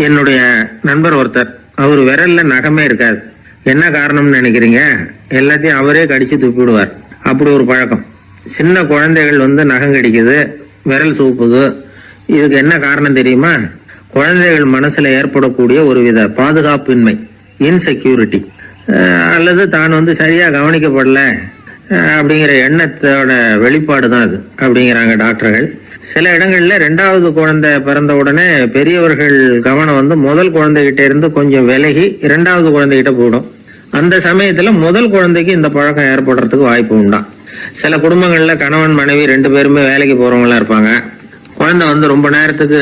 என்னுடைய நண்பர் ஒருத்தர், அவர் விரல்ல நகமே இருக்காது. என்ன காரணம்னு நினைக்கிறீங்க? எல்லாத்தையும் அவரே கடிச்சு துப்பிடுவார். அப்படி ஒரு பழக்கம். சின்ன குழந்தைகள் நகம் கடிக்குது, விரல் சூப்புது. இதுக்கு என்ன காரணம் தெரியுமா? குழந்தைகள் மனசுல ஏற்படக்கூடிய ஒரு வித பாதுகாப்பின்மை, இன்செக்யூரிட்டி, அல்லது தான் சரியா கவனிக்கப்படல அப்படிங்கிற எண்ணத்தோட வெளிப்பாடு தான் அது அப்படிங்கிறாங்க டாக்டர்கள். சில இடங்கள்ல 2வது குழந்தை பிறந்த உடனே பெரியவர்கள் கவனம் முதல் குழந்தைகிட்ட இருந்து கொஞ்சம் விலகி 2வது குழந்தைகிட்ட போடும். அந்த சமயத்துல முதல் குழந்தைக்கு இந்த பழக்கம் ஏற்படுறதுக்கு வாய்ப்பு உண்டா. சில குடும்பங்கள்ல கணவன் மனைவி 2 பேருமே வேலைக்கு போறவங்களா இருப்பாங்க. குழந்தை ரொம்ப நேரத்துக்கு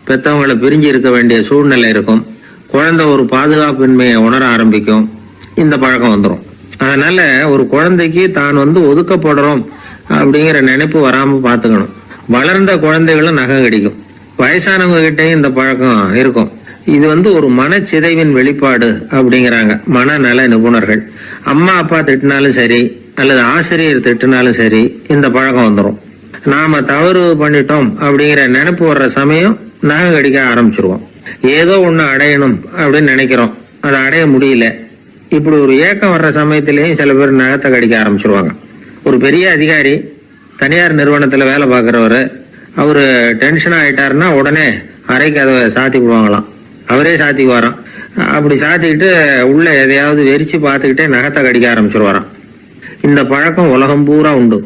பெத்தவங்களை பிரிஞ்சு இருக்க வேண்டிய சூழ்நிலை இருக்கும். குழந்தை ஒரு பாதுகாப்பின்மையை உணர ஆரம்பிக்கும். இந்த பழக்கம் வந்துடும். அதனால ஒரு குழந்தைக்கு தான் ஒதுக்கப்படுறோம் அப்படிங்கிற நினைப்பு வராம பாத்துக்கணும். வளர்ந்த குழந்தைகளும் நகம் கடிக்கும். வயசானவங்க கிட்டையும் இந்த பழக்கம் இருக்கும். இது ஒரு மனச்சிதைவின் வெளிப்பாடு அப்படிங்கிறாங்க மனநல நிபுணர்கள். அம்மா அப்பா திட்டினாலும் சரி, அல்லது ஆசிரியர் திட்டினாலும் சரி, இந்த பழக்கம் வந்துடும். நாம தவறு பண்ணிட்டோம் அப்படிங்கிற நினைப்பு வர்ற சமயம் நகம் கடிக்க ஆரம்பிச்சிருவோம். ஏதோ ஒண்ணு அடையணும் அப்படின்னு நினைக்கிறோம், அதை அடைய முடியல. இப்படி ஒரு ஏக்கம் வர்ற சமயத்திலேயும் சில பேர் நகத்தை கடிக்க ஆரம்பிச்சிருவாங்க. ஒரு பெரிய அதிகாரி, தனியார் நிறுவனத்துல வேலை பார்க்கிறவரு, அவரு டென்ஷன் ஆயிட்டாருன்னா உடனே அறைக்கு அதை சாத்தி விடுவாங்களாம். அவரே சாத்திக்குவாராம். அப்படி சாத்திக்கிட்டு உள்ள எதையாவது வெறிச்சு பார்த்துக்கிட்டே நகத்தை கடிக்க ஆரம்பிச்சிருவாராம். இந்த பழக்கம் உலகம் பூரா உண்டு.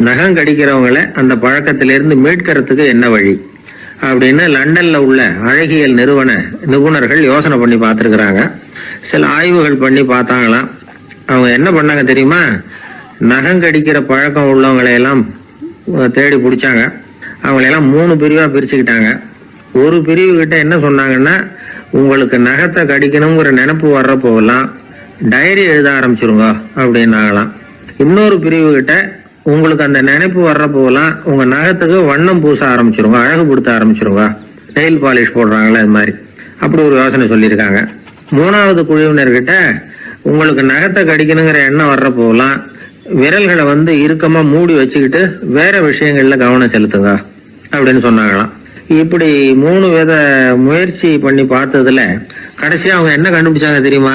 நகம் கடிக்கிறவங்களை அந்த பழக்கத்திலிருந்து மீட்கிறதுக்கு என்ன வழி அப்படின்னு லண்டன்ல உள்ள அழகியல் நிறுவன நிபுணர்கள் யோசனை பண்ணி பார்த்துருக்குறாங்க. சில ஆய்வுகள் பண்ணி பார்த்தாங்களாம். அவங்க என்ன பண்ணாங்க தெரியுமா? நகம் கடிக்கிற பழக்கம் உள்ளவங்களை எல்லாம் தேடி பிடிச்சாங்க. அவங்களையெல்லாம் 3 பிரிவா பிரிச்சுக்கிட்டாங்க. ஒரு பிரிவு கிட்ட என்ன சொன்னாங்கன்னா, உங்களுக்கு நகத்தை கடிக்கணுங்கிற நினைப்பு வர்றப்போலாம் டைரி எழுத ஆரம்பிச்சிருங்க அப்படின்னாங்களாம். இன்னொரு பிரிவு கிட்ட, உங்களுக்கு அந்த நினைப்பு வர்றப்போலாம் உங்க நகத்துக்கு வண்ணம் பூச ஆரம்பிச்சிருங்க, அழகுபடுத்த ஆரம்பிச்சிருங்க, நெயில் பாலிஷ் போடுறாங்களே அது மாதிரி. அப்படி ஒரு யோசனை சொல்லியிருக்காங்க. 3வது குழுவினர்கிட்ட, உங்களுக்கு நகத்தை கடிக்கணுங்கிற எண்ணம் வர்றப்போலாம் விரல்களை இறுக்கமா மூடி வச்சுக்கிட்டு வேற விஷயங்கள்ல கவனம் செலுத்துங்க அப்படின்னு சொன்னாங்களாம். இப்படி 3 வித முயற்சி பண்ணி பார்த்ததுல கடைசியா அவங்க என்ன கண்டுபிடிச்சாங்க தெரியுமா?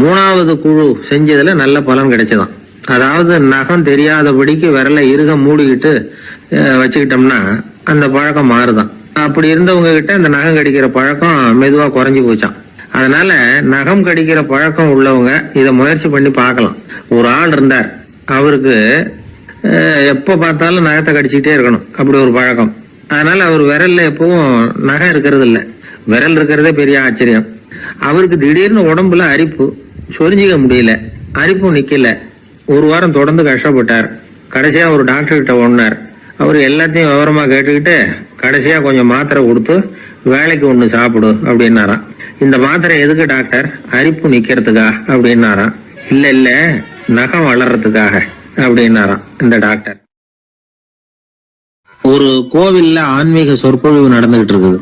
3வது குழு செஞ்சதுல நல்ல பலன் கிடைச்சதாம். அதாவது நகம் தெரியாதபடிக்கு விரலை இறுக மூடிக்கிட்டு வச்சுக்கிட்டோம்னா அந்த பழக்கம் மாறுதான். அப்படி இருந்தவங்க கிட்ட இந்த நகம் கடிக்கிற பழக்கம் மெதுவா குறைஞ்சு போச்சான். அதனால நகம் கடிக்கிற பழக்கம் உள்ளவங்க இதை முயற்சி பண்ணி பார்க்கலாம். ஒரு ஆள் இருந்தார், அவருக்கு எப்ப பார்த்தாலும் நகத்தை கடிச்சுக்கிட்டே இருக்கணும், அப்படி ஒரு பழக்கம். அதனால அவர் விரல்ல எப்பவும் நகம் இருக்கிறது இல்லை. விரல் இருக்கிறதே பெரிய ஆச்சரியம். அவருக்கு திடீர்னு உடம்புல அரிப்பு, சொரிஞ்சிக்க முடியல, அரிப்பும் நிக்கல. 1 வாரம் தொடர்ந்து கஷ்டப்பட்டார். கடைசியா ஒரு டாக்டர் கிட்ட ஓடினார். அவர் எல்லாத்தையும் விவரமா கேட்டுக்கிட்டு கடைசியா கொஞ்சம் மாத்திரை கொடுத்து வேலைக்கு ஒண்ணு சாப்பிடு அப்படின்னாராம். இந்த மாத்திரை எதுக்கு டாக்டர்? அரிப்பு நிக்கிறதுக்கா அப்படின்னாராம். இல்ல நகம் வளர்றதுக்காக அப்படின்னாராம் இந்த டாக்டர். ஒரு கோவில்ல ஆன்மீக சொற்பொழிவு நடந்துகிட்டு இருக்குது.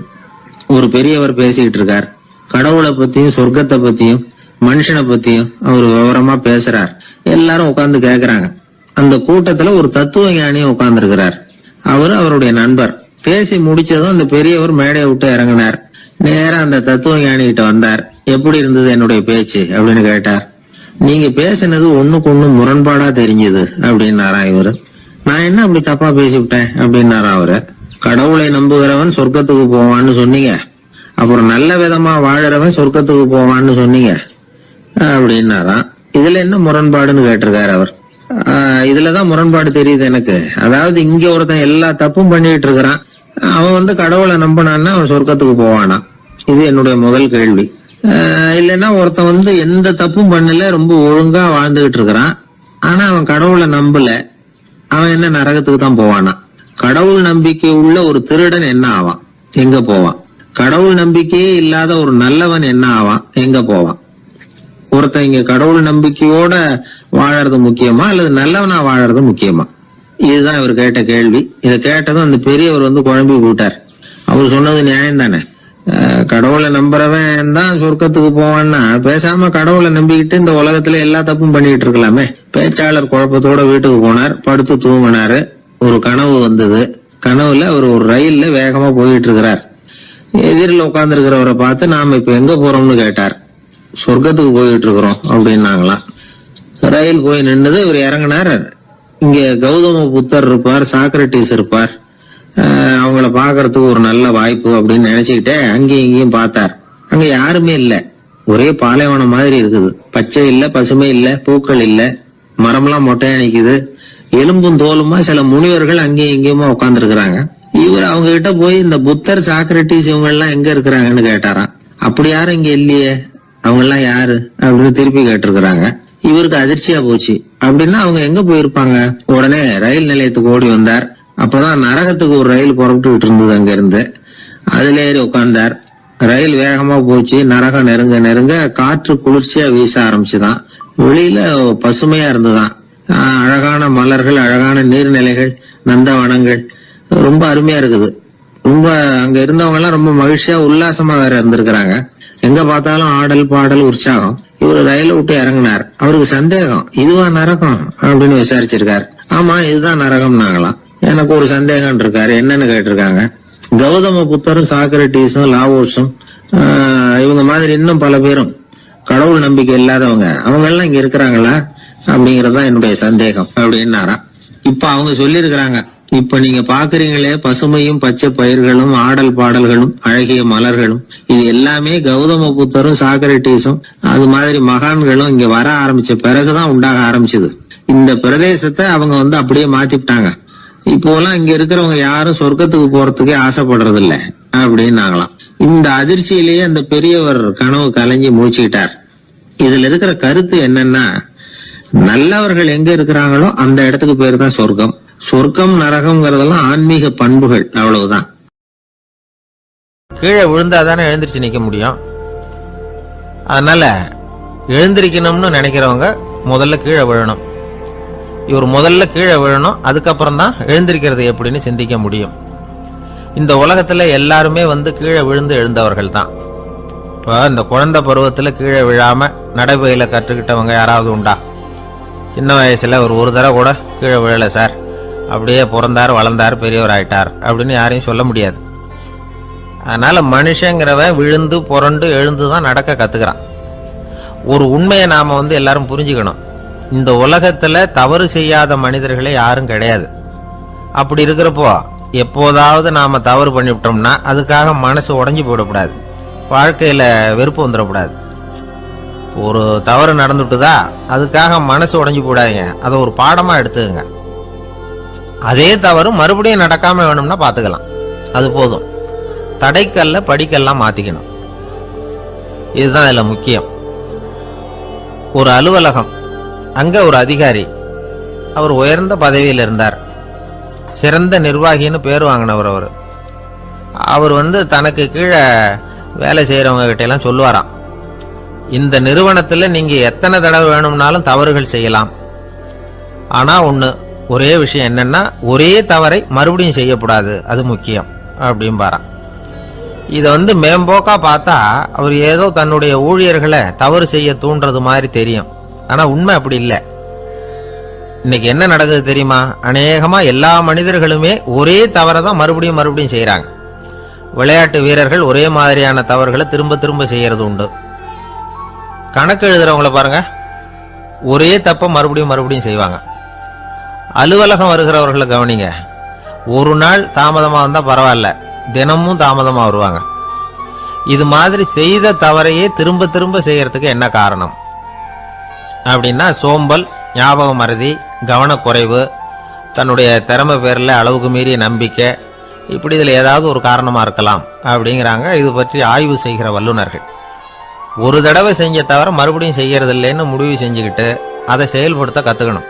ஒரு பெரியவர் பேசிக்கிட்டு இருக்கார். கடவுளை பத்தியும் சொர்க்கத்தை பத்தியும் மனுஷனை பத்தியும் அவர் விவரமா பேசுறார். எல்லாரும் உட்கார்ந்து கேக்குறாங்க. அந்த கூட்டத்துல ஒரு தத்துவ ஞானியும் உட்கார்ந்து இருக்கிறார். அவரு அவருடைய நண்பர். பேசி முடிச்சதும் அந்த பெரியவர் மேடையை விட்டு இறங்கினார். நேரா அந்த தத்துவ ஞானி கிட்ட வந்தார். எப்படி இருந்தது என்னுடைய பேச்சு அப்படின்னு கேட்டார். நீங்க பேசினது ஒண்ணுக்கு ஒண்ணு முரண்பாடா தெரிஞ்சது அப்படின்னாராம் இவரு. நான் என்ன அப்படி தப்பா பேசிவிட்டேன் அப்படின்னாராம் அவரு. கடவுளை நம்புகிறவன் சொர்க்கத்துக்கு போவான்னு சொன்னீங்க, அப்புறம் நல்ல விதமா வாழறவன் சொர்க்கத்துக்கு போவான்னு சொன்னீங்க அப்படின்னாராம். இதுல என்ன முரண்பாடுன்னு கேட்டிருக்காரு அவர். இதுலதான் முரண்பாடு தெரியுது எனக்கு. அதாவது இங்க ஒருத்தன் எல்லா தப்பும் பண்ணிட்டு இருக்கிறான், அவன் கடவுளை நம்பினான்னா அவன் சொர்க்கத்துக்கு போவானா? இது என்னுடைய முதல் கேள்வி. இல்லைன்னா ஒருத்தன் எந்த தப்பும் பண்ணல, ரொம்ப ஒழுங்கா வாழ்ந்துகிட்டு இருக்கிறான், ஆனா அவன் கடவுளை நம்பல, அவன் என்ன நரகத்துக்கு தான் போவானா? கடவுள் நம்பிக்கை உள்ள ஒரு திருடன் என்ன ஆவான், எங்க போவான்? கடவுள் நம்பிக்கையே இல்லாத ஒரு நல்லவன் என்ன ஆவான், எங்க போவான்? ஒருத்தன் இங்க கடவுள் நம்பிக்கையோட வாழறது முக்கியமா அல்லது நல்லவனா வாழறது முக்கியமா? இதுதான் இவர் கேட்ட கேள்வி. இதை கேட்டதும் அந்த பெரியவர் குழம்பி போட்டார். அவர் சொன்னது நியாயம் தானே. கடவுளை நம்புறவன் தான் சொர்க்கத்துக்கு போவான்னா பேசாம கடவுளை நம்பிக்கிட்டு இந்த உலகத்துல எல்லா தப்பும் பண்ணிட்டு இருக்கலாமே. பேச்சாளர் குழப்பத்தோட வீட்டுக்கு போனார். படுத்து தூங்கினாரு. ஒரு கனவு வந்தது. கனவுல அவர் ஒரு ரயில்ல வேகமா போயிட்டு இருக்கிறார். எதிரில் உட்கார்ந்துருக்கிறவரை பார்த்து நாம இப்ப எங்க போறோம்னு கேட்டார். சொர்க்கத்துக்கு போயிட்டு இருக்கிறோம் அப்படின்னாங்களாம். ரயில் போய் நின்னுது. இவர் இறங்கினார். இங்க கௌதம புத்தர் இருப்பார், சாக்ரட்டிஸ் இருப்பார், அவங்கள பாக்குறதுக்கு ஒரு நல்ல வாய்ப்பு அப்படின்னு நினைச்சுக்கிட்டே அங்கேயும் இங்கேயும் பார்த்தார். அங்க யாருமே இல்ல. ஒரே பாலைவனம் மாதிரி இருக்குது. பச்சை இல்ல, பசுமை இல்ல, பூக்கள் இல்ல, மரம்லாம் மொட்டையா நிக்குது. எலும்பும் தோலுமா சில முனிவர்கள் அங்கேயும் இங்கேயுமா உட்கார்ந்து இருக்கிறாங்க. இவர் அவங்க கிட்ட போய் இந்த புத்தர், சாக்ரட்டிஸ் இவங்க எல்லாம் எங்க இருக்கிறாங்கன்னு கேட்டாராம். அப்படி யாரும் இங்க இல்லையே, அவங்க எல்லாம் யாரு அப்படின்னு திருப்பி கேட்டிருக்கிறாங்க. இவருக்கு அதிர்ச்சியா போச்சு. அப்படின்னா அவங்க எங்க போயிருப்பாங்க? உடனே ரயில் நிலையத்துக்கு ஓடி வந்தார். அப்பதான் நரகத்துக்கு ஒரு ரயில் புறப்பட்டுக்கிட்டு இருந்தது. அங்க இருந்து அதுல ஏறி உட்கார்ந்தார். ரயில் வேகமா போச்சு. நரகம் நெருங்க நெருங்க காற்று குளிர்ச்சியா வீச ஆரம்பிச்சுதான். வெளியில பசுமையா இருந்துதான். அழகான மலர்கள், அழகான நீர்நிலைகள், நந்தவனங்கள், ரொம்ப அருமையா இருக்குது. ரொம்ப அங்க இருந்தவங்க எல்லாம் ரொம்ப மகிழ்ச்சியா உல்லாசமா வேற இருந்திருக்கிறாங்க. எங்க பார்த்தாலும் ஆடல் பாடல் உற்சாகம். இவரு ரயில விட்டு இறங்கினார். அவருக்கு சந்தேகம், இதுவா நரகம் அப்படின்னு விசாரிச்சிருக்காரு. ஆமா, இதுதான் நரகம்னாங்களாம். எனக்கு ஒரு சந்தேகம் இருக்காரு, என்னன்னு கேட்டிருக்காங்க. கௌதம புத்தரும், சாக்ரட்டிஸும், லாவோஸும், இவங்க மாதிரி இன்னும் பல பேரும் கடவுள் நம்பிக்கை இல்லாதவங்க, அவங்க எல்லாம் இங்க இருக்கிறாங்களா அப்படிங்கறதுதான் என்னுடைய சந்தேகம் அப்படின்னாராம். இப்ப அவங்க சொல்லிருக்கிறாங்க, இப்ப நீங்க பாக்குறீங்களே பசுமையும் பச்சை பயிர்களும் ஆடல் பாடல்களும் அழகிய மலர்களும், இது எல்லாமே கௌதம புத்தரும் சாக்ரட்டிஸும் அது மாதிரி மகான்களும் இங்க வர ஆரம்பிச்ச பிறகுதான் உண்டாக ஆரம்பிச்சது. இந்த பிரதேசத்தை அவங்க அப்படியே மாத்திவிட்டாங்க. இப்போலாம் இங்க இருக்கிறவங்க யாரும் சொர்க்கத்துக்கு போறதுக்கே ஆசைப்படுறது இல்ல அப்படின்னாங்களாம். இந்த அதிர்ச்சியிலேயே அந்த பெரியவர் கனவு கலைஞ்சி மூச்சுக்கிட்டார். இதுல இருக்கிற கருத்து என்னன்னா, நல்லவர்கள் எங்க இருக்கிறாங்களோ அந்த இடத்துக்கு பேரு தான் சொர்க்கம். சொர்க்கம் நரகம்ங்கிறதெல்லாம் ஆன்மீக பண்புகள், அவ்வளவுதான். கீழே விழுந்தாதானே எழுந்திருச்சு நிக்க முடியும். அதனால எழுந்திருக்கணும்னு நினைக்கிறவங்க முதல்ல கீழே விழணும். இவர் முதல்ல கீழே விழணும், அதுக்கப்புறம் தான் எழுந்திருக்கிறது எப்படின்னு சிந்திக்க முடியும். இந்த உலகத்துல எல்லாருமே கீழே விழுந்து எழுந்தவர்கள் தான். இப்போ இந்த குழந்தை பருவத்துல கீழே விழாம நடைபயில கற்றுக்கிட்டவங்க யாராவது உண்டா? சின்ன வயசுல ஒரு தடவை கூட கீழே விழல சார், அப்படியே பிறந்தார், வளர்ந்தார், பெரியவர் ஆயிட்டார் அப்படின்னு யாரையும் சொல்ல முடியாது. அதனால மனுஷங்கிறவன் விழுந்து புரண்டு எழுந்துதான் நடக்க கத்துக்கிறான். ஒரு உண்மையை நாம எல்லாரும் புரிஞ்சுக்கணும். இந்த உலகத்துல தவறு செய்யாத மனிதர்களே யாரும் கிடையாது. அப்படி இருக்கிறப்போ எப்போதாவது நாம தவறு பண்ணிவிட்டோம்னா அதுக்காக மனசு உடைஞ்சு போயிடக்கூடாது, வாழ்க்கையில வெறுப்பு வந்துடக்கூடாது. ஒரு தவறு நடந்துட்டுதா அதுக்காக மனசு உடைஞ்சு போடாதீங்க, அதை ஒரு பாடமா எடுத்துக்கங்க. அதே தவறு மறுபடியும் நடக்காம வேணும்னா பாத்துக்கலாம், அது போதும். தடைக்கல்ல படிக்கெல்லாம் மாத்திக்கணும், இதுதான் இதுல முக்கியம். ஒரு அலுவலகம், அங்க ஒரு அதிகாரி, அவர் உயர்ந்த பதவியில் இருந்தார், சிறந்த நிர்வாகின்னு பேர் வாங்கினவர். அவர் தனக்கு கீழே வேலை செய்யறவங்க கிட்ட எல்லாம் சொல்லுவாராம், இந்த நிறுவனத்துல நீங்க எத்தனை தடவை வேணும்னாலும் தவறுகள் செய்யலாம், ஆனா ஒரே விஷயம் என்னன்னா, ஒரே தவறை மறுபடியும் செய்யக்கூடாது, அது முக்கியம் அப்படின்பாராம். இதை மேம்போக்கா பார்த்தா அவர் ஏதோ தன்னுடைய ஊழியர்களை தவறு செய்ய தூண்டுறது மாதிரி தெரியும். ஆனா உண்மை அப்படி இல்லை. இன்னைக்கு என்ன நடக்குது தெரியுமா? அநேகமா எல்லா மனிதர்களுமே ஒரே தவறை தான் மறுபடியும் மறுபடியும் செய்யறாங்க. விளையாட்டு வீரர்கள் ஒரே மாதிரியான தவறுகளை திரும்ப திரும்ப செய்யறது உண்டு. கணக்கு எழுதுறவங்களை பாருங்க, ஒரே தப்ப மறுபடியும் மறுபடியும் செய்வாங்க. அலுவலகம் வருகிறவர்களை கவனிங்க, ஒரு நாள் தாமதமா வந்தா பரவாயில்ல, தினமும் தாமதமா வருவாங்க. இது மாதிரி செய்த தவறையே திரும்ப திரும்ப செய்யறதுக்கு என்ன காரணம் அப்படின்னா, சோம்பல், ஞாபக மறதி, கவனக்குறைவு, தன்னுடைய திறமை பேர்ல அளவுக்கு மீறிய நம்பிக்கை, இப்படி இதுல ஏதாவது ஒரு காரணமா இருக்கலாம் அப்படிங்கிறாங்க இது பற்றி ஆய்வு செய்கிற வல்லுநர்கள். ஒரு தடவை செஞ்ச தவிர மறுபடியும் செய்யறது இல்லைன்னு முடிவு செஞ்சுக்கிட்டு அதை செயல்படுத்த கத்துக்கணும்,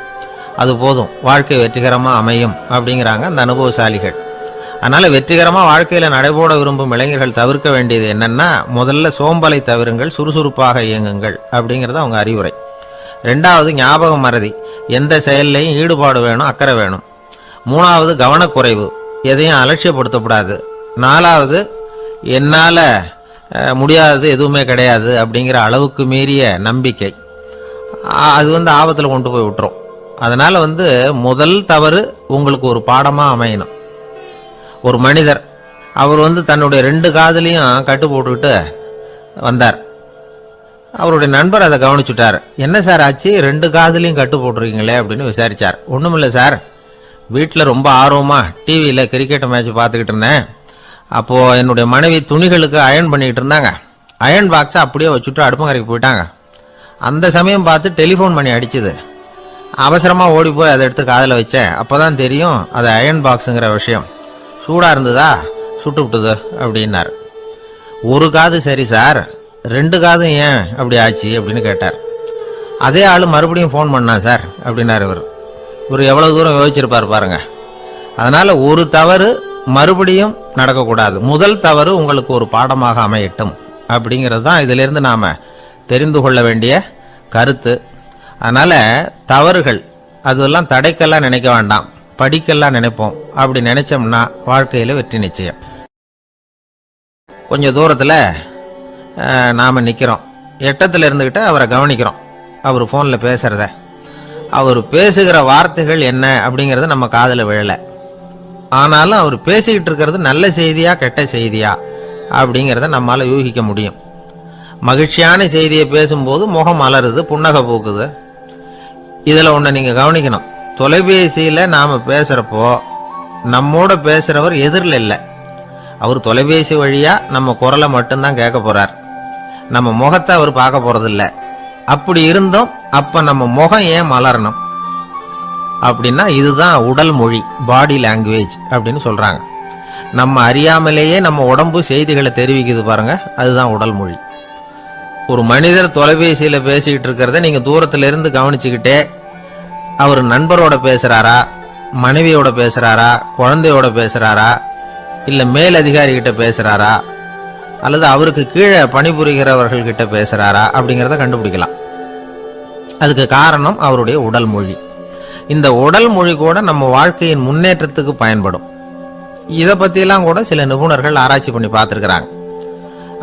அது போதும், வாழ்க்கை வெற்றிகரமா அமையும் அப்படிங்கிறாங்க அந்த அனுபவசாலிகள். அதனால வெற்றிகரமா வாழ்க்கையில நடைபோட விரும்பும் இளைஞர்கள் தவிர்க்க வேண்டியது என்னன்னா, முதல்ல சோம்பலை தவிருங்கள், சுறுசுறுப்பாக இயங்குங்கள் அப்படிங்கறது அவங்க அறிவுரை. ரெண்டாவது ஞாபக மறதி, எந்த செயல்லையும் ஈடுபாடு வேணும், அக்கறை வேணும். மூணாவது கவனக்குறைவு, எதையும் அலட்சியப்படுத்தக்கூடாது. நாலாவது என்னால முடியாதது எதுவுமே கிடையாது அப்படிங்கிற அளவுக்கு மீறிய நம்பிக்கை, அது ஆபத்துல கொண்டு போய் விட்டுரும். அதனால முதல் தவறு உங்களுக்கு ஒரு பாடமா அமையணும். ஒரு மனிதர் அவர் தன்னுடைய 2 காதுலையும் கட்டு போட்டுக்கிட்டு வந்தார். அவருடைய நண்பர் அதை கவனிச்சுட்டார். என்ன சார் ஆச்சு, 2 காதுலையும் கட்டு போட்டிருக்கீங்களே அப்படின்னு விசாரிச்சார். ஒண்ணுமில்ல சார், வீட்டில் ரொம்ப ஆர்வமா டிவியில் கிரிக்கெட் மேட்ச் பார்த்துக்கிட்டு இருந்தேன். அப்போ என்னுடைய மனைவி துணிகளுக்கு அயர்ன் பண்ணிக்கிட்டு இருந்தாங்க. அயர்ன் பாக்ஸை அப்படியே வச்சுட்டு அடுப்பங்கரைக்கு போயிட்டாங்க. அந்த சமயம் பார்த்து டெலிஃபோன் பண்ணி அடிச்சுது. அவசரமாக ஓடி போய் அதை எடுத்து காதில் வச்சேன். அப்போதான் தெரியும் அது அயர்ன் பாக்ஸுங்கிற விஷயம். சூடாக இருந்ததா, சுட்டு விட்டுது அப்படின்னார். 1 காது சரி சார், 2 காதும் ஏன் அப்படி ஆச்சு அப்படின்னு கேட்டார். அதே ஆள் மறுபடியும் ஃபோன் பண்ணா சார் அப்படின்னார். இவர் எவ்வளவு தூரம் யோசிச்சிருப்பார் பாருங்க. அதனால ஒரு தவறு மறுபடியும் நடக்கக்கூடாது. முதல் தவறு உங்களுக்கு ஒரு பாடமாக அமையட்டும் அப்படிங்கிறது தான் இதுல இருந்து நாம தெரிந்து கொள்ள வேண்டிய கருத்து. அதனால தவறுகள் அதெல்லாம் தடைக்கெல்லாம் நினைக்க வேண்டாம், படிக்கெல்லாம் நினைப்போம். அப்படி நினைச்சோம்னா வாழ்க்கையில வெற்றி நிச்சயம். கொஞ்சம் தூரத்துல நாம நிக்கிறோம். எட்டத்துல இருந்துகிட்டு அவரை கவனிக்கிறோம். அவர் போன்ல பேசுறத, அவர் பேசுகிற வார்த்தைகள் என்ன அப்படிங்கறது நம்ம காதுல விழல. ஆனாலும் அவர் பேசிக்கிட்டு இருக்கிறது நல்ல செய்தியா கெட்ட செய்தியா அப்படிங்கறத நம்மால யூகிக்க முடியும். மகிழ்ச்சியான செய்தியை பேசும்போது முகம் மலருது, புன்னகை பூக்குது. இதுல ஒண்ணு நீங்க கவனிக்கணும். தொலைபேசியில நாம பேசுறப்போ நம்மோட பேசுறவர் எதிரில் இல்லை. அவர் தொலைபேசி வழியா நம்ம குரலை மட்டும்தான் கேட்க போறார். நம்ம முகத்தை அவர் பார்க்க போறது இல்லை. அப்படி இருந்தோம், அப்ப நம்ம முகம் ஏன் மலரணும் அப்படின்னா இதுதான் உடல் மொழி, பாடி லாங்குவேஜ் அப்படின்னு சொல்றாங்க. நம்ம அறியாமலேயே நம்ம உடம்பு செய்திகளை தெரிவிக்குது பாருங்க, அதுதான் உடல் மொழி. ஒரு மனிதர் தொலைபேசியில பேசிக்கிட்டு இருக்கிறத நீங்க தூரத்துல இருந்து கவனிச்சுக்கிட்டே அவர் நண்பரோட பேசுறாரா, மனைவியோட பேசுறாரா, குழந்தையோட பேசுறாரா, இல்ல மேல் அதிகாரி கிட்ட பேசுறாரா, அல்லது அவருக்கு கீழே பணிபுரிகிறவர்கள் கிட்ட பேசுறாரா அப்படிங்கறத கண்டுபிடிக்கலாம். அதுக்கு காரணம் அவருடைய உடல் மொழி. இந்த உடல் மொழி கூட நம்ம வாழ்க்கையின் முன்னேற்றத்துக்கு பயன்படும். இத பத்தியெல்லாம் கூட சில நிபுணர்கள் ஆராய்ச்சி பண்ணி பார்த்திருக்கிறாங்க.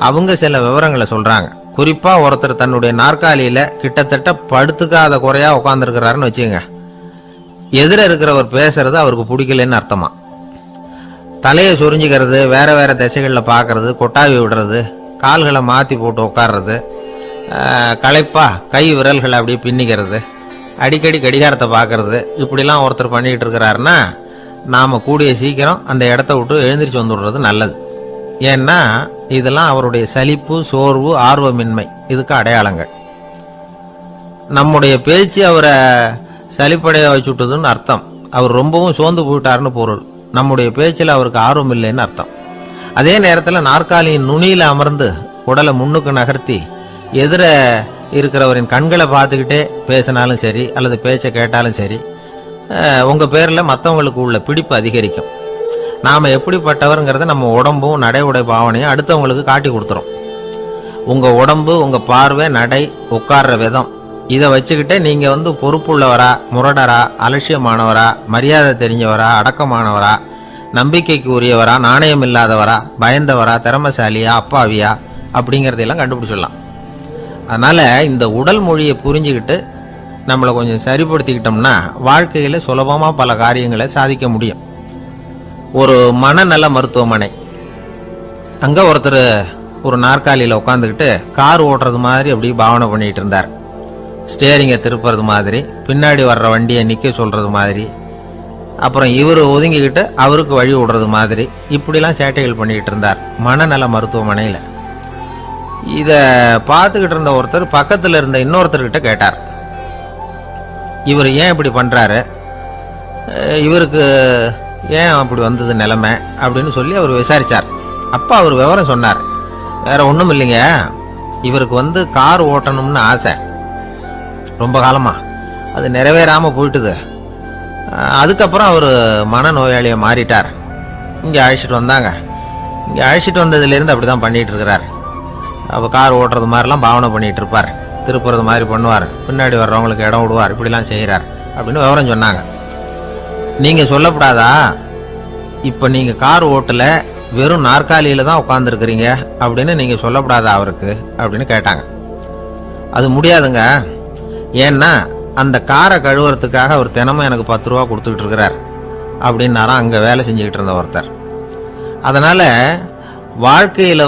அவங்க சில விவரங்களை சொல்றாங்க. குறிப்பா ஒருத்தர் தன்னுடைய நாற்காலியில கிட்டத்தட்ட படுத்துக்காத குறையா உட்கார்ந்துருக்கிறாருன்னு வச்சுங்க. எதிர இருக்கிறவர் பேசுறது அவருக்கு பிடிக்கலன்னு அர்த்தமா. தலையை சொரிஞ்சுக்கிறது, வேற வேற திசைகள்ல பாக்குறது, கொட்டாவி விடுறது, கால்களை மாத்தி போட்டு உட்கார்றது, களைப்பா கை விரல்களை அப்படியே பின்னிக்கிறது, அடிக்கடி கடிகாரத்தை பாக்குறது, இப்படிலாம் ஒருத்தர் பண்ணிட்டு இருக்கிறாருன்னா நாம கூடிய சீக்கிரம் அந்த இடத்த விட்டு எழுந்திரிச்சு வந்துடுறது நல்லது. ஏன்னா இதெல்லாம் அவருடைய சலிப்பு, சோர்வு, ஆர்வமின்மை இதுக்கு அடையாளங்கள். நம்முடைய பேச்சு அவரை சலிப்படைய வச்சுட்டதுன்னு அர்த்தம். அவர் ரொம்பவும் சோர்ந்து போயிட்டாருன்னு பொருள். நம்முடைய பேச்சில் அவருக்கு ஆர்வம் இல்லைன்னு அர்த்தம். அதே நேரத்தில் நாற்காலியின் நுனியில அமர்ந்து உடலை முன்னுக்கு நகர்த்தி எதிர இருக்கிறவரின் கண்களை பார்த்துக்கிட்டே பேசினாலும் சரி அல்லது பேச்சை கேட்டாலும் சரி, உங்க பேர்ல மற்றவங்களுக்கு உள்ள பிடிப்பு அதிகரிக்கும். நாம எப்படிப்பட்டவர்ங்கிறத நம்ம உடம்பும் நடை உடை பாவனையும் அடுத்தவங்களுக்கு காட்டி கொடுத்துரும். உங்க உடம்பு, உங்க பார்வை, நடை, உட்கார்ற விதம் இதை வச்சுக்கிட்டே நீங்க பொறுப்புள்ளவரா, முரடரா, அலட்சியமானவரா, மரியாதை தெரிஞ்சவரா, அடக்கமானவரா, நம்பிக்கைக்கு உரியவரா, நாணயம் இல்லாதவரா, பயந்தவரா, திறமசாலியா, அப்பாவியா அப்படிங்கறதெல்லாம் கண்டுபிடிச்சிடலாம். அதனால இந்த உடல் மொழியை புரிஞ்சுக்கிட்டு நம்மளை கொஞ்சம் சரிப்படுத்திக்கிட்டோம்னா வாழ்க்கையில சுலபமா பல காரியங்களை சாதிக்க முடியும். ஒரு மனநல மருத்துவமனை, அங்க ஒருத்தர் ஒரு நாற்காலியில உட்காந்துக்கிட்டு கார் ஓட்டுறது மாதிரி அப்படி பாவனை பண்ணிட்டு இருந்தார். ஸ்டேரிங்கை திருப்புறது மாதிரி, பின்னாடி வர்ற வண்டியை நிக்க சொல்றது மாதிரி, அப்புறம் இவர் ஒதுங்கிக்கிட்டு அவருக்கு வழி விடுறது மாதிரி, இப்படிலாம் சேட்டைகள் பண்ணிக்கிட்டு இருந்தார் மனநல மருத்துவமனையில. இத பார்த்துக்கிட்டு இருந்த ஒருத்தர் பக்கத்துல இருந்த இன்னொருத்தர்கிட்ட கேட்டார், இவர் ஏன் இப்படி பண்றாரு, இவருக்கு ஏன் அப்படி வந்தது நிலைமை அப்படின்னு சொல்லி அவர் விசாரிச்சார். அப்ப அவர் விவரம் சொன்னார். வேற ஒண்ணும் இல்லைங்க, இவருக்கு கார் ஓட்டணும்னு ஆசை ரொம்ப காலமா, அது நிறைவேறாம போயிட்டுது. அதுக்கப்புறம் அவர் மனநோயாளியை மாறிட்டார். இங்க அழைச்சிட்டு வந்தாங்க. இங்க அழைச்சிட்டு வந்ததுல இருந்து அப்படிதான் பண்ணிட்டு இருக்கிறார். அப்ப கார் ஓட்டுறது மாதிரிலாம் பாவனை பண்ணிட்டு இருப்பார், திருப்புறது மாதிரி பண்ணுவார், பின்னாடி வர்றவங்களுக்கு இடம் விடுவார், இப்படிலாம் செய்யறார் அப்படின்னு விவரம் சொன்னாங்க. நீங்க சொல்லப்படாதா, இப்ப நீங்க கார் ஓட்டல, வெறும் நாற்காலியில தான் உட்கார்ந்து இருக்கிறீங்க அப்படின்னு நீங்க சொல்லப்படாதா அவருக்கு அப்படின்னு கேட்டாங்க. அது முடியாதுங்க, ஏன்னா அந்த காரை கழுவுறதுக்காக அவர் தினமும் எனக்கு 10 ரூபா கொடுத்துக்கிட்டு இருக்கிறார் அப்படின்னாராம் அங்க வேலை செஞ்சுக்கிட்டு இருந்த ஒருத்தர். அதனால வாழ்க்கையில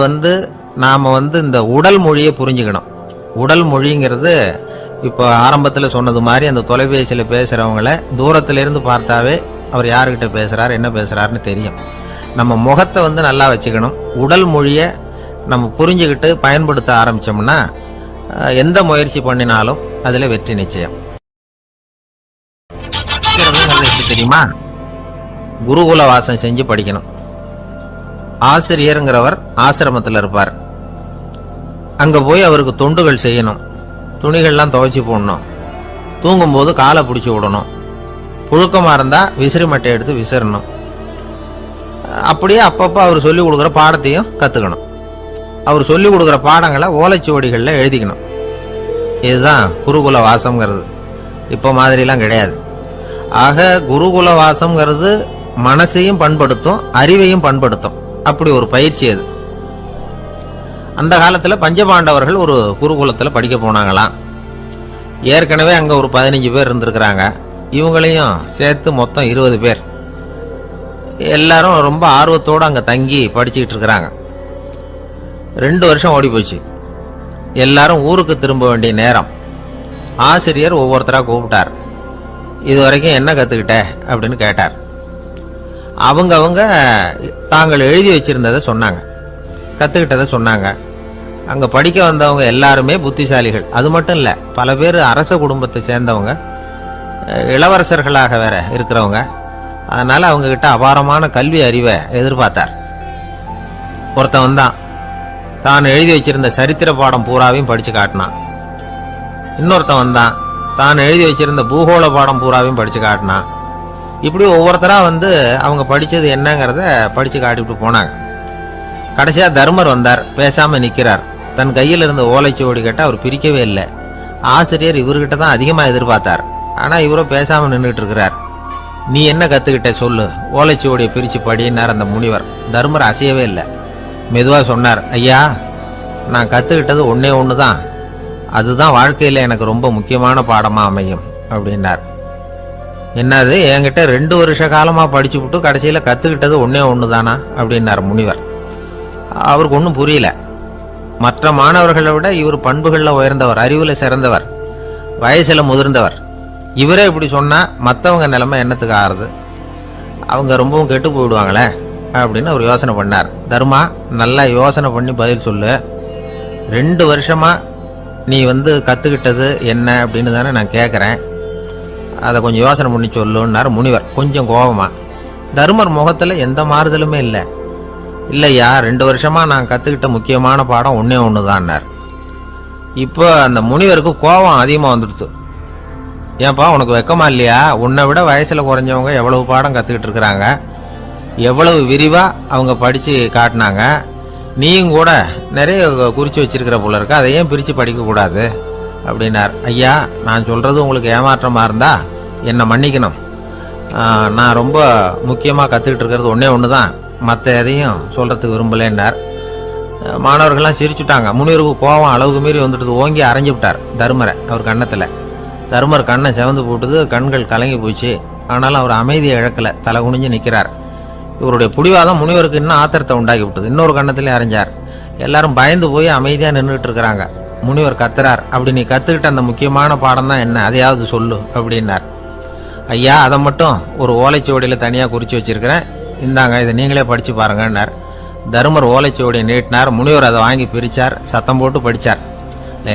நாம இந்த உடல் மொழியை புரிஞ்சுக்கணும். உடல் மொழிங்கிறது இப்போ ஆரம்பத்தில் சொன்னது மாதிரி அந்த தொலைபேசியில் பேசுறவங்கள தூரத்துல இருந்து பார்த்தாவே அவர் யாருக்கிட்ட பேசுறாரு என்ன பேசுறாருன்னு தெரியும். நம்ம முகத்தை நல்லா வச்சுக்கணும். உடல் மொழியை நம்ம புரிஞ்சுக்கிட்டு பயன்படுத்த ஆரம்பிச்சோம்னா எந்த முயற்சி பண்ணினாலும் அதுல வெற்றி நிச்சயம். தெரியுமா, குருகுல வாசம் செஞ்சு படிக்கணும். ஆசிரியருங்கிறவர் ஆசிரமத்தில் இருப்பார். அங்க போய் அவருக்கு தொண்டுகள் செய்யணும். துணிகள்லாம் துவைச்சி போடணும். தூங்கும்போது காலை பிடிச்சி விடணும். புழுக்கமா இருந்தா விசிறி மட்டை எடுத்து விசிறணும். அப்படியே அப்பப்போ அவர் சொல்லி கொடுக்குற பாடத்தையும் கத்துக்கணும். அவர் சொல்லி கொடுக்குற பாடங்களை ஓலைச்சுவடிகள்ல எழுதிக்கணும். இதுதான் குருகுல வாசம்ங்கிறது. இப்போ மாதிரிலாம் கிடையாது. ஆக குருகுல வாசம்ங்கிறது மனசையும் பண்படுத்தும், அறிவையும் பண்படுத்தும். அப்படி ஒரு பயிற்சி அது. அந்த காலத்துல பஞ்சபாண்டவர்கள் ஒரு குருகுலத்துல படிக்க போனாங்களாம். ஏற்கனவே அங்க ஒரு 15 பேர் இருந்திருக்கிறாங்க. இவங்களையும் சேர்த்து மொத்தம் 20 பேர். எல்லாரும் ரொம்ப ஆர்வத்தோடு அங்க தங்கி படிச்சுக்கிட்டு இருக்கிறாங்க. 2 வருஷம் ஓடி போச்சு. எல்லாரும் ஊருக்கு திரும்ப வேண்டிய நேரம். ஆசிரியர் ஒவ்வொருத்தரா கூப்பிட்டார். இது வரைக்கும் என்ன கத்துக்கிட்ட அப்படின்னு கேட்டார். அவங்க தாங்கள் எழுதி வச்சிருந்ததை சொன்னாங்க, கத்துக்கிட்டதை சொன்னாங்க. அங்க படிக்க வந்தவங்க எல்லாருமே புத்திசாலிகள். அது மட்டும் இல்ல, பல பேர் அரச குடும்பத்தை சேர்ந்தவங்க, இளவரசர்களாக வேற இருக்கிறவங்க. அதனால அவங்க கிட்ட அபாரமான கல்வி அறிவை எதிர்பார்த்தார். ஒருத்தன் வந்தான், தான் எழுதி வச்சிருந்த சரித்திர பாடம் பூராவையும் படிச்சு காட்டினான். இன்னொருத்தன் வந்தான், தான் எழுதி வச்சிருந்த பூகோள பாடம் பூராவையும் படிச்சு காட்டினான். இப்படி ஒவ்வொருத்தரா அவங்க படிச்சது என்னங்கிறத படிச்சு காட்டிவிட்டு போனாங்க. கடைசியா தர்மர் வந்தார். பேசாம நிக்கிறார். தன் கையில் இருந்த ஓலைச்சுவடி கிட்ட அவர் பிரிக்கவே இல்லை. ஆசிரியர் இவர்கிட்ட தான் அதிகமா எதிர்பார்த்தார். ஆனா இவரோ பேசாம நின்றுட்டு இருக்கிறார். நீ என்ன கத்துக்கிட்ட சொல்லு, ஓலைச்சுவடியை பிரிச்சு படினார் அந்த முனிவர். தர்மர் அசையவே இல்லை. மெதுவா சொன்னார், ஐயா, நான் கத்துக்கிட்டது ஒன்னே ஒண்ணுதான். அதுதான் வாழ்க்கையில எனக்கு ரொம்ப முக்கியமான பாடமா அமையும் அப்படின்னார். என்னது, என்கிட்ட 2 வருஷ காலமா படிச்சு விட்டு கடைசியில கத்துக்கிட்டது ஒன்னே ஒண்ணுதானா அப்படின்னார் முனிவர். அவருக்கு ஒன்றும் புரியல. மற்ற மாணவர்களை விட இவர் பண்புகள்ல உயர்ந்தவர், அறிவுல சிறந்தவர், வயசுல முதிர்ந்தவர். இவரே இப்படி சொன்னா மற்றவங்க நிலைமை என்னத்துக்கு ஆறுது? அவங்க ரொம்பவும் கெட்டு போயிடுவாங்களே அப்படின்னு அவர் யோசனை பண்ணார். தர்மா, நல்லா யோசனை பண்ணி பதில் சொல்லு. 2 வருஷமா நீ கத்துக்கிட்டது என்ன அப்படின்னு தானே நான் கேட்கறேன். அதை கொஞ்சம் யோசனை பண்ணி சொல்லுன்னார் முனிவர் கொஞ்சம் கோபமா. தர்மர் முகத்துல எந்த மாறுதலுமே இல்லை. இல்லையா, 2 வருஷமா நான் கத்துக்கிட்ட முக்கியமான பாடம் ஒன்னே ஒண்ணுதான்னார். இப்போ அந்த முனிவருக்கு கோபம் அதிகமா வந்துடுது. ஏன்பா, உனக்கு வெக்கமா இல்லையா? உன்னை விட வயசுல குறைஞ்சவங்க எவ்வளவு பாடம் கத்துக்கிட்டு இருக்கிறாங்க, எவ்வளவு விரிவா அவங்க படிச்சு காட்டினாங்க. நீயும் கூட நிறைய குறிச்சு வச்சிருக்கிற போல இருக்கு, அதை ஏன் பிரிச்சு படிக்க கூடாது அப்படின்னார். ஐயா, நான் சொல்றது உங்களுக்கு ஏமாற்றமா இருந்தா என்னை மன்னிக்கணும். நான் ரொம்ப முக்கியமா கத்துக்கிட்டு இருக்கிறது ஒன்னே ஒண்ணுதான், மற்ற எதையும் சொல்றதுக்கு விரும்பலன்னார். மாணவர்கள்லாம் சிரிச்சுட்டாங்க. முனிவருக்கு கோபம் அளவுக்கு மீறி வந்துட்டு ஓங்கி அரைஞ்சு விட்டார் தர்மரை அவர் கண்ணத்துல. தர்மர் கண்ணை செவந்து போட்டுது, கண்கள் கலங்கி போச்சு. ஆனாலும் அவர் அமைதியை இழக்கல, தலை குனிஞ்சு நிற்கிறார். இவருடைய புடிவாதம் முனிவருக்கு இன்னும் ஆத்திரத்தை உண்டாக்கி விட்டது. இன்னொரு கண்ணத்திலே அரைஞ்சார். எல்லாரும் பயந்து போய் அமைதியா நின்றுட்டு இருக்கிறாங்க. முனிவர் கத்துறார், அப்படி நீ கத்துக்கிட்ட அந்த முக்கியமான பாடம் தான் என்ன, அதையாவது சொல்லு அப்படின்னார். ஐயா, அதை மட்டும் ஒரு ஓலைச்சுவடியில தனியா குறிச்சு வச்சிருக்கிறேன், இந்தாங்க, இதை நீங்களே படிச்சு பாருங்கன்னார். தர்மர் ஓலைச்சுவடியை நீட்டினார். முனிவர் அதை வாங்கி பிரிச்சார், சத்தம் போட்டு படிச்சார்.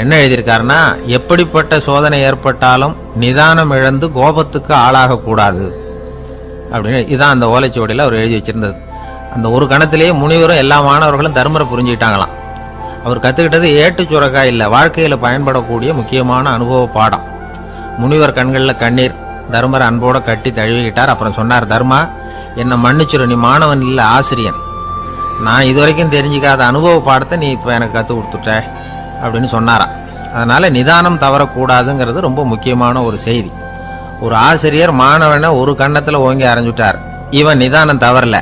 என்ன எழுதியிருக்காருன்னா, எப்படிப்பட்ட சோதனை ஏற்பட்டாலும் நிதானம் இழந்து கோபத்துக்கு ஆளாக கூடாது அப்படின்னு. இதான் அந்த ஓலைச்சுவடியில் அவர் எழுதி வச்சிருந்தது. அந்த ஒரு கணத்திலேயே முனிவரும் எல்லா மாணவர்களும் தர்மரை புரிஞ்சுக்கிட்டாங்களாம். அவர் கத்துக்கிட்டது ஏட்டு சுரக்கா இல்ல, வாழ்க்கையில பயன்படக்கூடிய முக்கியமான அனுபவ பாடம். முனிவர் கண்கள்ல கண்ணீர். தர்மரை அன்போட கட்டி தழுவிக்கிட்டார். அப்புறம் சொன்னார், தர்மா, என்னை மன்னிச்சிரு, நீ மாணவன் இல்ல, ஆசிரியன். நான் இதுவரைக்கும் தெரிஞ்சுக்காத அனுபவ பாடத்தை நீ இப்ப எனக்கு கத்து கொடுத்துட்ட அப்படின்னு சொன்னாராம். அதனால நிதானம் தவறக்கூடாதுங்கிறது ரொம்ப முக்கியமான ஒரு செய்தி. ஒரு ஆசிரியர் மாணவனை ஒரு கண்ணத்துல ஓங்கி அரைஞ்சுட்டார். இவன் நிதானம் தவறல,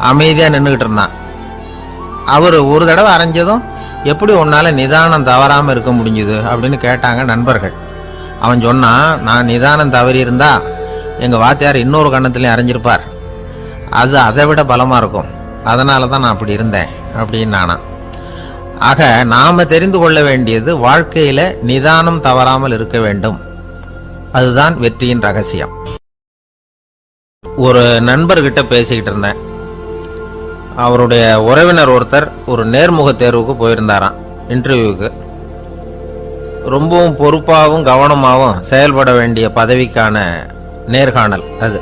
அமைதியா நின்றுகிட்டு இருந்தான். அவர் ஒரு தடவை அரைஞ்சதும் எப்படி உன்னால நிதானம் தவறாம இருக்க முடிஞ்சுது அப்படின்னு கேட்டாங்க நண்பர்கள். அவன் சொன்னான், நான் நிதானம் தவறி இருந்தா எங்க வாத்தியார் இன்னொரு கண்ணத்திலையும் அரைஞ்சிருப்பார், அது அதை விட பலமா இருக்கும். அதனால தான் நான் அப்படி இருந்தேன் அப்படின்னு நானா. ஆக நாம தெரிந்து கொள்ள வேண்டியது வாழ்க்கையில நிதானம் தவறாமல் இருக்க வேண்டும். அதுதான் வெற்றியின் ரகசியம். ஒரு நண்பர்கிட்ட பேசிக்கிட்டு இருந்தேன். அவருடைய உறவினர் ஒருத்தர் ஒரு நேர்முக தேர்வுக்கு போயிருந்தாராம், இன்டர்வியூக்கு. ரொம்பவும் பொறுப்பாகவும் கவனமாகவும் செயல்பட வேண்டிய பதவிக்கான நேர்காணல் அது.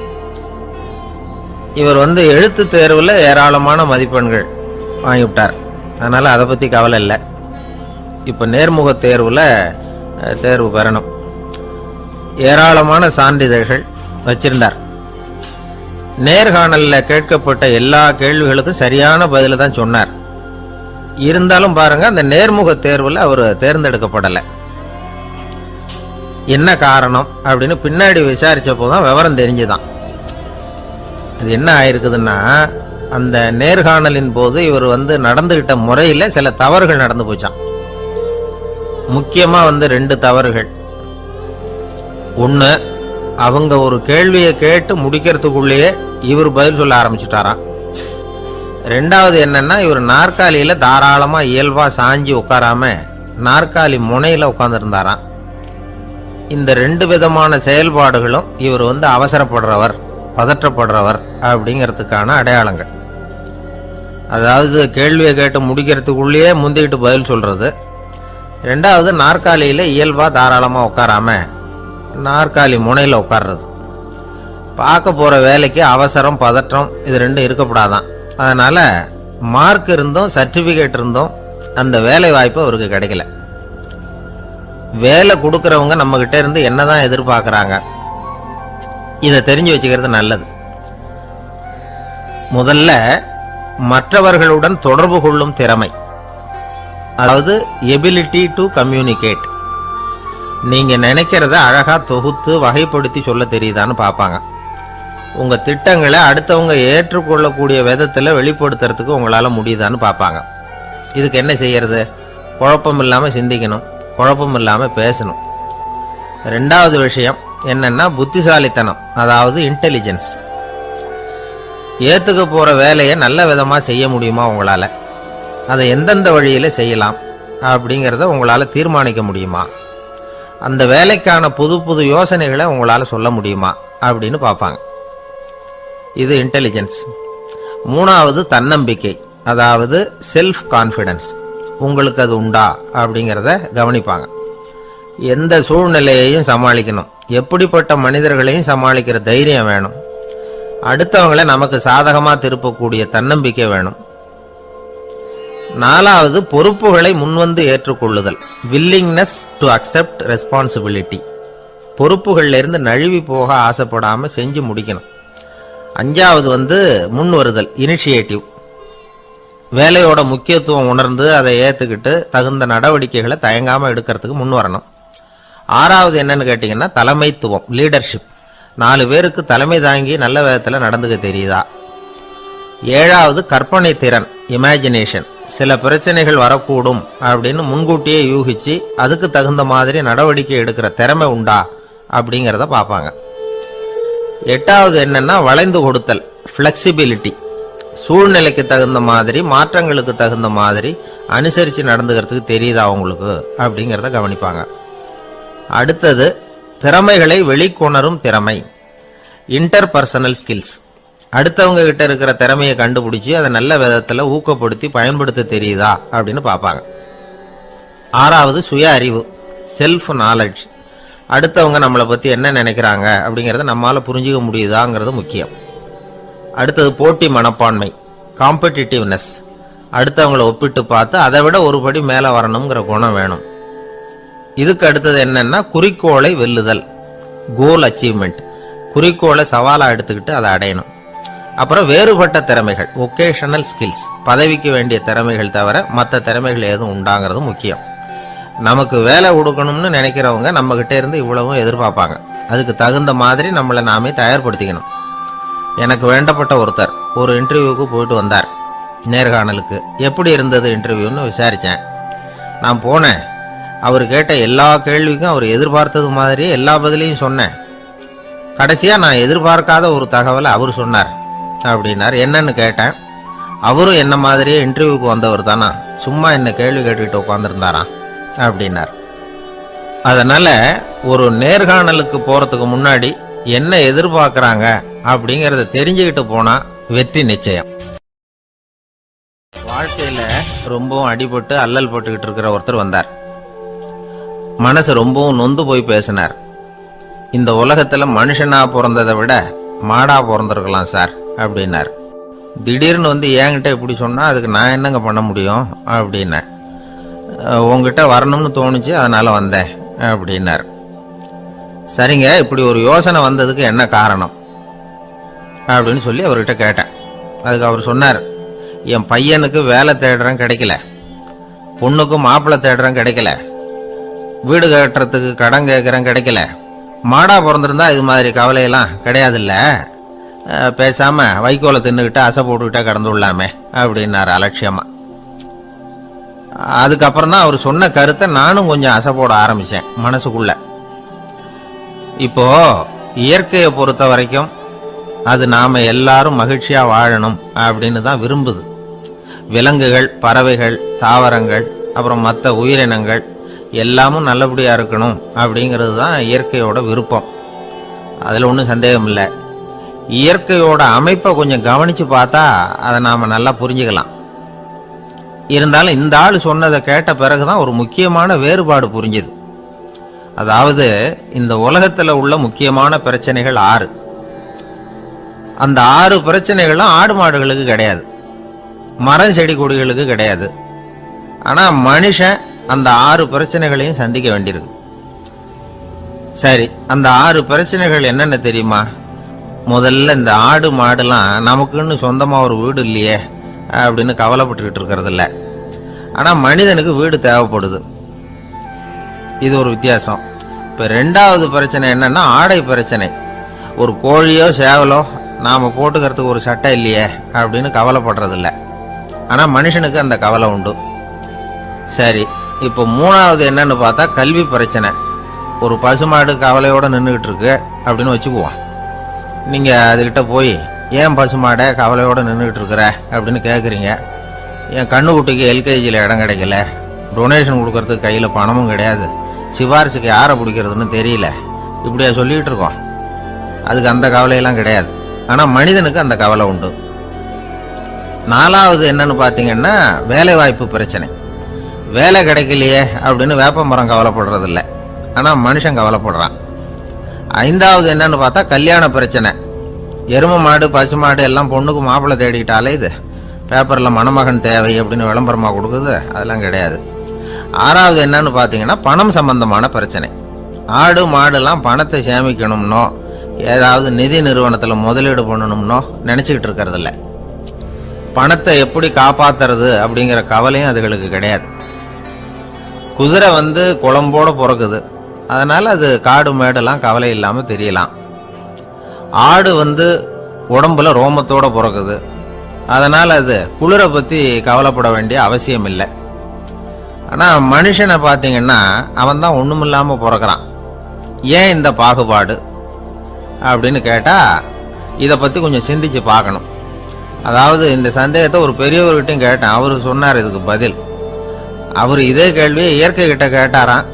இவர் எழுத்து தேர்வில் ஏராளமான மதிப்பெண்கள் வாங்கிவிட்டார். அதனால அதை பற்றி கவலை இல்லை. இப்போ நேர்முக தேர்வில் தேர்வு பெறணும். ஏராளமான சான்றிதழ்கள் வச்சிருந்தார். நேர்காணலில் கேட்கப்பட்ட எல்லா கேள்விகளுக்கும் சரியான பதில தான் சொன்னார். இருந்தாலும் பாருங்க, அந்த நேர்முக தேர்வில் அவர் தேர்ந்தெடுக்கப்படலை. என்ன காரணம் அப்படின்னு பின்னாடி விசாரிச்சப்போ தான் விவரம் தெரிஞ்சுதான். அது என்ன ஆயிருக்குதுன்னா, அந்த நேர்காணலின் போது இவர் நடந்துகிட்ட முறையில் சில தவறுகள் நடந்து போச்சான். முக்கியமா 2 தவறுகள். ஒன்று, அவங்க ஒரு கேள்வியை கேட்டு முடிக்கிறதுக்குள்ளேயே இவர் பதில் சொல்ல ஆரம்பிச்சுட்டாராம். ரெண்டாவது என்னன்னா, இவர் நாற்காலியில தாராளமா இயல்பா சாஞ்சி உட்காராம நாற்காலி முனையில உட்கார்ந்துருந்தாராம். இந்த 2 விதமான செயல்பாடுகளும் இவர் அவசரப்படுறவர், பதற்றப்படுறவர் அப்படிங்கிறதுக்கான அடையாளங்கள். அதாவது கேள்வியை கேட்டு முடிக்கிறதுக்குள்ளேயே முந்திக்கிட்டு பதில் சொல்றது. ரெண்டாவது, நாற்காலியில இயல்பா தாராளமா உட்காராம நாற்காலி முனையில உட்கார்றது. பார்க்க போற வேலைக்கு அவசரம், பதற்றம் இது 2 இருக்கப்படாதான். அதனால மார்க் இருந்தும் சர்டிபிகேட் இருந்தும் அந்த வேலை வாய்ப்பு அவருக்கு கிடைக்கல. வேலை கொடுக்கறவங்க நம்ம கிட்ட இருந்து என்னதான் எதிர்பார்க்கறாங்க, இதை தெரிஞ்சு வச்சுக்கிறது நல்லது. முதல்ல மற்றவர்களுடன் தொடர்பு கொள்ளும் திறமை, அதாவது எபிலிட்டி டு கம்யூனிகேட். நீங்க நினைக்கிறத அழகா தொகுத்து வகைப்படுத்தி சொல்ல தெரியுதான்னு பார்ப்பாங்க. உங்க திட்டங்களை அடுத்தவங்க ஏற்றுக்கொள்ளக்கூடிய விதத்துல வெளிப்படுத்துறதுக்கு உங்களால முடியுதான்னு பார்ப்பாங்க. இதுக்கு என்ன செய்யறது? குழப்பம் இல்லாம சிந்திக்கணும், குழப்பம் இல்லாம பேசணும். ரெண்டாவது விஷயம் என்னன்னா புத்திசாலித்தனம், அதாவது இன்டெலிஜென்ஸ். ஏத்துக்க போற வேலையை நல்ல விதமா செய்ய முடியுமா உங்களால? அதை எந்தெந்த வழியில செய்யலாம் அப்படிங்கிறத உங்களால தீர்மானிக்க முடியுமா? அந்த வேலைக்கான புது புது யோசனைகளை உங்களால சொல்ல முடியுமா அப்படின்னு பார்ப்பாங்க. இது இன்டெலிஜென்ஸ். மூணாவது தன்னம்பிக்கை, அதாவது செல்ஃப் கான்ஃபிடன்ஸ். உங்களுக்கு அது உண்டா அப்படிங்கிறத கவனிப்பாங்க. எந்த சூழ்நிலையையும் சமாளிக்கணும், எப்படிப்பட்ட மனிதர்களையும் சமாளிக்கிற தைரியம் வேணும். அடுத்தவங்களை நமக்கு சாதகமா திருப்பக்கூடிய தன்னம்பிக்கை வேணும். நாலாவது பொறுப்புகளை முன்வந்து ஏற்றுக்கொள்ளுதல், வில்லிங்னஸ் டு அக்செப்ட் ரெஸ்பான்சிபிலிட்டி. பொறுப்புகள்ல இருந்து நழுவி போக ஆசைப்படாம செஞ்சு முடிக்கணும். அஞ்சாவது முன் வருதல், இனிஷியேட்டிவ். வேலையோட முக்கியத்துவம் உணர்ந்து அதை ஏத்துக்கிட்டு தகுந்த நடவடிக்கைகளை தயங்காம எடுக்கிறதுக்கு முன் வரணும். ஆறாவது என்னன்னு கேட்டீங்கன்னா தலைமைத்துவம், லீடர்ஷிப். 4 பேருக்கு தலைமை தாங்கி நல்ல விதத்துல நடந்துக்க தெரியுதா? ஏழாவது கற்பனை திறன், இமேஜினேஷன். சில பிரச்சனைகள் வரக்கூடும் அப்படின்னு முன்கூட்டியே யூகிச்சு அதுக்கு தகுந்த மாதிரி நடவடிக்கை எடுக்கிற திறமை உண்டா அப்படிங்கிறத பார்ப்பாங்க. எட்டாவது என்னன்னா வளைந்து கொடுத்தல், பிளெக்சிபிலிட்டி. சூழ்நிலைக்கு தகுந்த மாதிரி, மாற்றங்களுக்கு தகுந்த மாதிரி அனுசரித்து நடந்துக்கிறதுக்கு தெரியுதா அவங்களுக்கு அப்படிங்கிறத கவனிப்பாங்க. அடுத்தது திறமைகளை வெளிக்கொணரும் திறமை, இன்டர்பர்சனல் ஸ்கில்ஸ். அடுத்தவங்க கிட்ட இருக்கிற திறமையை கண்டுபிடிச்சி அதை நல்ல விதத்தில் ஊக்கப்படுத்தி பயன்படுத்த தெரியுதா அப்படின்னு பார்ப்பாங்க. ஆறாவது சுய அறிவு, செல்ஃப் நாலேஜ். அடுத்தவங்க நம்மளை பற்றி என்ன நினைக்கிறாங்க அப்படிங்கிறத நம்மளால் புரிஞ்சுக்க முடியுதாங்கிறது முக்கியம். அடுத்தது போட்டி மனப்பான்மை, காம்படிட்டிவ்னஸ். அடுத்தவங்களை ஒப்பிட்டு பார்த்து அதை விட ஒரு படி மேலே வரணுங்கிற குணம் வேணும். இதுக்கு அடுத்தது என்னன்னா குறிக்கோளை வெல்லுதல், கோல் அச்சீவ்மெண்ட். குறிக்கோளை சவாலாக எடுத்துக்கிட்டு அதை அடையணும். அப்புறம் வேறுபட்ட திறமைகள், ஒகேஷனல் ஸ்கில்ஸ். பதவிக்கு வேண்டிய திறமைகள் தவிர மற்ற திறமைகள் ஏதும் உண்டாங்கிறது முக்கியம். நமக்கு வேலை கொடுக்கணும்னு நினைக்கிறவங்க நம்ம கிட்ட இருந்து இவ்வளவும் எதிர்பார்ப்பாங்க. அதுக்கு தகுந்த மாதிரி நம்மளை நாமே தயார்படுத்திக்கணும். எனக்கு வேண்டப்பட்ட ஒருத்தர் ஒரு இன்டர்வியூக்கு போயிட்டு வந்தார், நேர்காணலுக்கு. எப்படி இருந்தது இன்டர்வியூன்னு விசாரித்தேன். நான் போனேன். அவர் கேட்ட எல்லா கேள்விக்கும் அவர் எதிர்பார்த்தது மாதிரி எல்லா பதிலையும் சொன்னேன். கடைசியாக நான் எதிர்பார்க்காத ஒரு தகவலை அவர் சொன்னார் அப்படின்னார். என்னன்னு கேட்டேன். அவரும் என்ன மாதிரியே இன்டர்வியூக்கு வந்தவர் தானா, சும்மா என்ன கேள்வி கேட்டுக்கிட்டு உட்காந்துருந்தாராம் அப்படின்னார். அதனால ஒரு நேர்காணலுக்கு போறதுக்கு முன்னாடி என்ன எதிர்பார்க்கறாங்க அப்படிங்கறத தெரிஞ்சுக்கிட்டு போனா வெற்றி நிச்சயம். வாழ்க்கையில ரொம்பவும் அடிபட்டு அல்லல் போட்டுக்கிட்டு இருக்கிற ஒருத்தர் வந்தார். மனசு ரொம்பவும் நொந்து போய் பேசினார். இந்த உலகத்துல மனுஷனா பிறந்ததை விட மாடா பிறந்திருக்கலாம் சார் அப்படின்னார். திடீர்னு வந்து என்கிட்ட இப்படி சொன்னா அதுக்கு நான் என்னங்க பண்ண முடியும் அப்படின்னேன். உங்ககிட்ட வரணும்னு தோணுச்சு, அதனால வந்தேன் அப்படின்னார். சரிங்க, இப்படி ஒரு யோசனை வந்ததுக்கு என்ன காரணம் அப்படின்னு சொல்லி அவர்கிட்ட கேட்டேன். அதுக்கு அவர் சொன்னார், என் பையனுக்கு வேலை தேடுறேன் கிடைக்கல, பொண்ணுக்கு மாப்பிள்ளை தேடுறேன் கிடைக்கல, வீடு கட்டுறதுக்கு கடன் கேட்குறேன் கிடைக்கல. மாடா பிறந்திருந்தா இது மாதிரி கவலையெல்லாம் கிடையாதுல்ல, பேசாம வைக்கோலை தின்னுக்கிட்டு அசை போட்டுக்கிட்டே கடந்து விடலாமே அப்படின்னாரு அலட்சியமா. அதுக்கப்புறம் தான் அவர் சொன்ன கருத்தை நானும் கொஞ்சம் அசை போட ஆரம்பிச்சேன் மனசுக்குள்ள. இப்போ இயற்கையை பொறுத்த வரைக்கும் அது நாம எல்லாரும் மகிழ்ச்சியா வாழணும் அப்படின்னு தான் விரும்புது. விலங்குகள், பறவைகள், தாவரங்கள், அப்புறம் மற்ற உயிரினங்கள் எல்லாமும் நல்லபடியா இருக்கணும் அப்படிங்கிறது தான் இயற்கையோட விருப்பம். அதுல ஒன்றும் சந்தேகம் இல்லை. இயற்கையோட அமைப்பை கொஞ்சம் கவனிச்சு பார்த்தா அதை நாம நல்லா புரிஞ்சுக்கலாம். இருந்தாலும் இந்த ஆள் சொன்னதை கேட்ட பிறகுதான் ஒரு முக்கியமான வேறுபாடு புரிஞ்சுது. அதாவது இந்த உலகத்துல உள்ள முக்கியமான பிரச்சனைகள் 6. அந்த 6 பிரச்சனைகளும் ஆடு மாடுகளுக்கு கிடையாது, மரம் செடி கொடிகளுக்கு கிடையாது. ஆனா மனுஷன் அந்த 6 பிரச்சனைகளையும் சந்திக்க வேண்டியிருக்கு. சரி, அந்த 6 பிரச்சனைகள் என்னென்ன தெரியுமா? முதல்ல இந்த ஆடு மாடுலாம் நமக்குன்னு சொந்தமா ஒரு வீடு இல்லையே அப்படின்னு கவலைப்பட்டுக்கிட்டு இருக்கிறது இல்ல. ஆனா மனிதனுக்கு வீடு தேவைப்படுது. இது ஒரு வித்தியாசம். இப்ப 2வது பிரச்சனை என்னன்னா ஆடை பிரச்சனை. ஒரு கோழியோ சேவலோ நாம போட்டுக்கிறதுக்கு ஒரு சட்டை இல்லையே அப்படின்னு கவலைப்படுறது இல்ல. ஆனா மனுஷனுக்கு அந்த கவலை உண்டு. சரி, இப்போ 3வது என்னன்னு பார்த்தா கல்வி பிரச்சனை. ஒரு பசுமாடு கவலையோட நின்றுகிட்டு இருக்கு அப்படின்னு வச்சுக்குவோம். நீங்க அதுகிட்ட போய் ஏன் பசுமாடை கவலையோட நின்றுகிட்டு இருக்கிற அப்படின்னு கேட்குறீங்க. என் கண்ணுக்குட்டிக்கு எல்கேஜியில் இடம் கிடைக்கல, டொனேஷன் கொடுக்கறதுக்கு கையில் பணமும் கிடையாது, சிபாரிசுக்கு யாரை பிடிக்கிறதுன்னு தெரியல, இப்படியா சொல்லிட்டு இருக்கோம். அதுக்கு அந்த கவலையெல்லாம் கிடையாது. ஆனால் மனிதனுக்கு அந்த கவலை உண்டு. 4வது என்னன்னு பார்த்தீங்கன்னா வேலை வாய்ப்பு பிரச்சனை. வேலை கிடைக்கலையே அப்படின்னு வேப்ப மரம் கவலைப்படுறது இல்லை, ஆனால் மனுஷன் கவலைப்படுறான். 5வது என்னன்னு பார்த்தா கல்யாண பிரச்சனை. எரும மாடு பசு மாடு எல்லாம் பொண்ணுக்கு மாப்பிள்ளை தேடிக்கிட்டாலே இது பேப்பரில் மணமகன் தேவை அப்படின்னு விளம்பரமாக கொடுக்குது, அதெல்லாம் கிடையாது. 6வது என்னன்னு பார்த்தீங்கன்னா பணம் சம்பந்தமான பிரச்சனை. ஆடு மாடுலாம் பணத்தை சேமிக்கணும்னோ ஏதாவது நிதி நிறுவனத்தில் முதலீடு பண்ணணும்னோ நினச்சிக்கிட்டு இருக்கிறது இல்லை. பணத்தை எப்படி காப்பாத்துறது அப்படிங்கிற கவலையும் அதுகளுக்கு கிடையாது. குதிரை வந்து குளம்போட பிறக்குது, அதனால அது காடு மேடெல்லாம் கவலை இல்லாம தெரியலாம். ஆடு வந்து உடம்புல ரோமத்தோட பிறக்குது, அதனால அது குளிரை பத்தி கவலைப்பட வேண்டிய அவசியம் இல்லை. ஆனா மனுஷனை பார்த்தீங்கன்னா அவன் தான் ஒண்ணுமில்லாம பிறக்கிறான். ஏன் இந்த பாகுபாடு அப்படின்னு கேட்டா இதை பத்தி கொஞ்சம் சிந்திச்சு பார்க்கணும். அதாவது இந்த சந்தேகத்தை ஒரு பெரியவர்கிட்டையும் கேட்டேன். அவரு சொன்னார் இதுக்கு பதில். அவர் இதே கேள்வியை இயற்கை கிட்ட கேட்டாராம்.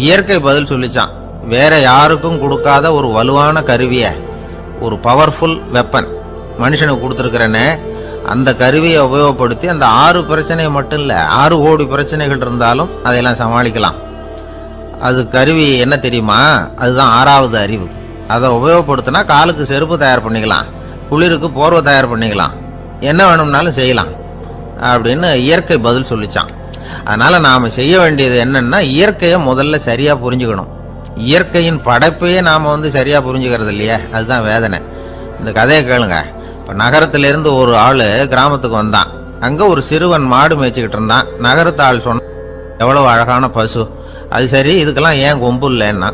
இயற்கை பதில் சொல்லிச்சான். வேற யாருக்கும் கொடுக்காத ஒரு வலுவான கருவிய, ஒரு பவர்ஃபுல் வெப்பன் மனுஷனுக்கு கொடுத்துருக்கிறேன்னு, அந்த கருவியை உபயோகப்படுத்தி அந்த 6 பிரச்சனையை மட்டும் இல்ல 6 கோடி பிரச்சனைகள் இருந்தாலும் அதையெல்லாம் சமாளிக்கலாம். அது கருவி என்ன தெரியுமா? அதுதான் 6வது அறிவு. அதை உபயோகப்படுத்தினா காலுக்கு செருப்பு தயார் பண்ணிக்கலாம், குளிருக்கு போர்வை தயார் பண்ணிக்கலாம், என்ன வேணும்னாலும் செய்யலாம் அப்படின்னு இயற்கை பதில் சொல்லிச்சான். அதனால நாம செய்ய வேண்டியது என்னன்னா இயற்கையை முதல்ல சரியா புரிஞ்சுக்கணும். இயற்கையின் படைப்பையே நாம சரியா புரிஞ்சுக்கிறது இல்லையே, அதுதான் வேதனை. இந்த கதையை கேளுங்க. இப்ப நகரத்திலிருந்து ஒரு ஆளு கிராமத்துக்கு வந்தான். அங்க ஒரு சிறுவன் மாடு மேய்ச்சிக்கிட்டு இருந்தான். நகரத்து ஆள் சொன்ன, எவ்வளவு அழகான பசு, அது சரி இதுக்கெல்லாம் ஏன் கொம்பு இல்லைன்னா.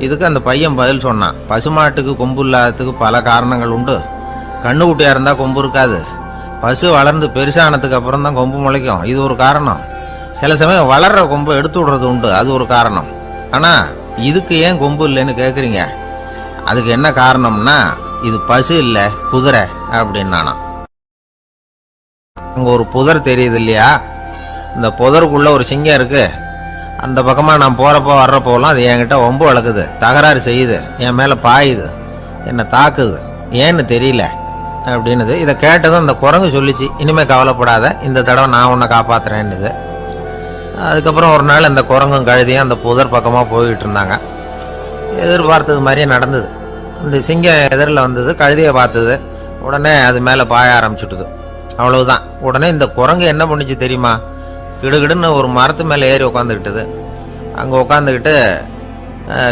இதுக்கு அந்த பையன் பதில் சொன்னான், பசுமாட்டுக்கு கொம்பு இல்லாததுக்கு பல காரணங்கள் உண்டு. கண்ணுக்குட்டியா இருந்தா கொம்பு இருக்காது, பசு வளர்ந்து பெருசானதுக்கு அப்புறம் தான் கொம்பு முளைக்கும், இது ஒரு காரணம். சில சமயம் வளர்ற கொம்பு எடுத்து விடுறது உண்டு, அது ஒரு காரணம். ஆனா இதுக்கு ஏன் கொம்பு இல்லைன்னு கேக்குறீங்க. அதுக்கு என்ன காரணம்னா இது பசு இல்ல குதிரை அப்படின்னானா. அங்கே ஒரு புதர் தெரியுது இல்லையா, இந்த புதருக்குள்ள ஒரு சிங்கம் இருக்கு. அந்த பக்கமாக நான் போகிறப்போ வர்றப்போலாம் அது என்கிட்ட ஒம்பு வளர்க்குது, தகராறு செய்யுது, என் மேலே பாயுது, என்னை தாக்குது, ஏன்னு தெரியல அப்படின்னுது. இதை கேட்டதும் அந்த குரங்கு சொல்லிச்சு, இனிமேல் கவலைப்படாத, இந்த தடவை நான் உன்னை காப்பாற்றுறேன்னுது. அதுக்கப்புறம் ஒரு நாள் அந்த குரங்கும் கழுதியும் அந்த புதர் பக்கமாக போய்கிட்டு இருந்தாங்க. எதிர்பார்த்தது மாதிரியே நடந்தது. இந்த சிங்கம் எதிரில் வந்தது, கழுதியை பார்த்தது, உடனே அது மேலே பாய ஆரம்பிச்சுட்டுது. அவ்வளவுதான். உடனே இந்த குரங்கு என்ன பண்ணிச்சு தெரியுமா, கிடுகிடுன்னு ஒரு மரத்து மேலே ஏறி உட்காந்துக்கிட்டது. அங்கே உட்காந்துக்கிட்டு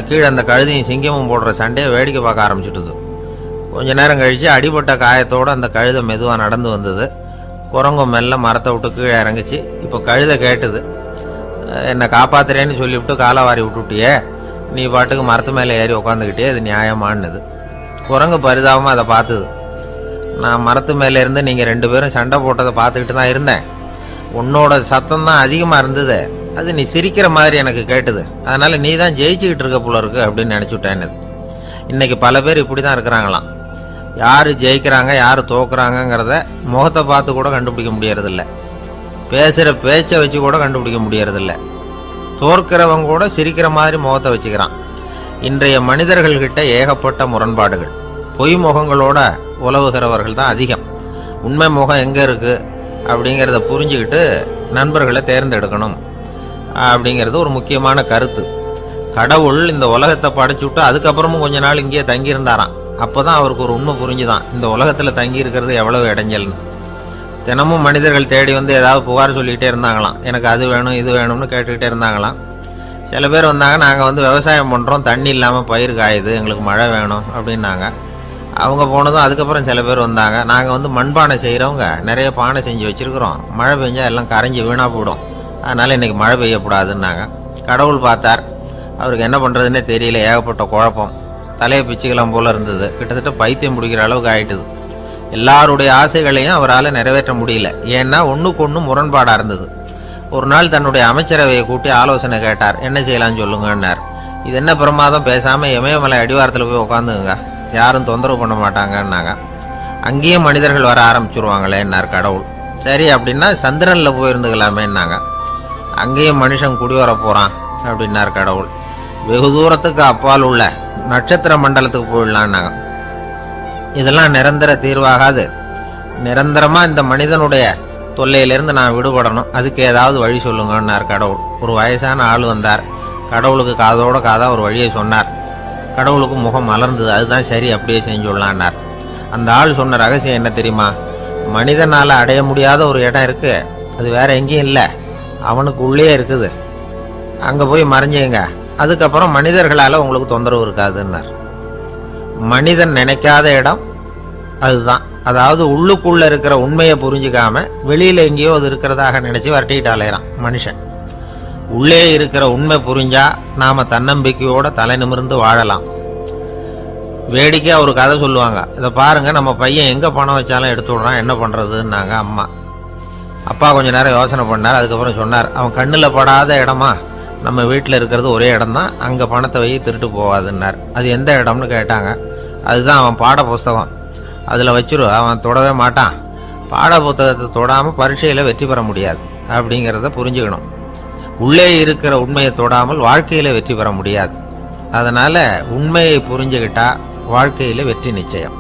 கீழே அந்த கழுதியும் சிங்கமும் போடுற சண்டையை வேடிக்கை பார்க்க ஆரம்பிச்சுட்டுது. கொஞ்ச நேரம் கழித்து அடிபட்ட காயத்தோடு அந்த கழுதை மெதுவாக நடந்து வந்தது. குரங்கும் மெல்ல மரத்தை விட்டு கீழே இறங்குச்சு. இப்போ கழுதை கேட்டுது, என்னை காப்பாத்துறேன்னு சொல்லிவிட்டு காலை வாரி விட்டுட்டியே, நீ பாட்டுக்கு மரத்து மேலே ஏறி உட்காந்துக்கிட்டே, அது நியாயமானது. குரங்கு பரிதாபமாக அதை பார்த்துது. நான் மரத்து மேலே இருந்து நீங்கள் 2 பேரும் சண்டை போட்டதை பார்த்துக்கிட்டு தான் இருந்தேன். உன்னோட சத்தம் தான் அதிகமாக இருந்தது, அது நீ சிரிக்கிற மாதிரி எனக்கு கேட்டுது, அதனால் நீ தான் ஜெயிச்சுக்கிட்டு இருக்க போல இருக்கு அப்படின்னு நினச்சிவிட்டேன்னு. இன்றைக்கி பல பேர் இப்படி தான் இருக்கிறாங்களாம். யார் ஜெயிக்கிறாங்க யார் தோக்குறாங்கங்கிறத முகத்தை பார்த்து கூட கண்டுபிடிக்க முடியறதில்ல, பேசுகிற பேச்சை வச்சு கூட கண்டுபிடிக்க முடியறதில்ல. தோற்கிறவங்க கூட சிரிக்கிற மாதிரி முகத்தை வச்சுக்கிறான். இன்றைய மனிதர்கள்கிட்ட ஏகப்பட்ட முரண்பாடுகள். பொய் முகங்களோட உலவுகிறவர்கள் தான் அதிகம். உண்மை முகம் எங்கே இருக்குது அப்படிங்கிறத புரிஞ்சுக்கிட்டு நண்பர்களை தேர்ந்தெடுக்கணும் அப்படிங்கிறது ஒரு முக்கியமான கருத்து. கடவுள் இந்த உலகத்தை படைச்சுட்டு அதுக்கப்புறமும் கொஞ்ச நாள் இங்கேயே தங்கியிருந்தாராம். அப்போ தான் அவருக்கு ஒரு உண்மை புரிஞ்சுதான், இந்த உலகத்தில் தங்கி இருக்கிறது எவ்வளவு இடைஞ்சல்னு. தினமும் மனிதர்கள் தேடி வந்து ஏதாவது புகார் சொல்லிக்கிட்டே இருந்தாங்களாம். எனக்கு அது வேணும் இது வேணும்னு கேட்டுக்கிட்டே இருந்தாங்களாம். சில பேர் வந்தாங்க, நாங்கள் வந்து விவசாயம் பண்ணுறோம், தண்ணி இல்லாமல் பயிர் காயுது, எங்களுக்கு மழை வேணும் அப்படின்னாங்க. அவங்க போனதும் அதுக்கப்புறம் சில பேர் வந்தாங்க, நாங்கள் வந்து மண்பானை செய்கிறவங்க நிறைய பானை செஞ்சு வச்சுருக்குறோம், மழை பெஞ்சால் எல்லாம் கரைஞ்சி வீணாக போயிடும், அதனால் இன்றைக்கி மழை பெய்யக்கூடாதுன்னாங்க. கடவுள் பார்த்தார், அவருக்கு என்ன பண்ணுறதுன்னே தெரியல, ஏகப்பட்ட குழப்பம், தலையை பிச்சுக்கலாம் போல் இருந்தது, கிட்டத்தட்ட பைத்தியம் பிடிக்கிற அளவுக்கு ஆகிட்டுது. எல்லாருடைய ஆசைகளையும் அவரால் நிறைவேற்ற முடியல, ஏன்னா ஒன்றுக்கு ஒன்று முரண்பாடாக இருந்தது. ஒரு நாள் தன்னுடைய அமைச்சரவையை கூட்டி ஆலோசனை கேட்டார், என்ன செய்யலாம்னு சொல்லுங்கன்னார். இது என்ன பிரமாதம், பேசாமல் இமயமலை அடிவாரத்தில் போய் உட்காந்துங்க, யாரும் தொந்தரவு பண்ண மாட்டாங்கன்னாங்க. அங்கேயும் மனிதர்கள் வர ஆரம்பிச்சுருவாங்களேன்னார் கடவுள். சரி அப்படின்னா சந்திரனில் போயிருந்துக்கலாமேன்னாங்க. அங்கேயும் மனுஷன் குடி வர போகிறான் அப்படின்னார் கடவுள். வெகு தூரத்துக்கு அப்பால் உள்ள நட்சத்திர மண்டலத்துக்கு போயிடலான்னாங்க. இதெல்லாம் நிரந்தர தீர்வாகாது, நிரந்தரமாக இந்த மனிதனுடைய தொல்லையிலிருந்து நான் விடுபடணும், அதுக்கு ஏதாவது வழி சொல்லுங்கன்னார் கடவுள். ஒரு வயசான ஆள் வந்தார், கடவுளுக்கு காதோட காதாக ஒரு வழியை சொன்னார். கடவுளுக்கு முகம் மலர்ந்தது, அதுதான் சரி, அப்படியே செஞ்சுடலான்னார். அந்த ஆள் சொன்ன ரகசியம் என்ன தெரியுமா, மனிதனால் அடைய முடியாத ஒரு இடம் இருக்குது, அது வேற எங்கேயும் இல்லை, அவனுக்கு உள்ளே இருக்குது, அங்கே போய் மறைஞ்சுங்க, அதுக்கப்புறம் மனிதர்களால் உங்களுக்கு தொந்தரவு இருக்காதுன்னார். மனிதன் நினைக்காத இடம் அதுதான். அதாவது உள்ளுக்குள்ள இருக்கிற உண்மையை புரிஞ்சுக்காம வெளியில எங்கேயோ அது இருக்கிறதாக நினைச்சு வரட்டிட்டு அலையறான் மனுஷன். உள்ளே இருக்கிற உண்மை புரிஞ்சா நாம தன்னம்பிக்கையோட தலை நிமிர்ந்து வாழலாம். வேடிக்கையா ஒரு கதை சொல்லுவாங்க, இதை பாருங்க, நம்ம பையன் எங்க பணம் வச்சாலும் எடுத்து விடுறான், என்ன பண்றதுன்னாங்க அம்மா. அப்பா கொஞ்ச நேரம் யோசனை பண்ணார், அதுக்கப்புறம் சொன்னார், அவன் கண்ணுல படாத இடமா, நம்ம வீட்டில் இருக்கிறது ஒரே இடம் தான், அங்கே பணத்தை வை திருட்டு போகாதுன்னார். அது எந்த இடம்னு கேட்டாங்க. அதுதான் அவன் பாட புஸ்தகம், அதில் வச்சிரு, அவன் தொடவே மாட்டான், பாட புத்தகத்தை தொடாமல் பரீட்சையில் வெற்றி பெற முடியாது அப்படிங்கிறத புரிஞ்சுக்கணும். உள்ளே இருக்கிற உண்மையை தொடாமல் வாழ்க்கையில் வெற்றி பெற முடியாது. அதனால் உண்மையை புரிஞ்சுக்கிட்டா வாழ்க்கையில் வெற்றி நிச்சயம்.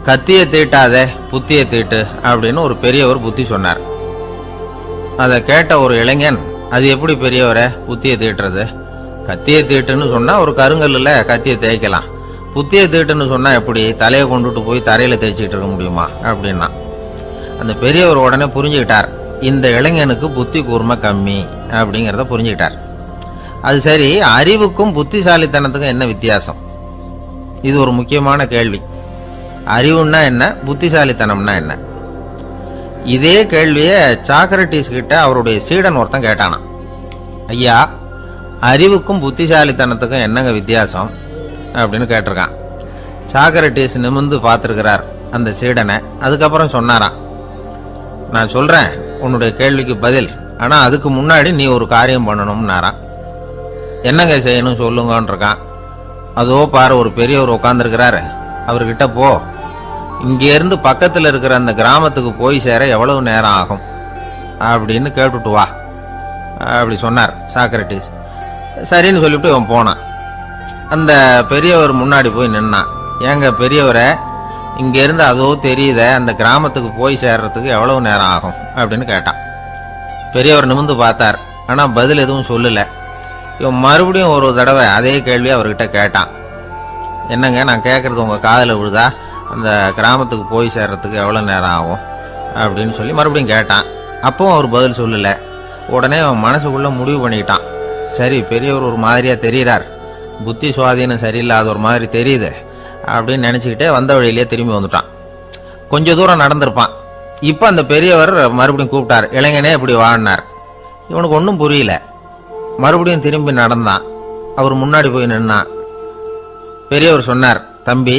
கத்தியை தீட்டாதே புத்தியை தீட்டு அப்படின்னு ஒரு பெரியவர் புத்தி சொன்னார். அதை கேட்ட ஒரு இளைஞன், அது எப்படி பெரியவரை புத்தியை தீட்டுறது, கத்தியை தீட்டுன்னு சொன்னால் ஒரு கருங்கல்லில் கத்தியை தேய்க்கலாம், புத்தியை தீட்டுன்னு சொன்னால் எப்படி தலையை கொண்டுட்டு போய் தரையில் தேய்ச்சிக்கிட்டு இருக்க முடியுமா அப்படின்னா. அந்த பெரியவர் உடனே புரிஞ்சுக்கிட்டார், இந்த இளைஞனுக்கு புத்தி கூர்மை கம்மி அப்படிங்கிறத புரிஞ்சுக்கிட்டார். அது சரி, அறிவுக்கும் புத்திசாலித்தனத்துக்கும் என்ன வித்தியாசம்? இது ஒரு முக்கியமான கேள்வி. அறிவுன்னா என்ன, புத்திசாலித்தனம்னா என்ன? இதே கேள்வியை சாக்ரட்டிஸ் கிட்ட அவருடைய சீடன் ஒருத்தன் கேட்டானான். ஐயா, அறிவுக்கும் புத்திசாலித்தனத்துக்கும் என்னங்க வித்தியாசம் அப்படின்னு கேட்டிருக்கான். சாக்ரட்டிஸ் நிமிர்ந்து பார்த்துருக்கிறார் அந்த சீடனை. அதுக்கப்புறம் சொன்னாராம், நான் சொல்கிறேன் உன்னுடைய கேள்விக்கு பதில், ஆனால் அதுக்கு முன்னாடி நீ ஒரு காரியம் பண்ணணும்னாரான். என்னங்க செய்யணும் சொல்லுங்கன்னு இருக்கான். அதோ பாரு, ஒரு பெரியவர் உட்காந்துருக்கிறாரு, அவர்கிட்ட போ, இங்கேருந்து பக்கத்தில் இருக்கிற அந்த கிராமத்துக்கு போய் சேர எவ்வளவு நேரம் ஆகும் அப்படின்னு கேட்டுட்டு வா அப்படி சொன்னார் சாக்ரட்டிஸ். சரின்னு சொல்லிவிட்டு இவன் போனான். அந்த பெரியவர் முன்னாடி போய் நின்னான். ஏங்க பெரியவரை, இங்கேருந்து அதோ தெரியுத அந்த கிராமத்துக்கு போய் சேர்றதுக்கு எவ்வளவு நேரம் ஆகும் அப்படின்னு கேட்டான். பெரியவர் நிமிர்ந்து பார்த்தார். ஆனால் பதில் எதுவும் சொல்லலை. இவன் மறுபடியும் ஒரு தடவை அதே கேள்வி அவர்கிட்ட கேட்டான். என்னங்க, நான் கேட்குறது உங்கள் காதில் விழுதா? அந்த கிராமத்துக்கு போய் சேர்றதுக்கு எவ்வளோ நேரம் ஆகும் அப்படின்னு சொல்லி மறுபடியும் கேட்டான். அப்பவும் அவர் பதில் சொல்லலை. உடனே அவன் மனசுக்குள்ளே முடிவு பண்ணிக்கிட்டான். சரி, பெரியவர் ஒரு மாதிரியாக தெரிகிறார், புத்தி சுவாதீனம் சரியில்லாத ஒரு மாதிரி தெரியுது அப்படின்னு நினச்சிக்கிட்டே வந்த வழியிலே திரும்பி வந்துட்டான். கொஞ்சம் தூரம் நடந்திருப்பான். இப்போ அந்த பெரியவர் மறுபடியும் கூப்பிட்டார். இளைஞனே இப்படி வாழ்னார். இவனுக்கு ஒன்றும் புரியல. மறுபடியும் திரும்பி நடந்தான். அவர் முன்னாடி போய் நின்னான். பெரியவர் சொன்னார், தம்பி,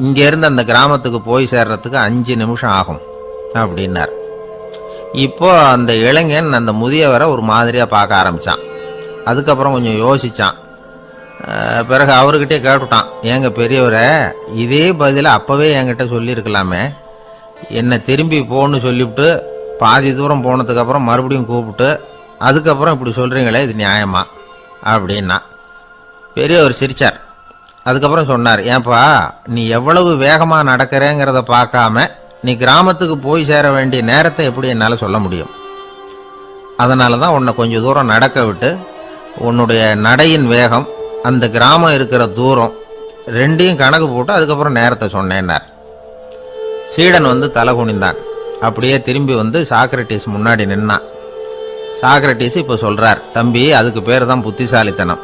இங்கேருந்து அந்த கிராமத்துக்கு போய் சேர்றதுக்கு 5 நிமிஷம் ஆகும் அப்படின்னார். இப்போ அந்த இளைஞன் அந்த முதியவரை ஒரு மாதிரியாக பார்க்க ஆரம்பித்தான். அதுக்கப்புறம் கொஞ்சம் யோசித்தான். பிறகு அவர்கிட்டே கேட்டுட்டான், ஏங்க பெரியவரை, இதே பதிலை அப்போவே என்கிட்ட சொல்லியிருக்கலாமே. என்னை திரும்பி போன்னு சொல்லிவிட்டு பாதி தூரம் போனதுக்கப்புறம் மறுபடியும் கூப்பிட்டு அதுக்கப்புறம் இப்படி சொல்கிறீங்களே, இது நியாயமா அப்படின்னா. பெரியவர் சிரிச்சார். அதுக்கப்புறம் சொன்னார், ஏன்பா, நீ எவ்வளவு வேகமாக நடக்கிறேங்கிறத பார்க்காம நீ கிராமத்துக்கு போய் சேர வேண்டிய நேரத்தை எப்படி என்னால் சொல்ல முடியும்? அதனால தான் உன்னை கொஞ்சம் தூரம் நடக்க விட்டு உன்னுடைய நடையின் வேகம், அந்த கிராமம் இருக்கிற தூரம் ரெண்டையும் கணக்கு போட்டு அதுக்கப்புறம் நேரத்தை சொன்னேன்னார். சீடன் வந்து தலை குனிந்தான். அப்படியே திரும்பி வந்து சாக்ரட்டிஸ் முன்னாடி நின்னான். சாக்ரட்டிஸ் இப்போ சொல்றார், தம்பி, அதுக்கு பேர் தான் புத்திசாலித்தனம்.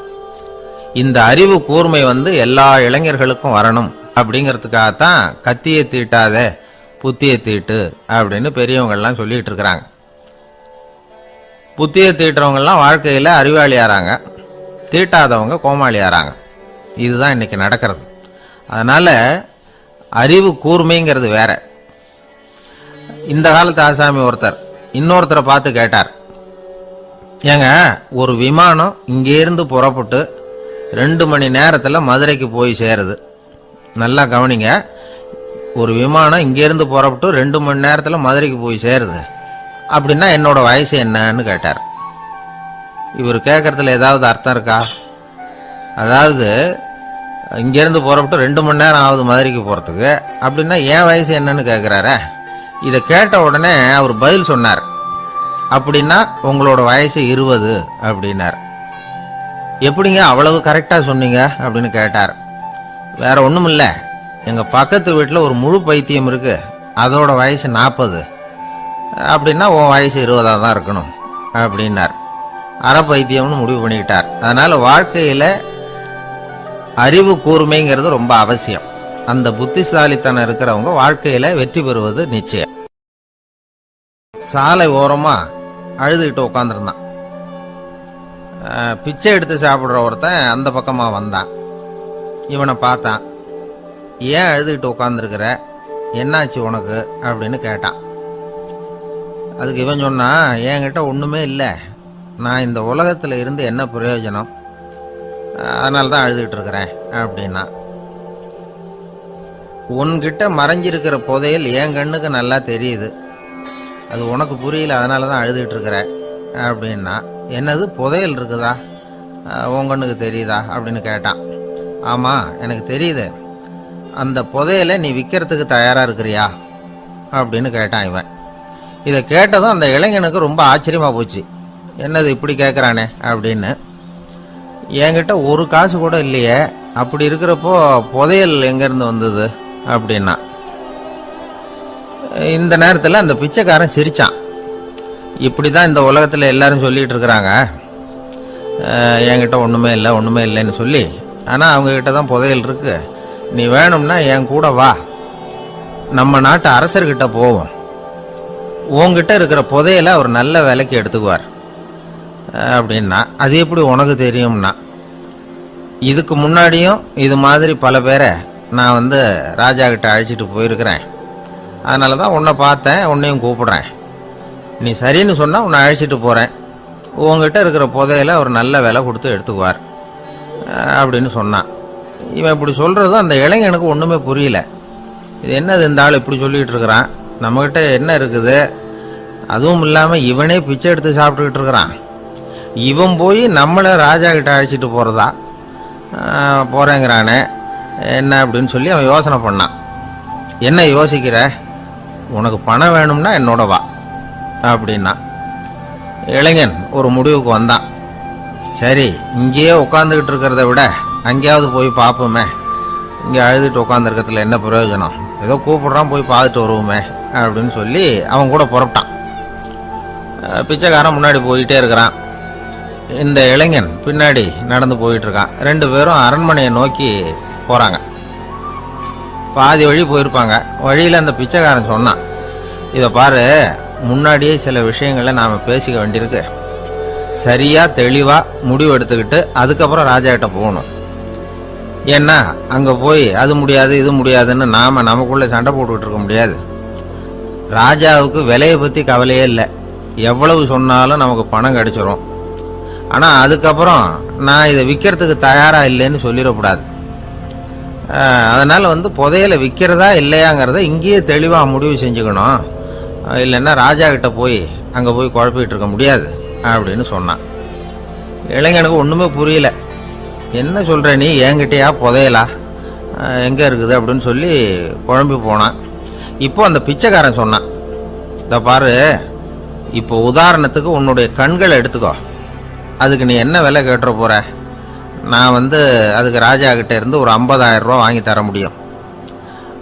இந்த அறிவு கூர்மை வந்து எல்லா இளைஞர்களுக்கும் வரணும் அப்படிங்கிறதுக்காகத்தான் கத்தியை தீட்டாத புத்தியை தீட்டு அப்படின்னு பெரியவங்கள்லாம் சொல்லிட்டு இருக்கிறாங்க. புத்தியை தீட்டுறவங்கெல்லாம் வாழ்க்கையில் அறிவாளியாராங்க, தீட்டாதவங்க கோமாளியாராங்க. இதுதான் இன்னைக்கு நடக்கிறது. அதனால அறிவு கூர்மைங்கிறது வேற. இந்த காலத்து ஆசாமி ஒருத்தர் இன்னொருத்தரை பார்த்து கேட்டார், ஏங்க, ஒரு விமானம் இங்கேருந்து புறப்பட்டு 2 மணி நேரத்தில் மதுரைக்கு போய் சேருது. நல்லா கவனிங்க, ஒரு விமானம் இங்கேருந்து புறப்பட்டு 2 மணி நேரத்தில் மதுரைக்கு போய் சேருது அப்படின்னா என்னோட வயசு என்னன்னு கேட்டார். இவர் கேட்கறதுல ஏதாவது அர்த்தம் இருக்கா? அதாவது இங்கேருந்து புறப்பட்டு 2 மணி நேரம் ஆகுது மதுரைக்கு போகிறதுக்கு, அப்படின்னா என் வயசு என்னன்னு கேட்குறாரு. இதை கேட்ட உடனே அவர் பதில் சொன்னார், அப்படின்னா உங்களோட வயசு 20 அப்படின்னார். எப்படிங்க அவ்வளவு கரெக்டாக சொன்னீங்க அப்படின்னு கேட்டார். வேற ஒன்றும் இல்லை, எங்கள் பக்கத்து வீட்டில் ஒரு முழு பைத்தியம் இருக்கு, அதோட வயசு 40, அப்படின்னா உன் வயசு 20 தான் இருக்கணும் அப்படின்னார். அரை பைத்தியம்னு முடிவு பண்ணிக்கிட்டார். அதனால வாழ்க்கையில் அறிவு கூர்மைங்கிறது ரொம்ப அவசியம். அந்த புத்திசாலித்தனம் இருக்கிறவங்க வாழ்க்கையில் வெற்றி பெறுவது நிச்சயம். சாலை ஓரமாக அழுதுகிட்டு உட்காந்துருந்தான். பிச்சை எடுத்து சாப்பிட்ற ஒருத்தன் அந்த பக்கமாக வந்தான். இவனை பார்த்தான். ஏன் அழுதுகிட்டு உட்காந்துருக்கிற, என்னாச்சு உனக்கு அப்படின்னு கேட்டான். அதுக்கு இவன் சொன்னான், என்கிட்ட ஒன்றுமே இல்லை, நான் இந்த உலகத்தில் இருந்து என்ன பிரயோஜனம், அதனால தான் அழுதுகிட்டு இருக்கிறேன் அப்படின்னா. உன்கிட்ட மறைஞ்சிருக்கிற புதையல் என் கண்ணுக்கு நல்லா தெரியுது, அது உனக்கு புரியல, அதனால தான் அழுதுகிட்டு இருக்கிற அப்படின்னா. என்னது, புதையல் இருக்குதா, உன் கண்ணுக்கு தெரியுதா அப்படின்னு கேட்டான். ஆமாம், எனக்கு தெரியுது. அந்த புதையலை நீ விற்கிறதுக்கு தயாராக இருக்கிறியா அப்படின்னு கேட்டான் இவன். இதை கேட்டதும் அந்த இளைஞனுக்கு ரொம்ப ஆச்சரியமாக போச்சு. என்னது இப்படி கேட்குறானே அப்படின்னு. என்கிட்ட ஒரு காசு கூட இல்லையே, அப்படி இருக்கிறப்போ புதையல் எங்கேருந்து வந்தது அப்படின்னா. இந்த நேரத்தில் அந்த பிச்சைக்காரன் சிரிச்சான். இப்படி தான் இந்த உலகத்தில் எல்லாரும் சொல்லிகிட்டு இருக்கிறாங்க, என்கிட்ட ஒன்றுமே இல்லை ஒன்றுமே இல்லைன்னு சொல்லி. ஆனால் அவங்கக்கிட்ட தான் புதையல் இருக்கு. நீ வேணும்னா என் கூட வா, நம்ம நாட்டு அரசர்கிட்ட போவோம், உங்ககிட்ட இருக்கிற புதையலை அவர் நல்ல விலைக்கு எடுத்துக்குவார் அப்படின்னா. அது எப்படி உனக்கு தெரியும்னா, இதுக்கு முன்னாடியும் இது மாதிரி பல பேரை நான் வந்து ராஜா கிட்ட அழைச்சிட்டு போயிருக்கிறேன், அதனால தான் உன்னை பார்த்தேன், உன்னையும் கூப்பிடுறேன். நீ சரின்னு சொன்னால் உன்னை அழைச்சிட்டு போகிறேன், உங்ககிட்ட இருக்கிற புதையலை அவர் நல்ல விலை கொடுத்து எடுத்துக்குவார் அப்படின்னு சொன்னான். இவன் இப்படி சொல்கிறதும் அந்த இளைஞனுக்கு ஒன்றுமே புரியல. இது என்னது இந்த ஆள் இப்படி சொல்லிட்டு இருக்கிறான், நம்மகிட்ட என்ன இருக்குது, அதுவும் இல்லாமல் இவனே பிச்சை எடுத்து சாப்பிட்டுக்கிட்டு இருக்கிறான், இவன் போய் நம்மளை ராஜா கிட்ட அழைச்சிட்டு போகிறதா போகிறேங்கிறானே என்ன அப்படின்னு சொல்லி அவன் யோசனை பண்ணான். என்ன யோசிக்கிற, உனக்கு பணம் வேணும்னா என்னோட வா அப்படின்னா. இளைஞன் ஒரு முடிவுக்கு வந்தான். சரி, இங்கேயே உட்காந்துக்கிட்டு இருக்கிறத விட அங்கேயாவது போய் பார்ப்போமே, இங்கே அழுதுட்டு உட்காந்துருக்கிறதுல என்ன பிரயோஜனம், ஏதோ கூப்பிடுறான் போய் பார்த்துட்டு வருவோமே அப்படின்னு சொல்லி அவன் கூட புறப்பட்டான். பிச்சைக்காரன் முன்னாடி போயிட்டே இருக்கிறான், இந்த இளைஞன் பின்னாடி நடந்து போயிட்டு இருக்கான். 2 பேரும் அரண்மனையை நோக்கி போகிறாங்க. பாதி வழி போயிருப்பாங்க. வழியில் அந்த பிச்சைக்காரன் சொன்னான், இதை பாரு, முன்னாடியே சில விஷயங்களை நாம் பேசிக்க வேண்டியிருக்கு, சரியாக தெளிவாக முடிவு எடுத்துக்கிட்டு அதுக்கப்புறம் ராஜா கிட்ட போகணும். ஏன்னா அங்கே போய் அது முடியாது இது முடியாதுன்னு நாம் நமக்குள்ளே சண்டை போட்டுக்கிட்டு இருக்க முடியாது. ராஜாவுக்கு விலையை பற்றி கவலையே இல்லை, எவ்வளவு சொன்னாலும் நமக்கு பணம் கிடைச்சிரும். ஆனால் அதுக்கப்புறம் நான் இதை விற்கிறதுக்கு தயாராக இல்லைன்னு சொல்லிடக்கூடாது. அதனால் புதையலை விற்கிறதா இல்லையாங்கிறத இங்கேயே தெளிவாக முடிவு செஞ்சுக்கணும், இல்லைன்னா ராஜா கிட்ட போய் அங்கே போய் குழப்பிக்கிட்டு இருக்க முடியாது அப்படின்னு சொன்னான். இளைஞனுக்கு ஒன்றுமே புரியல. என்ன சொல்கிற நீ, என்கிட்டயா புதையலா, எங்கே இருக்குது அப்படின்னு சொல்லி குழம்பி போனான். இப்போ அந்த பிச்சைக்காரன் சொன்னான், இதை பாரு, இப்போ உதாரணத்துக்கு உன்னுடைய கண்களை எடுத்துக்கோ, அதுக்கு நீ என்ன விலை கேட்டுற போகிற, நான் அதுக்கு ராஜா கிட்ட இருந்து ஒரு 50,000 ரூபா வாங்கி தர முடியும்.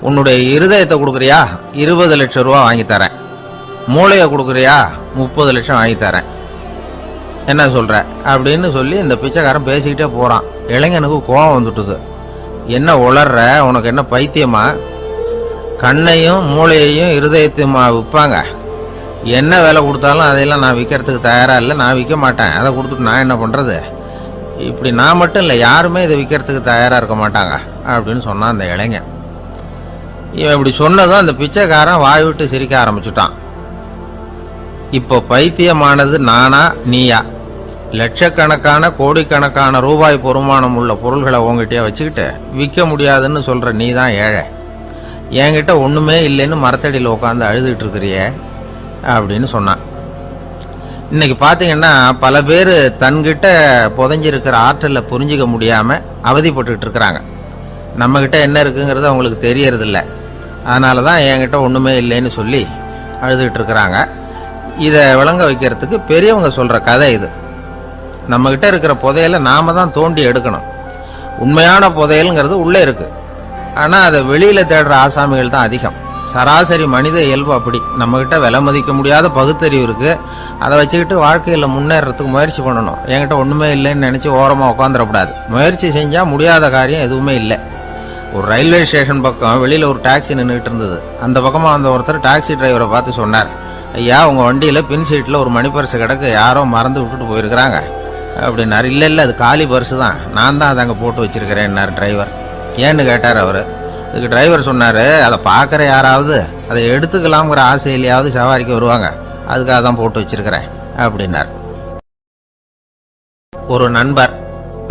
உன்னுடைய இருதயத்தை கொடுக்குறியா, 20 லட்சம் ரூபா வாங்கி தரேன். மூளையை கொடுக்குறியா, 30 லட்சம் வாங்கி தரேன். என்ன சொல்கிற அப்படின்னு சொல்லி இந்த பிச்சைக்காரன் பேசிக்கிட்டே போகிறான். இளைஞனுக்கு கோபம் வந்துட்டுது. என்ன உளர்ற, உனக்கு என்ன பைத்தியமா, கண்ணையும் மூளையையும் இருதயத்தையுமா விற்பாங்க, என்ன விலை கொடுத்தாலும் அதையெல்லாம் நான் விற்கிறதுக்கு தயாராக இல்லை, நான் விற்க மாட்டேன், அதை கொடுத்துட்டு நான் என்ன பண்ணுறது, இப்படி நான் மட்டும் இல்லை யாருமே இதை விற்கிறதுக்கு தயாராக இருக்க மாட்டாங்க அப்படின்னு சொன்னான் அந்த இளைஞன். இவன் இப்படி சொன்னதும் அந்த பிச்சைக்காரன் வாய் விட்டு சிரிக்க ஆரம்பிச்சுட்டான். இப்போ பைத்தியமானது நானா நீயா, லட்சக்கணக்கான கோடிக்கணக்கான ரூபாய் பொறுமானம் உள்ள பொருள்களை உங்ககிட்டயே வச்சுக்கிட்டு விற்க முடியாதுன்னு சொல்கிற நீ தான் ஏழை, என்கிட்ட ஒன்றுமே இல்லைன்னு மரத்தடியில் உட்காந்து அழுதுகிட்டு இருக்கிறிய அப்படின்னு சொன்னான். இன்னைக்கு பார்த்தீங்கன்னா பல பேர் தன்கிட்ட புதைஞ்சிருக்கிற ஆற்றலை புரிஞ்சிக்க முடியாமல் அவதிப்பட்டுக்கிட்டு இருக்கிறாங்க. நம்மக்கிட்ட என்ன இருக்குங்கிறது அவங்களுக்கு தெரியறதில்ல, அதனால தான் என்கிட்ட ஒன்றுமே இல்லைன்னு சொல்லி அழுதுகிட்டு இருக்கிறாங்க. இதை விளங்க வைக்கிறதுக்கு பெரியவங்க சொல்கிற கதை இது. நம்மக்கிட்ட இருக்கிற புதையலை நாம தான் தோண்டி எடுக்கணும். உண்மையான புதையலுங்கிறது உள்ளே இருக்குது, ஆனால் அதை வெளியில் தேடுற ஆசாமிகள் தான் அதிகம். சராசரி மனித இயல்பு அப்படி. நம்மக்கிட்ட விலை மதிக்க முடியாத பகுத்தறிவு இருக்குது, அதை வச்சுக்கிட்டு வாழ்க்கையில் முன்னேறதுக்கு முயற்சி பண்ணணும். என்கிட்ட ஒன்றுமே இல்லைன்னு நினச்சி ஓரமாக உட்காந்துடக்கூடாது. முயற்சி செஞ்சால் முடியாத காரியம் எதுவுமே இல்லை. ஒரு ரயில்வே ஸ்டேஷன் பக்கம் வெளியில் ஒரு டாக்ஸி நின்றுட்டு இருந்தது. அந்த பக்கமாக வந்த ஒருத்தர் டாக்ஸி டிரைவரை பார்த்து சொன்னார், ஐயா, உங்கள் வண்டியில் பின் சீட்டில் ஒரு மணி பர்ஸு கிடக்கு, யாரோ மறந்து விட்டுட்டு போயிருக்கிறாங்க அப்படின்னாரு. இல்லை அது காலி பர்ஸு தான், நான் தான் அதை அங்கே போட்டு வச்சிருக்கிறேன்னார் டிரைவர். ஏன்னு கேட்டார் அவர். இதுக்கு டிரைவர் சொன்னார், அதை பார்க்குற யாராவது அதை எடுத்துக்கலாம்ங்கிற ஆசையிலையாவது சவாரிக்கு வருவாங்க, அதுக்காக தான் போட்டு வச்சிருக்கிறேன் அப்படின்னார். ஒரு நண்பர்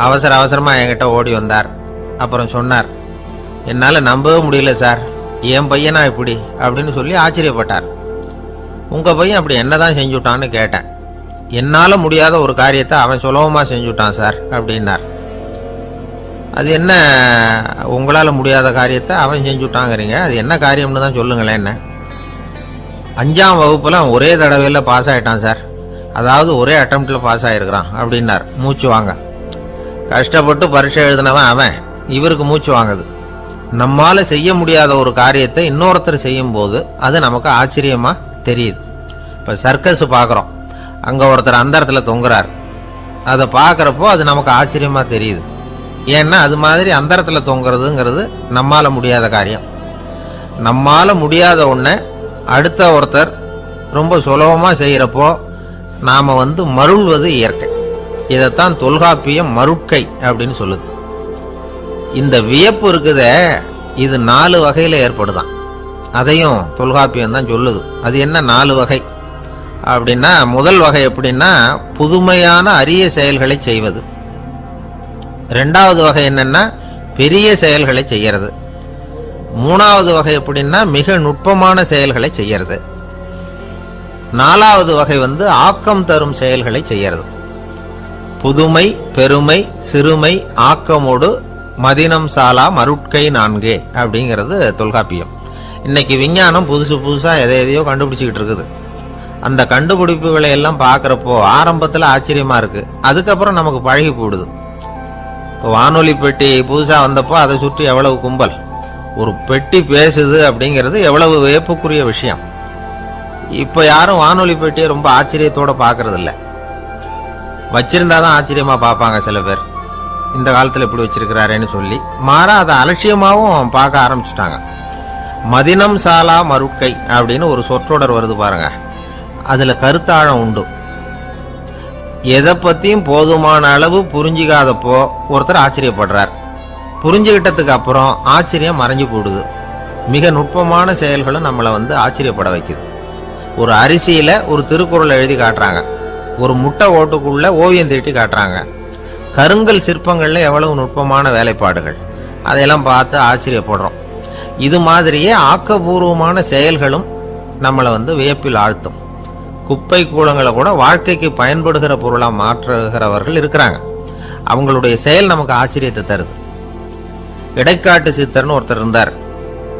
அவசரமாக என்கிட்ட ஓடி வந்தார். அப்புறம் சொன்னார், என்னால் நம்பவே முடியல சார், என் பையனா இப்படி அப்படின்னு சொல்லி ஆச்சரியப்பட்டார். உங்கள் பையன் அப்படி என்ன தான் செஞ்சுட்டான்னு கேட்டேன். என்னால் முடியாத ஒரு காரியத்தை அவன் சுலபமாக செஞ்சுட்டான் சார் அப்படின்னார். அது என்ன, உங்களால் முடியாத காரியத்தை அவன் செஞ்சுட்டாங்கிறீங்க, அது என்ன காரியம்னு தான் சொல்லுங்களேன். என்ன, 5ஆம் வகுப்பில் ஒரே தடவையில் பாஸ் ஆகிட்டான் சார், அதாவது ஒரே அட்டம்ப்டில் பாஸ் ஆகிருக்கிறான் அப்படின்னார். மூச்சு வாங்க. கஷ்டப்பட்டு பரீட்சை எழுதினவன் அவன், இவருக்கு மூச்சு வாங்குது. நம்மால் செய்ய முடியாத ஒரு காரியத்தை இன்னொருத்தர் செய்யும் போது அது நமக்கு ஆச்சரியமாக தெரியுது. இப்போ சர்க்கஸ் பார்க்குறோம், அங்கே ஒருத்தர் அந்த இடத்துல தொங்குறார், அதை பார்க்குறப்போ அது நமக்கு ஆச்சரியமாக தெரியுது. ஏன்னா அது மாதிரி அந்த இடத்துல தொங்குறதுங்கிறது நம்மால் முடியாத காரியம். நம்மால் முடியாத ஒன்றை அடுத்த ஒருத்தர் ரொம்ப சுலபமாக செய்கிறப்போ நாம் மருள்வது இயற்கை. இதைத்தான் தொல்காப்பியம் மருட்கை அப்படின்னு சொல்லுது. இந்த வியப்பு இருக்குதே, இது 4 வகையில் ஏற்படுதான். அதையும் தொல்காப்பியம் தான் சொல்லுது. அது என்ன 4 வகை அப்படின்னா, முதல் வகை எப்படின்னா புதுமையான அரிய செயல்களை செய்வது. 2வது வகை என்னன்னா பெரிய செயல்களை செய்யறது. மூணாவது வகை எப்படின்னா மிக நுட்பமான செயல்களை செய்யறது. நாலாவது வகை ஆக்கம் தரும் செயல்களை செய்யறது. புதுமை, பெருமை, சிறுமை, ஆக்கமோடு மதினம் சாலா மருட்கை நான்கே அப்படிங்கிறது தொல்காப்பியம். இன்னைக்கு விஞ்ஞானம் புதுசு புதுசா எதையோ கண்டுபிடிச்சிக்கிட்டு இருக்குது. அந்த கண்டுபிடிப்புகளை எல்லாம் பார்க்கறப்போ ஆரம்பத்துல ஆச்சரியமா இருக்கு, அதுக்கப்புறம் நமக்கு பழகி போடுது. வானொலி பெட்டி புதுசா வந்தப்போ அதை சுற்றி எவ்வளவு கும்பல், ஒரு பெட்டி பேசுது அப்படிங்கிறது எவ்வளவு வியப்புக்குரிய விஷயம். இப்ப யாரும் வானொலி பெட்டியை ரொம்ப ஆச்சரியத்தோட பாக்குறது இல்ல. வச்சிருந்தாதான் ஆச்சரியமா பார்ப்பாங்க சில பேர், இந்த காலத்துல இப்படி வச்சிருக்கிறாரேன்னு சொல்லி. மாறா அதை அலட்சியமாவும் பார்க்க ஆரம்பிச்சுட்டாங்க. மதினம் சாலா மருட்கை அப்படின்னு ஒரு சொற்றொடர் வருது பாருங்க, அதுல கருத்தாழம் உண்டு. எதை பத்தியும் போதுமான அளவு புரிஞ்சிக்காதப்போ ஒருத்தர் ஆச்சரியப்படுறார், புரிஞ்சுக்கிட்டதுக்கு அப்புறம் ஆச்சரியம் மறைஞ்சு போடுது. மிக நுட்பமான செயல்களும் நம்மளை ஆச்சரியப்பட வைக்குது. ஒரு அரிசியில ஒரு திருக்குறள் எழுதி காட்டுறாங்க, ஒரு முட்டை ஓட்டுக்குள்ள ஓவியம் தீட்டி காட்டுறாங்க. கருங்கல் சிற்பங்கள்ல எவ்வளவு நுட்பமான வேலைப்பாடுகள், அதையெல்லாம் பார்த்து ஆச்சரியப்படுறோம். இது மாதிரியே ஆக்கப்பூர்வமான செயல்களும் நம்மளை வியப்பில் ஆழ்த்தும். குப்பை கூலங்களை கூட வாழ்க்கைக்கு பயன்படுகிற பொருளா மாற்றுகிறவர்கள் இருக்கிறாங்க. அவங்களுடைய செயல் நமக்கு ஆச்சரியத்தை தருது. இடைக்காட்டு சித்தர்னு ஒருத்தர் இருந்தார்.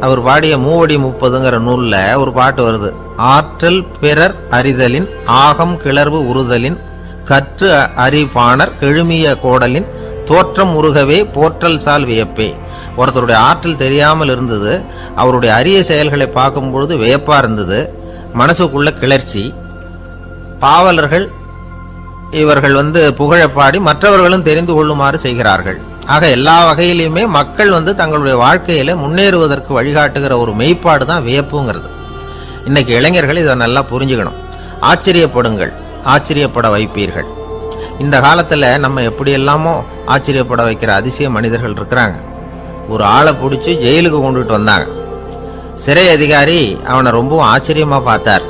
அவர் பாடிய மூவடி 30ங்கிற நூல்ல ஒரு பாட்டு வருது. ஆற்றல் பிறர் அறிதலின் ஆகம் கிளர்வு உறுதலின் கற்று அறிபாணர் கெழுமிய கோடலின் தோற்றம் உருகவே போற்றல் சால் வியப்பே. ஒருத்தருடைய ஆற்றல் தெரியாமல் இருந்தது, அவருடைய அரிய செயல்களை பார்க்கும் பொழுது வியப்பா இருந்தது, மனசுக்குள்ள கிளர்ச்சி. பாவலர்கள் இவர்கள் புகழப்பாடி மற்றவர்களும் தெரிந்து கொள்ளுமாறு செய்கிறார்கள். ஆக எல்லா வகையிலுமே மக்கள் தங்களுடைய வாழ்க்கையில முன்னேறுவதற்கு வழிகாட்டுகிற ஒரு மெய்ப்பாடு தான் வியப்புங்கிறது. இன்னைக்கு இளைஞர்கள் இதை நல்லா புரிஞ்சுக்கணும். ஆச்சரியப்படுங்கள், ஆச்சரியப்பட வைப்பீர்கள். இந்த காலத்துல நம்ம எப்படி எல்லாமோ ஆச்சரியப்பட வைக்கிற அதிசய மனிதர்கள் இருக்கிறாங்க. ஒரு ஆளை பிடிச்சி ஜெயிலுக்கு கொண்டுட்டு வந்தாங்க. சிறை அதிகாரி அவனை ரொம்பவும் ஆச்சரியமா பார்த்தார்.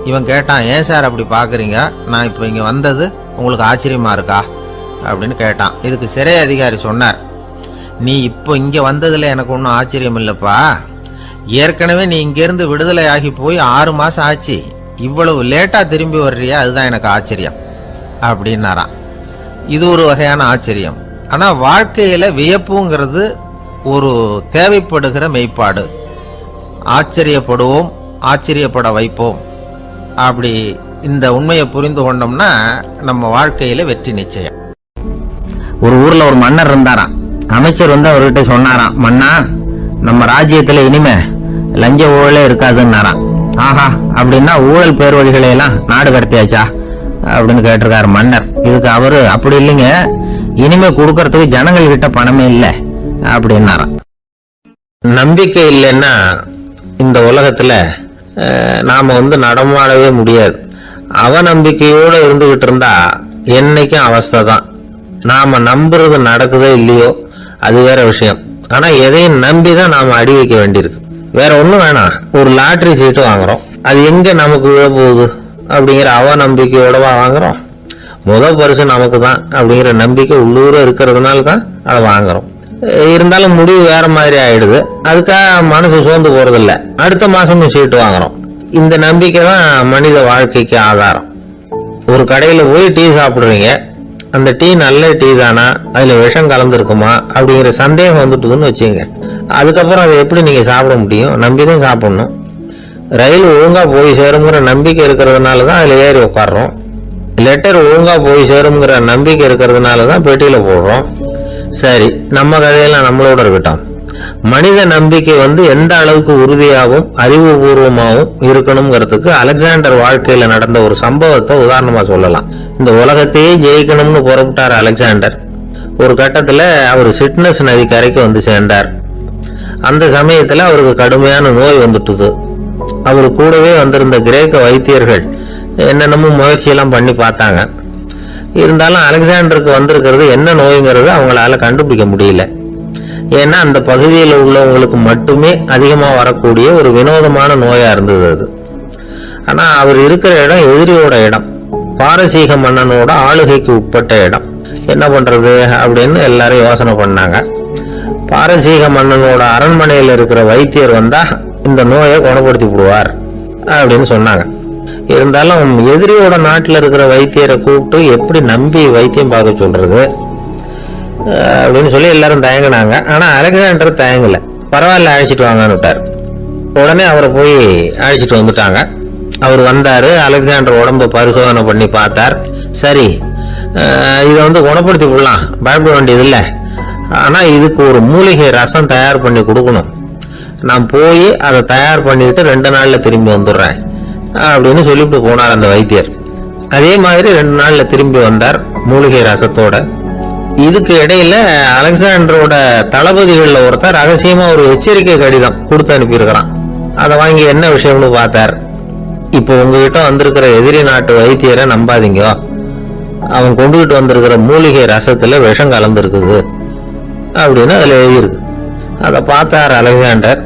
இவன் கேட்டான், ஏன் சார் அப்படி பாக்குறீங்க, நான் இப்ப இங்க வந்தது உங்களுக்கு ஆச்சரியமா இருக்கா அப்படின்னு கேட்டான். இதுக்கு சிறை அதிகாரி சொன்னார், நீ இப்போ இங்க வந்ததுல எனக்கு ஒன்றும் ஆச்சரியம் இல்லப்பா, ஏற்கனவே நீ இங்கிருந்து விடுதலை ஆகி போய் 6 மாசம் ஆச்சு, இவ்வளவு லேட்டா திரும்பி வர்றியா, அதுதான் எனக்கு ஆச்சரியம் அப்படின்னாராம். இது ஒரு வகையான ஆச்சரியம். ஆனா வாழ்க்கையில வியப்புங்கிறது ஒரு தேவைப்படுகிற மெய்ப்பாடு. ஆச்சரியப்படுவோம், ஆச்சரியப்பட வைப்போம். அப்படி இந்த உண்மையை புரிந்து கொண்டோம்னா நம்ம வாழ்க்கையில வெற்றி நிச்சயம். ஒரு ஊர்ல ஒரு மன்னர் இருந்தாராம். அமைச்சர் அவர்கிட்ட சொன்னாராம், மன்னா நம்ம ராஜ்யத்துல இனிமே லஞ்ச ஊழலே இருக்காதுன்னாராம். ஆஹா, அப்படின்னா ஊழல் பேர் வழிகளை எல்லாம் நாடு கடத்தியாச்சா அப்படின்னு கேட்டிருக்காரு மன்னர். இதுக்கு அவரு, அப்படி இல்லைங்க, இனிமே கொடுக்கறதுக்கு ஜனங்கள் கிட்ட பணமே இல்லை அப்படின்னாராம். நம்பிக்கை இல்லைன்னா இந்த உலகத்துல நாம நடமாடவே முடியாது. அவநம்பிக்கையோட இருந்துகிட்டு இருந்தா என்னைக்கும் அவஸ்தை தான். நாம நம்புறது நடக்குதோ இல்லையோ அது வேற விஷயம். ஆனா எதையும் நம்பிதான் நாம அடி வைக்க வேண்டியிருக்கு. வேற ஒண்ணும் வேணாம், ஒரு லாட்டரி சீட்டு வாங்குறோம், அது எங்க நமக்கு விழ போகுது அப்படிங்கிற அவநம்பிக்கையோடவா வாங்குறோம். முதல் பரிசு நமக்கு தான் அப்படிங்கிற நம்பிக்கை உள்ளூர இருக்கிறதுனால தான் அதை வாங்குறோம். இருந்தாலும் முடிவு வேற மாதிரி ஆயிடுது, அதுக்காக மனசு சோர்ந்து போறதில்ல, அடுத்த மாசமும் சீட்டு வாங்குறோம். இந்த நம்பிக்கை தான் மனித வாழ்க்கைக்கு ஆதாரம். ஒரு கடையில போய் டீ சாப்பிடுறீங்க, அந்த டீ நல்ல டீ தானா, அதுல விஷம் கலந்துருக்குமா அப்படிங்கிற சந்தேகம் வந்துட்டுதுன்னு வச்சுங்க. அதுக்கப்புறம் அதை எப்படி நீங்க சாப்பிட முடியும்? நம்பிதான் சாப்பிடணும். ரயில் ஒழுங்கா போய் சேருங்கிற நம்பிக்கை இருக்கிறதுனாலதான் அதுல ஏறி உட்காடுறோம். லெட்டர் ஒழுங்கா போய் சேருங்கிற நம்பிக்கை இருக்கிறதுனாலதான் பெட்டியில போடுறோம். சரி, நம்ம கதையெல்லாம் நம்மளோட இருக்கட்டும். மனித நம்பிக்கை எந்த அளவுக்கு உறுதியாகவும் அறிவுபூர்வமாகவும் இருக்கணுங்கிறதுக்கு அலெக்சாண்டர் வாழ்க்கையில நடந்த ஒரு சம்பவத்தை உதாரணமா சொல்லலாம். இந்த உலகத்தையே ஜெயிக்கணும்னு புறப்பட்டார் அலெக்சாண்டர். ஒரு கட்டத்துல அவர் சிட்னஸ் நதி கரைக்கு சேர்ந்தார். அந்த சமயத்துல அவருக்கு கடுமையான நோய் வந்துட்டுது. அவரு கூடவே வந்திருந்த கிரேக்க வைத்தியர்கள் என்னென்னமோ முயற்சியெல்லாம் பண்ணி பார்த்தாங்க. இருந்தாலும் அலெக்சாண்டருக்கு வந்திருக்கிறது என்ன நோய்ங்கிறது அவங்களால கண்டுபிடிக்க முடியல. ஏன்னா அந்த பகுதியில் உள்ளவங்களுக்கு மட்டுமே அதிகமா வரக்கூடிய ஒரு வினோதமான நோயா இருந்தது அது. ஆனா அவர் இருக்கிற இடம் எதிரியோட இடம், பாரசீக மன்னனோட ஆளுகைக்கு உட்பட்ட இடம். என்ன பண்றது அப்படின்னு எல்லாரும் யோசனை பண்ணாங்க. பாரசீக மன்னனோட அரண்மனையில் இருக்கிற வைத்தியர் வந்தா இந்த நோயை குணப்படுத்தி விடுவார் அப்படின்னு சொன்னாங்க. இருந்தாலும் எதிரியோட நாட்டில் இருக்கிற வைத்தியரை கூப்பிட்டு எப்படி நம்பி வைத்தியம் பார்க்க சொல்றது அப்படின்னு சொல்லி எல்லாரும் தயங்கினாங்க. ஆனா அலெக்சாண்டர் தயங்கல. பரவாயில்ல, அழைச்சிட்டு வாங்கன்னு விட்டார். உடனே அவரை போய் அழைச்சிட்டு வந்துட்டாங்க. அவர் வந்தாரு. அலெக்சாண்டர் உடம்ப பரிசோதனை பண்ணி பார்த்தார். சரி, இதை குணப்படுத்தி விடலாம், பயப்பட வேண்டியது இல்லை. ஆனா இதுக்கு ஒரு மூலிகை ரசம் தயார் பண்ணி கொடுக்கணும். நான் போய் அதை தயார் பண்ணிட்டு 2 நாள்ல திரும்பி வந்துடுறேன் அப்படின்னு சொல்லிட்டு போனார் அந்த வைத்தியர். அதே மாதிரி 2 நாள்ல திரும்பி வந்தார் மூலிகை ரசத்தோட. இதுக்கு இடையில அலெக்சாண்டரோட தளபதிகள்ல ஒருத்தர் ரகசியமா ஒரு எச்சரிக்கை கடிதம் கொடுத்து அனுப்பியிருக்கிறான். அதை வாங்கி என்ன விஷயம்னு பார்த்தார். இப்போ உங்ககிட்ட வந்திருக்கிற எதிரி நாட்டு வைத்தியரை நம்பாதீங்க, அவன் கொண்டுகிட்டு வந்திருக்கிற மூலிகை ரசத்துல விஷம் கலந்துருக்குது அப்படின்னு அதுல எழுதியிருக்கு. அதை பார்த்தார் அலெக்சாண்டர்.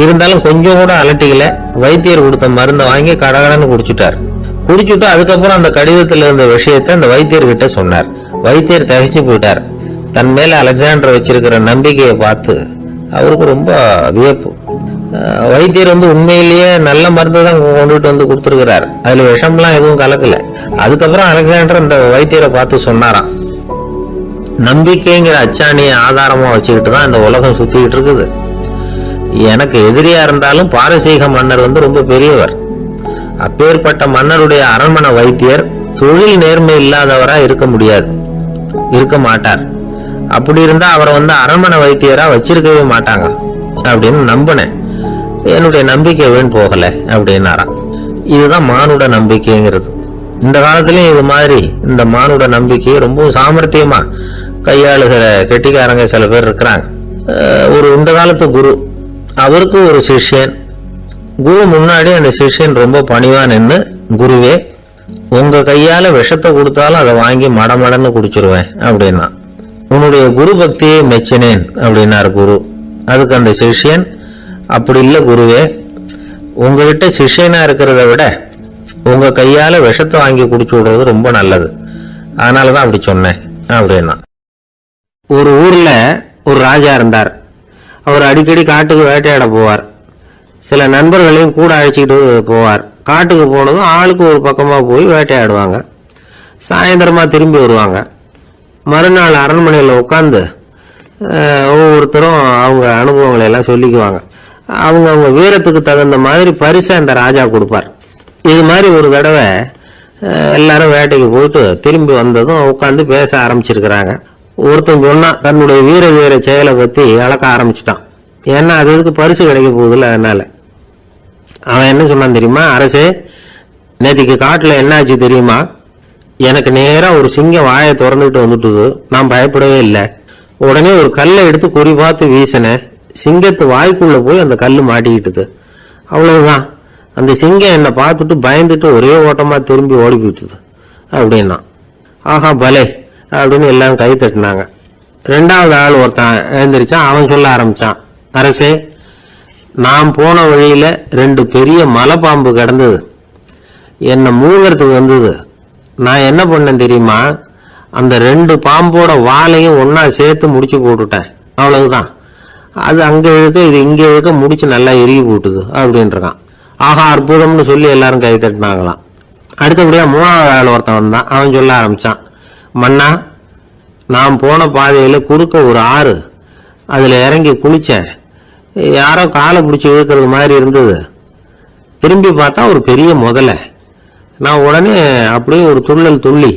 இருந்தாலும் கொஞ்சம் கூட அலட்டிக்கல. வைத்தியர் கொடுத்த மருந்தை வாங்கி கடகடன்னு குடிச்சுட்டார். குடிச்சுட்டு அதுக்கப்புறம் அந்த கடிதத்தில் இருந்த விஷயத்தை அந்த வைத்தியர்கிட்ட சொன்னார். வைத்தியர் தகைச்சு போயிட்டார். தன் மேல அலெக்சாண்டர் வச்சிருக்கிற நம்பிக்கையை பார்த்து அவருக்கு ரொம்ப வியப்பு. வைத்தியர் உண்மையிலேயே நல்ல மருந்து தான் கொண்டுட்டு வந்து கொடுத்துருக்கிறார், அதுல விஷம்லாம் எதுவும் கலக்கல. அதுக்கப்புறம் அலெக்சாண்டர் அந்த வைத்தியரை பார்த்து சொன்னாராம், நம்பிக்கைங்கிற அச்சாணியை ஆதாரமா வச்சுக்கிட்டு தான் இந்த உலகம் சுத்திக்கிட்டு இருக்குது. எனக்கு எதிரியா இருந்தாலும் பாரசீக மன்னர் ரொம்ப பெரியவர். அப்பேற்பட்ட மன்னருடைய அரண்மனை வைத்தியர் தொழில் நேர்மை இல்லாதவரா இருக்க முடியாது, இருக்க மாட்டார். அப்படி இருந்தா அவரை அரண்மனை வைத்தியரா வச்சிருக்கவே மாட்டாங்க அப்படின்னு நம்பினேன். என்னுடைய நம்பிக்கை வீண் போகல அப்படின்னாராம். இதுதான் மானுட நம்பிக்கைங்கிறது. இந்த காலத்திலயும் இது மாதிரி இந்த மானுட நம்பிக்கையை ரொம்ப சாமர்த்தியமா கையாளுகிற கெட்டிக்காரங்க சில பேர் இருக்கிறாங்க. இந்த காலத்து குரு, அவருக்கு ஒரு சிஷ்யன். குரு முன்னாடி அந்த சிஷ்யன் ரொம்ப பணிவா நின்று, குருவே உங்க கையால விஷத்தை கொடுத்தாலும் அதை வாங்கி மடமடன்னு குடிச்சிருவேன் அப்படின்னா. உன்னுடைய குரு பக்தியை மெச்சினேன் அப்படின்னாரு குரு. அதுக்கு அந்த சிஷ்யன், அப்படி இல்லை குருவே, உங்ககிட்ட சிஷ்யனா இருக்கிறத விட உங்க கையால விஷத்தை வாங்கி குடிச்சு விடுறது ரொம்ப நல்லது, அதனாலதான் அப்படி சொன்னேன் அப்படின்னா. ஒரு ஊர்ல ஒரு ராஜா இருந்தார். அவர் அடிக்கடி காட்டுக்கு வேட்டையாட போவார். சில நண்பர்களையும் கூட அழைச்சிக்கிட்டு போவார். காட்டுக்கு போனதும் ஆளுக்கு ஒரு பக்கமா போய் வேட்டையாடுவாங்க. சாயந்தரமா திரும்பி வருவாங்க. மறுநாள் அரண்மனையில் உட்காந்து ஒவ்வொருத்தரும் அவங்க அனுபவங்களை எல்லாம் சொல்லிக்குவாங்க. அவங்க வீரத்துக்கு தகுந்த மாதிரி பரிசை அந்த ராஜா கொடுப்பார். இது மாதிரி ஒரு தடவை எல்லாரும் வேட்டைக்கு போயிட்டு திரும்பி வந்ததும் உட்காந்து பேச ஆரம்பிச்சிருக்கிறாங்க. ஒருத்தன் சொன்னா தன்னுடைய வீர செயலை பத்தி அளக்க ஆரம்பிச்சுட்டான். ஏன்னா அதுக்கு பரிசு கிடைக்க போகுதுல்ல, அதனால. அவன் என்ன சொன்னான் தெரியுமா? அரசே, நேற்றுக்கு காட்டுல என்னாச்சு தெரியுமா? எனக்கு நேரா ஒரு சிங்கம் வாயை திறந்துட்டு வந்துட்டுது. நான் பயப்படவே இல்லை. உடனே ஒரு கல்லை எடுத்து குறி பார்த்து வீசினேன். சிங்கத்து வாய்க்குள்ள போய் அந்த கல்லு மாட்டிக்கிட்டுது. அவ்வளவுதான். அந்த சிங்கம் என்னை பார்த்துட்டு பயந்துட்டு ஒரே ஓட்டமா திரும்பி ஓடி போயிட்டுது அப்படின்னா. ஆஹா பலே அப்படின்னு எல்லாரும் கை தட்டினாங்க. 2வது ஆள் ஒருத்தன் எழுந்திரிச்சான். அவன் சொல்ல ஆரம்பிச்சான், அரசே, நான் போன வழியில 2 பெரிய மலைப்பாம்பு கிடந்தது. என்னை மூழ்கிறதுக்கு வந்தது. நான் என்ன பண்ணேன் தெரியுமா? அந்த 2 பாம்போட வாலையும் ஒன்னா சேர்த்து முடிச்சு போட்டுட்டேன். அவ்வளவுதான். அது அங்க இழுக்க, இது இங்க இழுக்க, முடிச்சு நல்லா எரிய போட்டுது அப்படின்றான். ஆஹா அற்புதம்னு சொல்லி எல்லாரும் கை தட்டினாங்களாம். அடுத்தபடியா 3வது ஆள் ஒருத்தன் வந்தான். அவன் சொல்ல ஆரம்பிச்சான், மன்னா, நான் போன பாதையில குறுக்க ஒரு ஆறு, அதுல இறங்கி குளிச்சேன். யாரோ காலை பிடிச்சி இழுக்கிறது மாதிரி இருந்தது. திரும்பி பார்த்தா ஒரு பெரிய முதலை. நான் உடனே அப்படியே ஒரு துள்ளல் துள்ளி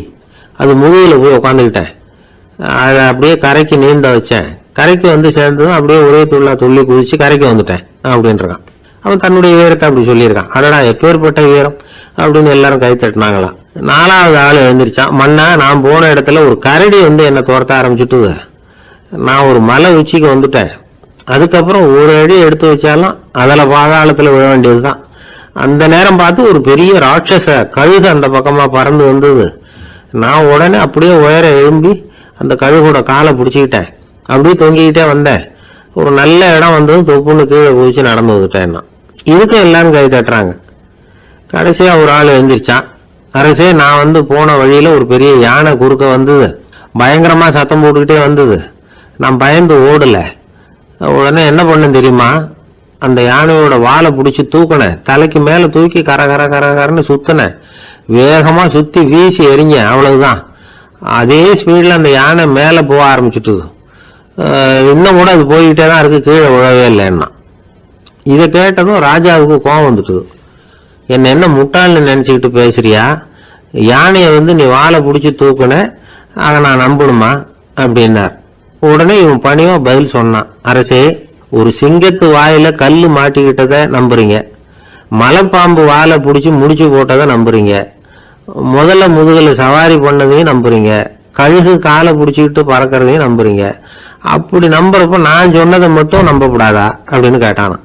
அது முதுகில் போய் உட்காந்துக்கிட்டேன். அதை அப்படியே கரைக்கு நீந்த வச்சேன். கரைக்கு வந்து சேர்ந்ததும் அப்படியே ஒரே துள்ளி குதிச்சு கரைக்கு வந்துட்டேன் அப்படின்றான். அவன் தன்னுடைய வீரத்தை அப்படி சொல்லியிருக்கான். அடடா எப்பேற்பட்ட வீரம் அப்படின்னு எல்லாரும் கை தட்டினாங்களாம். 4வது ஆள் எழுந்திரிச்சான். மன்னா, நான் போன இடத்துல ஒரு கரடி என்னை துரத்த ஆரம்பிச்சுட்டுது. நான் ஒரு மலை உச்சிக்கு வந்துட்டேன். அதுக்கப்புறம் ஒரு அடி எடுத்து வச்சாலும் அதில் பாதாளத்தில் விழ வேண்டியதுதான். அந்த நேரம் பார்த்து ஒரு பெரிய ராட்சச கழுகு அந்த பக்கமா பறந்து வந்தது. நான் உடனே அப்படியே உயர எழும்பி அந்த கழுகோட காலை பிடிச்சிக்கிட்டேன். அப்படியே தொங்கிக்கிட்டே வந்தேன். ஒரு நல்ல இடம் வந்ததும் தொப்புன்னு கீழே குதிச்சு நடந்து வந்துட்டேன். இதுக்கும் எல்லாரும் கை தட்டுறாங்க. கடைசியா ஒரு ஆள் எழுந்திரிச்சான். அரசே, நான் போன வழியில ஒரு பெரிய யானை குறுக்க வந்தது. பயங்கரமா சத்தம் போட்டுக்கிட்டே வந்தது. நான் பயந்து ஓடல. உடனே என்ன பண்ண தெரியுமா, அந்த யானையோட வாலை பிடிச்சி தூக்கினேன், தலைக்கு மேல தூக்கி கரன்னு சுத்தினேன், வேகமா சுத்தி வீசி எறிஞ்சேன், அவ்வளவுதான். அதே ஸ்பீட்ல அந்த யானை மேல போக ஆரம்பிச்சுட்டுது. இன்னும் கூட அது போய்கிட்டே தான் இருக்கு, கீழே விழவே இல்லைன்னா. இதை கேட்டதும் ராஜாவுக்கு கோபம் வந்துட்டுது. என்ன முட்டாள்னு நினைச்சுக்கிட்டு பேசுறியா? யானையை நீ வாழை பிடிச்சி தூக்குன, அதை நான் நம்பணுமா அப்படின்னார். உடனே இவன் பணிவா பதில் சொன்னான், அரசே, ஒரு சிங்கத்து வாயில கல்லு மாட்டிக்கிட்டதை நம்புறீங்க, மலைப்பாம்பு வாழை பிடிச்சி முடிச்சு போட்டதை நம்புறீங்க, முதல்ல முதுகுல சவாரி பண்ணதையும் நம்புறீங்க, கழுகு காலை பிடிச்சிக்கிட்டு பறக்கிறதையும் நம்புறீங்க. அப்படி நம்புறப்ப நான் சொன்னதை மட்டும் நம்பக்கூடாதா அப்படின்னு கேட்டானான்.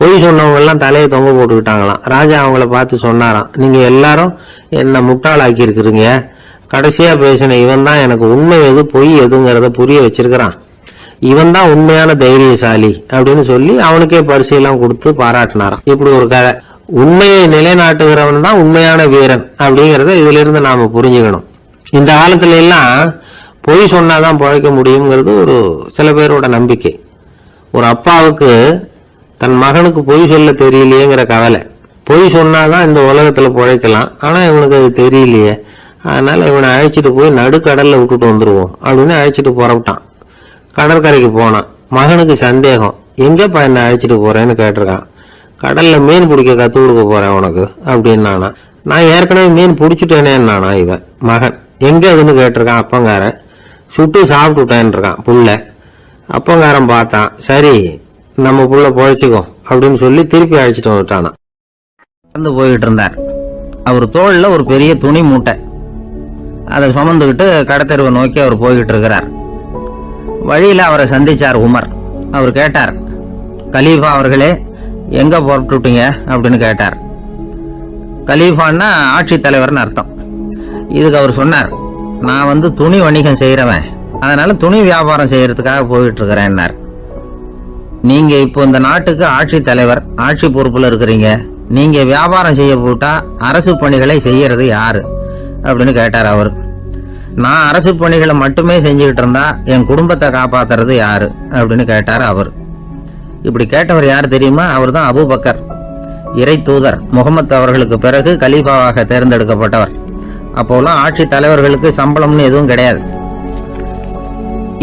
பொய் சொன்னவங்க எல்லாம் தலையை தொங்க போட்டுக்கிட்டாங்களாம். ராஜா அவங்கள பார்த்து சொன்னாராம், நீங்க எல்லாரும் என்ன முட்டாளாக்கி இருக்கிறீங்க. கடைசியா பேசின இவன் தான் எனக்கு உண்மை எது பொய் எதுங்கிறத புரிய வச்சிருக்கிறான். இவன் தான் உண்மையான தைரியசாலி அப்படின்னு சொல்லி அவனுக்கே பரிசெல்லாம் கொடுத்து பாராட்டினாராம். இப்படி ஒரு கதை. உண்மையை நிலைநாட்டுகிறவன் தான் உண்மையான வீரன் அப்படிங்கறத இதுல இருந்து நாம புரிஞ்சுக்கணும். இந்த காலத்துல எல்லாம் பொய் சொன்னாதான் பிழைக்க முடியுங்கிறது ஒரு சில பேரோட நம்பிக்கை. ஒரு அப்பாவுக்கு தன் மகனுக்கு பொய் சொல்ல தெரியலையேங்கிற கவலை. பொய் சொன்னாதான் இந்த உலகத்துல பிழைக்கலாம், ஆனா இவனுக்கு அது தெரியலையே, அதனால இவனை அழைச்சிட்டு போய் நடுக்கடல்ல விட்டுட்டு வந்துருவோம் அப்படின்னு அழைச்சிட்டு புறப்பட்டான். கடற்கரைக்கு போனான். மகனுக்கு சந்தேகம், எங்கப்பா என்ன அழைச்சிட்டு போறேன்னு கேட்டிருக்கான். கடல்ல மீன் பிடிக்க கத்து கொடுக்க போறேன் உனக்கு அப்படின்னு. நான் ஏற்கனவே மீன் பிடிச்சிட்டேனேன்னா இவன் மகன். எங்க அதுன்னு கேட்டிருக்கான். அப்பங்காரன். சுட்டு சாப்பிட்டுட்டேன் இருக்கான் புள்ள. அப்பங்காரன் பார்த்தான், சரி நம்ம புள்ள பொழைச்சிக்கோ அப்படின்னு சொல்லி திருப்பி அழைச்சிட்டு வந்துட்டானா. நடந்து போயிட்டு இருந்தார். அவர் தோளில் ஒரு பெரிய துணி மூட்டை, அதை சுமந்துக்கிட்டு கடத்தெருவை நோக்கி அவர் போய்கிட்டு இருக்கிறார். வழியில அவரை சந்திச்சார் உமர். அவர் கேட்டார், கலீஃபா அவர்களே, எங்க புறப்பட்டுட்டீங்க அப்படின்னு கேட்டார். கலீஃபான்னா ஆட்சி தலைவர்னு அர்த்தம். இதுக்கு அவர் சொன்னார், நான் துணி வணிகம் செய்யறவன், அதனால துணி வியாபாரம் செய்யறதுக்காக போயிட்டு இருக்கிறேன்னார். நீங்க இப்போ இந்த நாட்டுக்கு ஆட்சி தலைவர், ஆட்சி பொறுப்புல இருக்கிறீங்க, நீங்க வியாபாரம் செய்ய போட்டா அரசு பணிகளை செய்யறது யாரு அப்படின்னு கேட்டார் அவர். நான் அரசு பணிகளை மட்டுமே செஞ்சுக்கிட்டு இருந்தா என் குடும்பத்தை காப்பாத்துறது யாரு அப்படின்னு கேட்டார் அவர். இப்படி கேட்டவர் யார் தெரியுமா? அவர் தான் அபூபக்கர், இறை தூதர் முகமது அவர்களுக்கு பிறகு கலீஃபாவாக தேர்ந்தெடுக்கப்பட்டவர். அப்போலாம் ஆட்சி தலைவர்களுக்கு சம்பளம்னு எதுவும் கிடையாது.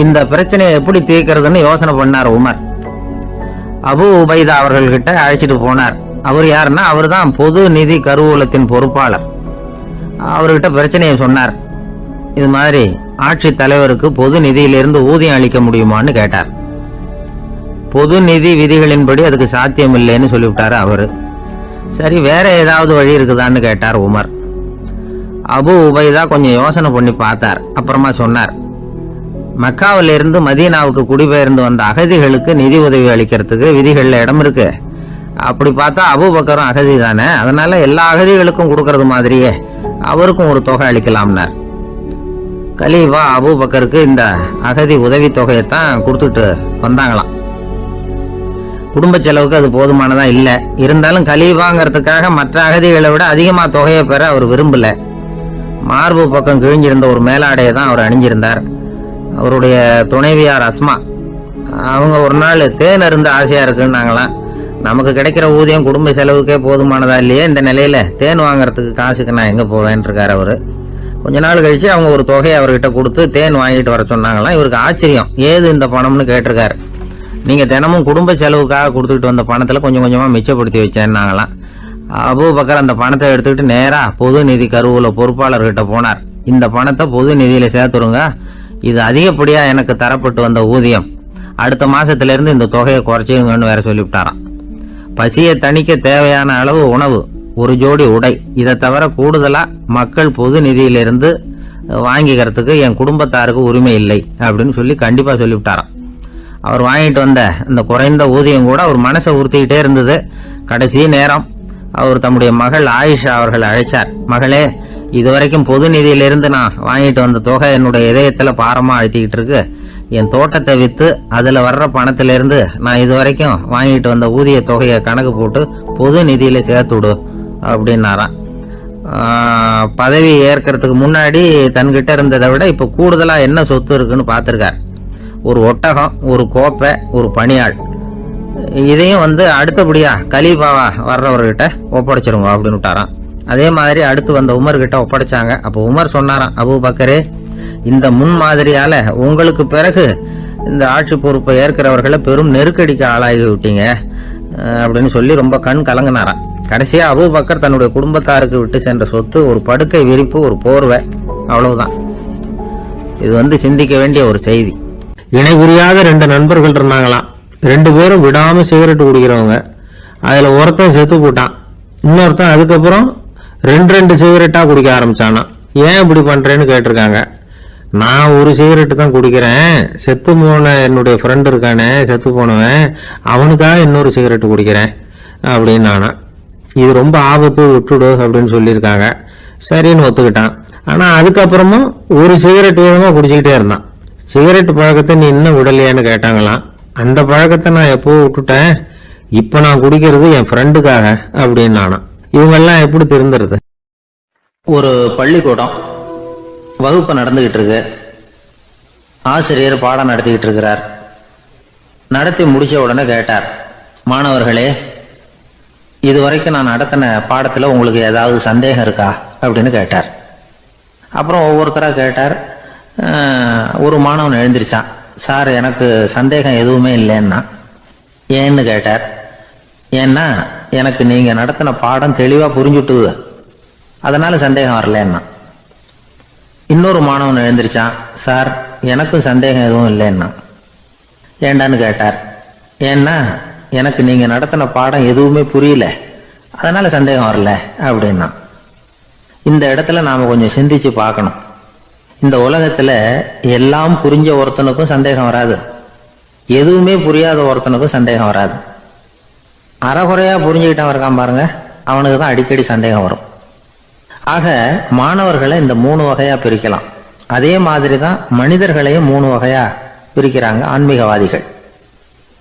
இந்த பிரச்சனையை எப்படி தீர்க்கிறதுன்னு யோசனை பண்ணார் உமர். அபு உபைதா அவர்கள்கிட்ட அழைச்சிட்டு போனார். அவர் யாருன்னா, அவர் தான் பொது நிதி கருவூலத்தின் பொறுப்பாளர். அவர்கிட்ட பிரச்சனையை சொன்னார். இது மாதிரி ஆட்சி தலைவருக்கு பொது நிதியிலிருந்து ஊதியம் அளிக்க முடியுமான்னு கேட்டார். பொது நிதி விதிகளின்படி அதுக்கு சாத்தியம் இல்லைன்னு சொல்லிவிட்டாரு அவரு. சரி, வேற ஏதாவது வழி இருக்குதான்னு கேட்டார் உமர். அபு உபைதா கொஞ்சம் யோசனை பண்ணி பார்த்தார். அப்புறமா சொன்னார், மக்காவிலிருந்து மதீனாவுக்கு குடிபெயர்ந்து வந்த அகதிகளுக்கு நிதி உதவி அளிக்கிறதுக்கு விதிகள்ல இடம் இருக்கு. அப்படி பார்த்தா அபூபக்கரும் அகதி தானே, அதனால எல்லா அகதிகளுக்கும் கொடுக்கறது மாதிரியே அவருக்கும் ஒரு தொகை அளிக்கலாம்னார். கலீஃபா அபூபக்கருக்கு இந்த அகதி உதவி தொகையைத்தான் கொடுத்துட்டு வந்தாங்களாம். குடும்ப செலவுக்கு அது போதுமானதா இல்ல. இருந்தாலும் கலீஃபாங்கிறதுக்காக மற்ற அகதிகளை விட அதிகமா தொகையை பெற அவர் விரும்பல. மார்பு பக்கம் கிழிஞ்சிருந்த ஒரு மேலாடையை தான் அவர் அணிஞ்சிருந்தார். அவருடைய துணைவியார் அஸ்மா, அவங்க ஒரு நாள் தேன் அருந்த ஆசையா இருக்குன்னாங்களாம். நமக்கு கிடைக்கிற ஊதியம் குடும்ப செலவுக்கே போதுமானதா இல்லையே, இந்த நிலையில தேன் வாங்கறதுக்கு காசுக்கு நான் எங்க போவேன்னு இருக்காரு அவரு. கொஞ்ச நாள் கழிச்சு அவங்க ஒரு தொகையை அவர்கிட்ட கொடுத்து தேன் வாங்கிட்டு வர சொன்னாங்களாம். இவருக்கு ஆச்சரியம், ஏது இந்த பணம்னு கேட்டிருக்காரு. நீங்க தினமும் குடும்ப செலவுக்காக கொடுத்துக்கிட்டு வந்த பணத்துல கொஞ்சம் கொஞ்சமா மிச்சப்படுத்தி வச்சேன்னாங்களாம். அபூபக்கர் அந்த பணத்தை எடுத்துக்கிட்டு நேரா பொது நிதி கருவூல பொறுப்பாளர்கிட்ட போனார். இந்த பணத்தை பொது நிதியில சேர்த்துருங்க, இது அதிகப்படியா எனக்கு தரப்பட்டு வந்த ஊதியம், அடுத்த மாசத்துல இருந்து இந்த தொகையை குறைச்சிங்கன்னு வேற சொல்லிவிட்டாராம். பசியை தணிக்க தேவையான அளவு உணவு, ஒரு ஜோடி உடை, இதை தவிர கூடுதலா மக்கள் பொது நிதியிலிருந்து வாங்கிக்கிறதுக்கு என் குடும்பத்தாருக்கு உரிமை இல்லை அப்படின்னு சொல்லி கண்டிப்பா சொல்லிவிட்டாராம். அவர் வாங்கிட்டு வந்த இந்த குறைந்த ஊதியம் கூட அவர் மனசை உறுத்திக்கிட்டே இருந்தது. கடைசி நேரம் அவர் தம்முடைய மகள் ஆயிஷா அவர்கள் அழைச்சார். மகளே, இதுவரைக்கும் பொது நிதியிலிருந்து நான் வாங்கிட்டு வந்த தொகை என்னுடைய இதயத்துல பாரமா அழுத்திக்கிட்டு இருக்கு. என் தோட்டத்தை வித்து அதுல வர்ற பணத்திலிருந்து நான் இதுவரைக்கும் வாங்கிட்டு வந்த ஊதிய தொகையை கணக்கு போட்டு பொது நிதியில சேர்த்து விடு அப்படின்னாராம். பதவி ஏற்கிறதுக்கு முன்னாடி தன்கிட்ட இருந்ததை விட இப்ப கூடுதலா என்ன சொத்து இருக்குன்னு பார்த்திருக்கார். ஒரு ஒட்டகம், ஒரு கோப்பை, ஒரு பணியாள், இதையும் அடுத்தபடியா கலீஃபாவா வர்றவர்கிட்ட ஒப்படைச்சிருங்க அப்படின்னு விட்டாராம். அதே மாதிரி அடுத்து வந்த உமர் கிட்ட ஒப்படைச்சாங்க. அப்போ உமர் சொன்னாராம், அபூபக்கரே, இந்த முன்மாதிரியால உங்களுக்கு பிறகு இந்த ஆட்சி பொறுப்பை ஏற்கிறவர்களை பெரும் நெருக்கடிக்கு ஆளாகி விட்டீங்க அப்படின்னு சொல்லி ரொம்ப கண் கலங்கினாராம். கடைசியா அபூபக்கர் தன்னுடைய குடும்பத்தாருக்கு விட்டு சென்ற சொத்து ஒரு படுக்கை விரிப்பு, ஒரு போர்வை, அவ்வளவுதான். இது சிந்திக்க வேண்டிய ஒரு செய்தி. இணை புரியாத 2 நண்பர்கள் இருந்தாங்களாம். 2 பேரும் விடாம சிகரெட் குடிக்கிறவங்க. அதுல ஒருத்தன் செத்து போட்டான். இன்னொருத்தன் அதுக்கப்புறம் 2 சிகரெட்டா குடிக்க ஆரம்பிச்சானா. ஏன் இப்படி பண்றேன்னு கேட்டிருக்காங்க. நான் ஒரு சிகரெட்டு தான் குடிக்கிறேன், செத்து போன என்னுடைய ஃப்ரெண்ட் இருக்கானே, செத்து போனவன், அவனுக்காக இன்னொரு சிகரெட்டு குடிக்கிறேன் அப்படின்னு நானா. இது ரொம்ப ஆபத்து, விட்டுடு அப்படின்னு சொல்லியிருக்காங்க. சரின்னு ஒத்துக்கிட்டான். ஆனா அதுக்கப்புறமும் ஒரு சிகரெட் வேகமா குடிச்சுக்கிட்டே இருந்தான். சிகரெட் பழக்கத்தை நீ இன்னும் விடலையான்னு கேட்டாங்களாம். அந்த பழக்கத்தை நான் எப்போ விட்டுட்டேன், இப்ப நான் குடிக்கிறது என் ஃப்ரெண்டுக்காக அப்படின்னு நானா. இவங்கெல்லாம் எப்படி திருந்துறது? ஒரு பள்ளிக்கூடம் வகுப்பு நடந்துகிட்டு இருக்கு. ஆசிரியர் பாடம் நடத்திக்கிட்டு இருக்கிறார். நடத்தி முடிச்ச உடனே கேட்டார், மாணவர்களே, இதுவரைக்கும் நான் நடத்தின பாடத்துல உங்களுக்கு ஏதாவது சந்தேகம் இருக்கா அப்படின்னு கேட்டார். அப்புறம் ஒவ்வொருத்தரா கேட்டார். ஒரு மாணவன் எழுந்திருச்சான். சார், எனக்கு சந்தேகம் எதுவுமே இல்லைன்னா. ஏன்னு கேட்டார். ஏன்னா எனக்கு நீங்க நடத்தின பாடம் தெளிவா புரிஞ்சுட்டுது, அதனால சந்தேகம் வரலன்னா. இன்னொரு மாணவன் எழுந்திருச்சான். சார், எனக்கும் சந்தேகம் எதுவும் இல்லைன்னா. ஏண்டான்னு கேட்டார். ஏன்னா எனக்கு நீங்க நடத்தின பாடம் எதுவுமே புரியல, அதனால சந்தேகம் வரல அப்படின்னா. இந்த இடத்துல நாம கொஞ்சம் சிந்திச்சு பார்க்கணும். இந்த உலகத்துல எல்லாம் புரிஞ்ச ஒருத்தனுக்கும் சந்தேகம் வராது, எதுவுமே புரியாத ஒருத்தனுக்கும் சந்தேகம் வராது. அறகுறையா புரிஞ்சுக்கிட்டவன் இருக்கான் பாருங்க, அவனுக்கு தான் அடிக்கடி சந்தேகம் வரும். ஆக மாணவர்களை இந்த 3 வகையா பிரிக்கலாம். அதே மாதிரி தான் மனிதர்களையும் 3 வகையா பிரிக்கிறாங்க ஆன்மீகவாதிகள்.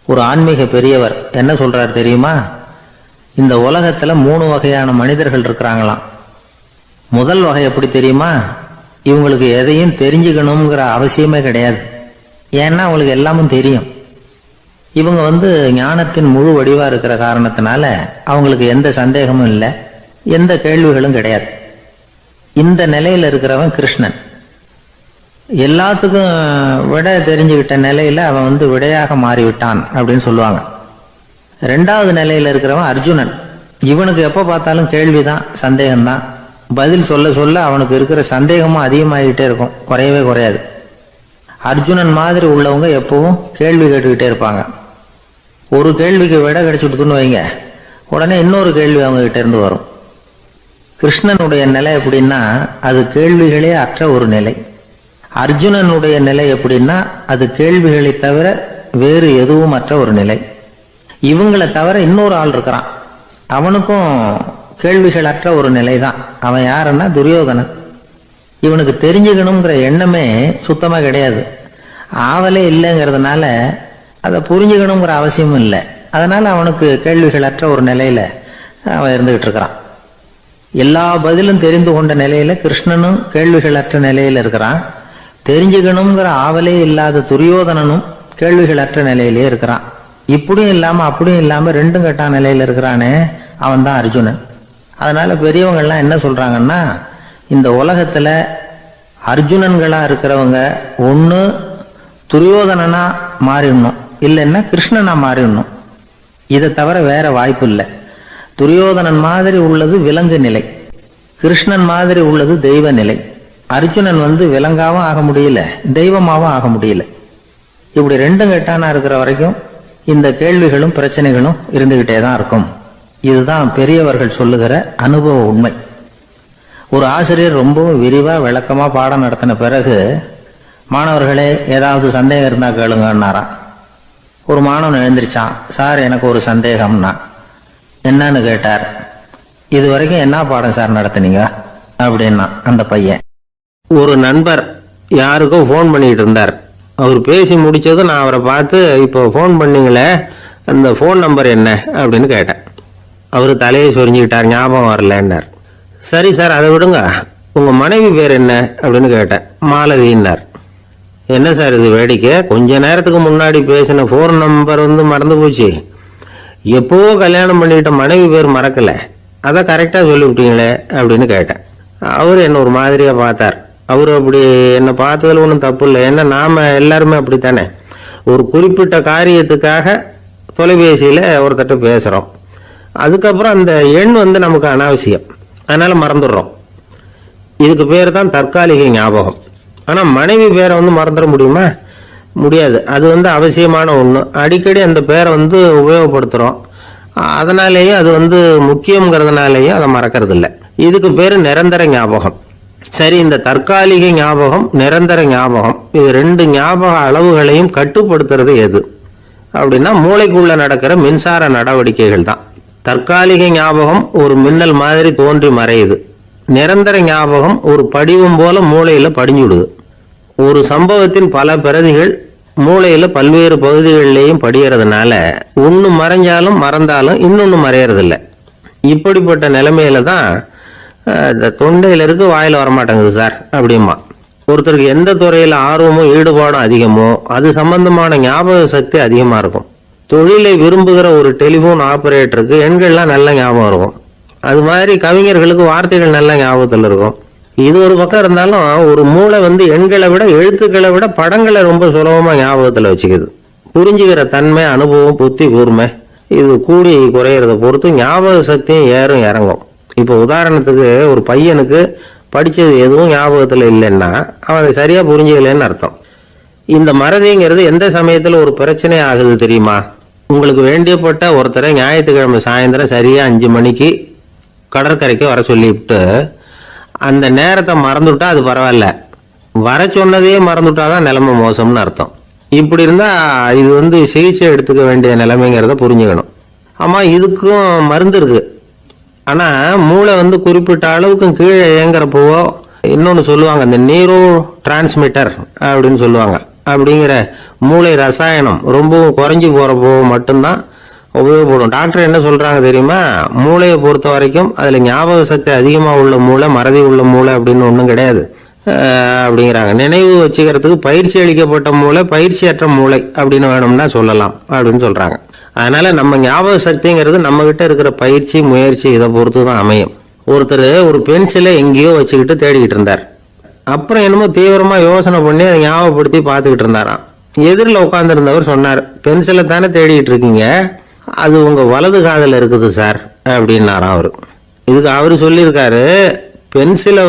ஒரு ஆன்மீக பெரியவர் என்ன சொல்றாரு தெரியுமா? இந்த உலகத்துல 3 வகையான மனிதர்கள் இருக்கிறாங்களாம். முதல் வகை எப்படி தெரியுமா? இவங்களுக்கு எதையும் தெரிஞ்சுக்கணுங்கிற அவசியமே கிடையாது. ஏன்னா அவங்களுக்கு எல்லாமும் தெரியும். இவங்க ஞானத்தின் முழு வடிவா இருக்கிற காரணத்தினால அவங்களுக்கு எந்த சந்தேகமும் இல்லை, எந்த கேள்விகளும் கிடையாது. இந்த நிலையில இருக்கிறவன் கிருஷ்ணன். எல்லாத்துக்கும் விட தெரிஞ்சுக்கிட்ட நிலையில அவன் விடையாக மாறிவிட்டான் அப்படின்னு சொல்லுவாங்க. 2வது நிலையில இருக்கிறவன் அர்ஜுனன். இவனுக்கு எப்ப பார்த்தாலும் கேள்விதான், சந்தேகம்தான். பதில் சொல்ல சொல்ல அவனுக்கு இருக்கிற சந்தேகமும் அதிகமாகிட்டே இருக்கும், குறையவே குறையாது. அர்ஜுனன் மாதிரி உள்ளவங்க எப்பவும் கேள்வி கேட்டுக்கிட்டே இருப்பாங்க. ஒரு கேள்விக்கு விட கிடைச்சுட்டுன்னு வைங்க, உடனே இன்னொரு கேள்வி அவங்க கிட்ட இருந்து வரும். கிருஷ்ணனுடைய நிலை எப்படின்னா அது கேள்விகளே அற்ற ஒரு நிலை. அர்ஜுனனுடைய நிலை எப்படின்னா அது கேள்விகளை தவிர வேறு எதுவும் அற்ற ஒரு நிலை. இவங்களை தவிர இன்னொரு ஆள் இருக்கிறான், அவனுக்கும் கேள்விகள் அற்ற ஒரு நிலை தான். அவன் யாருன்னா துரியோதனன். இவனுக்கு தெரிஞ்சுக்கணுங்கிற எண்ணமே சுத்தமா கிடையாது. ஆவலே இல்லைங்கிறதுனால அதை புரிஞ்சுக்கணுங்கிற அவசியமும் இல்லை. அதனால அவனுக்கு கேள்விகள் அற்ற ஒரு நிலையில அவன் இருந்துகிட்டு இருக்கிறான். எல்லா பதிலும் தெரிந்து கொண்ட நிலையில கிருஷ்ணனும் கேள்விகள் அற்ற நிலையில இருக்கிறான். தெரிஞ்சுக்கணுங்கிற ஆவலே இல்லாத துரியோதனனும் கேள்விகள் அற்ற நிலையிலே இருக்கிறான். இப்படியும் இல்லாம அப்படியும் இல்லாம 2ம் கெட்ட நிலையில இருக்கிறானே, அவன் தான் அர்ஜுனன். அதனால பெரியவங்கள்லாம் என்ன சொல்றாங்கன்னா, இந்த உலகத்துல அர்ஜுனன்களா இருக்கிறவங்க ஒண்ணு துரியோதனனா மாறிடணும், இல்லைன்னா கிருஷ்ணனா மாறிடணும். இதை தவிர வேற வாய்ப்பு இல்லை. துரியோதனன் மாதிரி உள்ளது விலங்கு நிலை, கிருஷ்ணன் மாதிரி உள்ளது தெய்வ நிலை. அர்ஜுனன் விலங்காவும் ஆக முடியல, தெய்வமாவும் ஆக முடியல. இப்படி 2ம் கெட்டானா இருக்கிற வரைக்கும் இந்த கேள்விகளும் பிரச்சனைகளும் இருந்துகிட்டே தான் இருக்கும். இதுதான் பெரியவர்கள் சொல்லுகிற அனுபவ உண்மை. ஒரு ஆசிரியர் ரொம்பவும் விரிவா விளக்கமா பாடம் நடத்தின பிறகு, மாணவர்களே ஏதாவது சந்தேகம் இருந்தா கேளுங்கன்னாராம். ஒரு மாணவன் எழுந்திருச்சான். சார், எனக்கு ஒரு சந்தேகம்னா. என்னன்னு கேட்டார். இது வரைக்கும் என்ன பாடம் சார் நடத்துனீங்க அப்படின்னா அந்த பையன். ஒரு நண்பர் யாருக்கோ ஃபோன் பண்ணிட்டு இருந்தார். அவர் பேசி முடிச்சதும் நான் அவரை பார்த்து, இப்போ ஃபோன் பண்ணீங்களே, அந்த ஃபோன் நம்பர் என்ன அப்படின்னு கேட்டேன். அவர் தலையை சொரிஞ்சுக்கிட்டார், ஞாபகம் வரலன்னார். சரி சார், அதை விடுங்க, உங்க மனைவி பேர் என்ன அப்படின்னு கேட்டேன். மாலதின்னார். என்ன சார் இது வேடிக்கை? கொஞ்ச நேரத்துக்கு முன்னாடி பேசின ஃபோன் நம்பர் மறந்து போச்சு. எப்போவோ கல்யாணம் பண்ணிக்கிட்ட மனைவி பேர் மறக்கல, அதை கரெக்டாக சொல்லிவிட்டீங்களே அப்படின்னு கேட்டேன். அவர் என்ன ஒரு மாதிரியாக பார்த்தார். அவர் அப்படி என்னை பார்த்ததில் ஒன்றும் தப்பு இல்லை. ஏன்னா நாம் எல்லாருமே அப்படித்தானே. ஒரு குறிப்பிட்ட காரியத்துக்காக தொலைபேசியில் ஒருத்தட்ட பேசுகிறோம். அதுக்கப்புறம் அந்த எண் நமக்கு அனாவசியம், அதனால் மறந்துடுறோம். இதுக்கு பேர் தான் தற்காலிக ஞாபகம். ஆனால் மனைவி பேரை மறந்துட முடியுமா? முடியாது. அது அவசியமான ஒன்று. அடிக்கடி அந்த பேரை உபயோகப்படுத்துகிறோம். அதனாலேயே அது முக்கியங்கிறதுனாலேயே அதை மறக்கிறது இல்லை. இதுக்கு பேர் நிரந்தர ஞாபகம். சரி, இந்த தற்காலிக ஞாபகம், நிரந்தர ஞாபகம், இது ரெண்டு ஞாபக அளவுகளையும் கட்டுப்படுத்துறது எது அப்படின்னா மூளைக்குள்ள நடக்கிற மின்சார நடவடிக்கைகள் தான். தற்காலிக ஞாபகம் ஒரு மின்னல் மாதிரி தோன்றி மறையுது. நிரந்தர ஞாபகம் ஒரு படிவம் போல மூளையில படிஞ்சுடுது. ஒரு சம்பவத்தின் பல பிரதிகள் மூளையில பல்வேறு பகுதிகளிலேயும் படிகிறதுனால ஒன்று மறைஞ்சாலும் மறந்தாலும் இன்னொன்று மறையறதில்லை. இப்படிப்பட்ட நிலைமையில தான் இந்த தொண்டையில இருக்கு, வாயில வரமாட்டேங்குது சார் அப்படிமா. ஒருத்தருக்கு எந்த துறையில ஆர்வமும் ஈடுபாடும் அதிகமோ அது சம்பந்தமான ஞாபக சக்தி அதிகமா இருக்கும். தொழிலை விரும்புகிற ஒரு டெலிஃபோன் ஆபரேட்டருக்கு எண்கள்லாம் நல்ல ஞாபகம் இருக்கும். அது மாதிரி கவிஞர்களுக்கு வார்த்தைகள் நல்ல ஞாபகத்தில் இருக்கும். இது ஒரு பக்கம் இருந்தாலும் ஒரு மூளை எண்களை விட எழுத்துக்களை விட படங்களை ரொம்ப சுலபமா ஞாபகத்தில் வச்சுக்குது. புரிஞ்சுக்கிற தன்மை, அனுபவம், புத்தி கூர்மை இது கூடி குறையிறத பொறுத்து ஞாபக சக்தியும் ஏறும் இறங்கும். இப்போ உதாரணத்துக்கு ஒரு பையனுக்கு படித்தது எதுவும் ஞாபகத்தில் இல்லைன்னா அவன் அதை சரியா புரிஞ்சுக்கலன்னு அர்த்தம். இந்த மறதிங்கிறது எந்த சமயத்தில் ஒரு பிரச்சனை ஆகுது தெரியுமா? உங்களுக்கு வேண்டியப்பட்ட ஒருத்தரை ஞாயிற்றுக்கிழமை சாயந்தரம் சரியா 5 மணிக்கு கடற்கரைக்கு வர சொல்லிவிட்டு அந்த நேரத்தை மறந்துட்டா அது பரவாயில்ல, வர சொன்னதையே மறந்துட்டாதான் நிலைமை மோசம்னு அர்த்தம். இப்படி இருந்தா இது சிகிச்சை எடுத்துக்க வேண்டிய நிலைமைங்கிறத புரிஞ்சுக்கணும். ஆமா, இதுக்கும் மருந்து இருக்கு. ஆனா மூளை குறிப்பிட்ட அளவுக்கும் கீழே இயங்குறப்போ இன்னொன்னு சொல்லுவாங்க, இந்த நியூரோ டிரான்ஸ்மிட்டர் அப்படின்னு சொல்லுவாங்க. அப்படிங்கிற மூளை ரசாயனம் ரொம்பவும் குறைஞ்சி போறப்போ மட்டும்தான் உபயோகப்படும். டாக்டர் என்ன சொல்றாங்க தெரியுமா? மூளையை பொறுத்த வரைக்கும் அதுல ஞாபக சக்தி அதிகமா உள்ள மூளை, மறதி உள்ள மூளை அப்படின்னு ஒன்றும் கிடையாது அப்படிங்கிறாங்க. நினைவு வச்சுக்கிறதுக்கு பயிற்சி அளிக்கப்பட்ட மூளை, பயிற்சியற்ற மூளை அப்படின்னு வேணும்னா சொல்லலாம் அப்படின்னு சொல்றாங்க. அதனால நம்ம ஞாபக சக்திங்கிறது நம்ம கிட்ட இருக்கிற பயிற்சி, முயற்சி இதை பொறுத்து தான் அமையும். ஒருத்தர் ஒரு பென்சிலை எங்கேயோ வச்சுக்கிட்டு தேடிக்கிட்டு இருந்தார். அப்புறம் என்னமோ தீவிரமா யோசனை பண்ணி அதை ஞாபகப்படுத்தி பார்த்துக்கிட்டு இருந்தாராம். எதிரில் உட்காந்துருந்தவர் சொன்னார், பென்சிலை தானே தேடிக்கிட்டு இருக்கீங்க, அது உங்க வலது காதில் இருக்குது சார் அப்படின்னாராம் அவரு. இதுக்கு அவரு சொல்லியிருக்காரு, பென்சிலை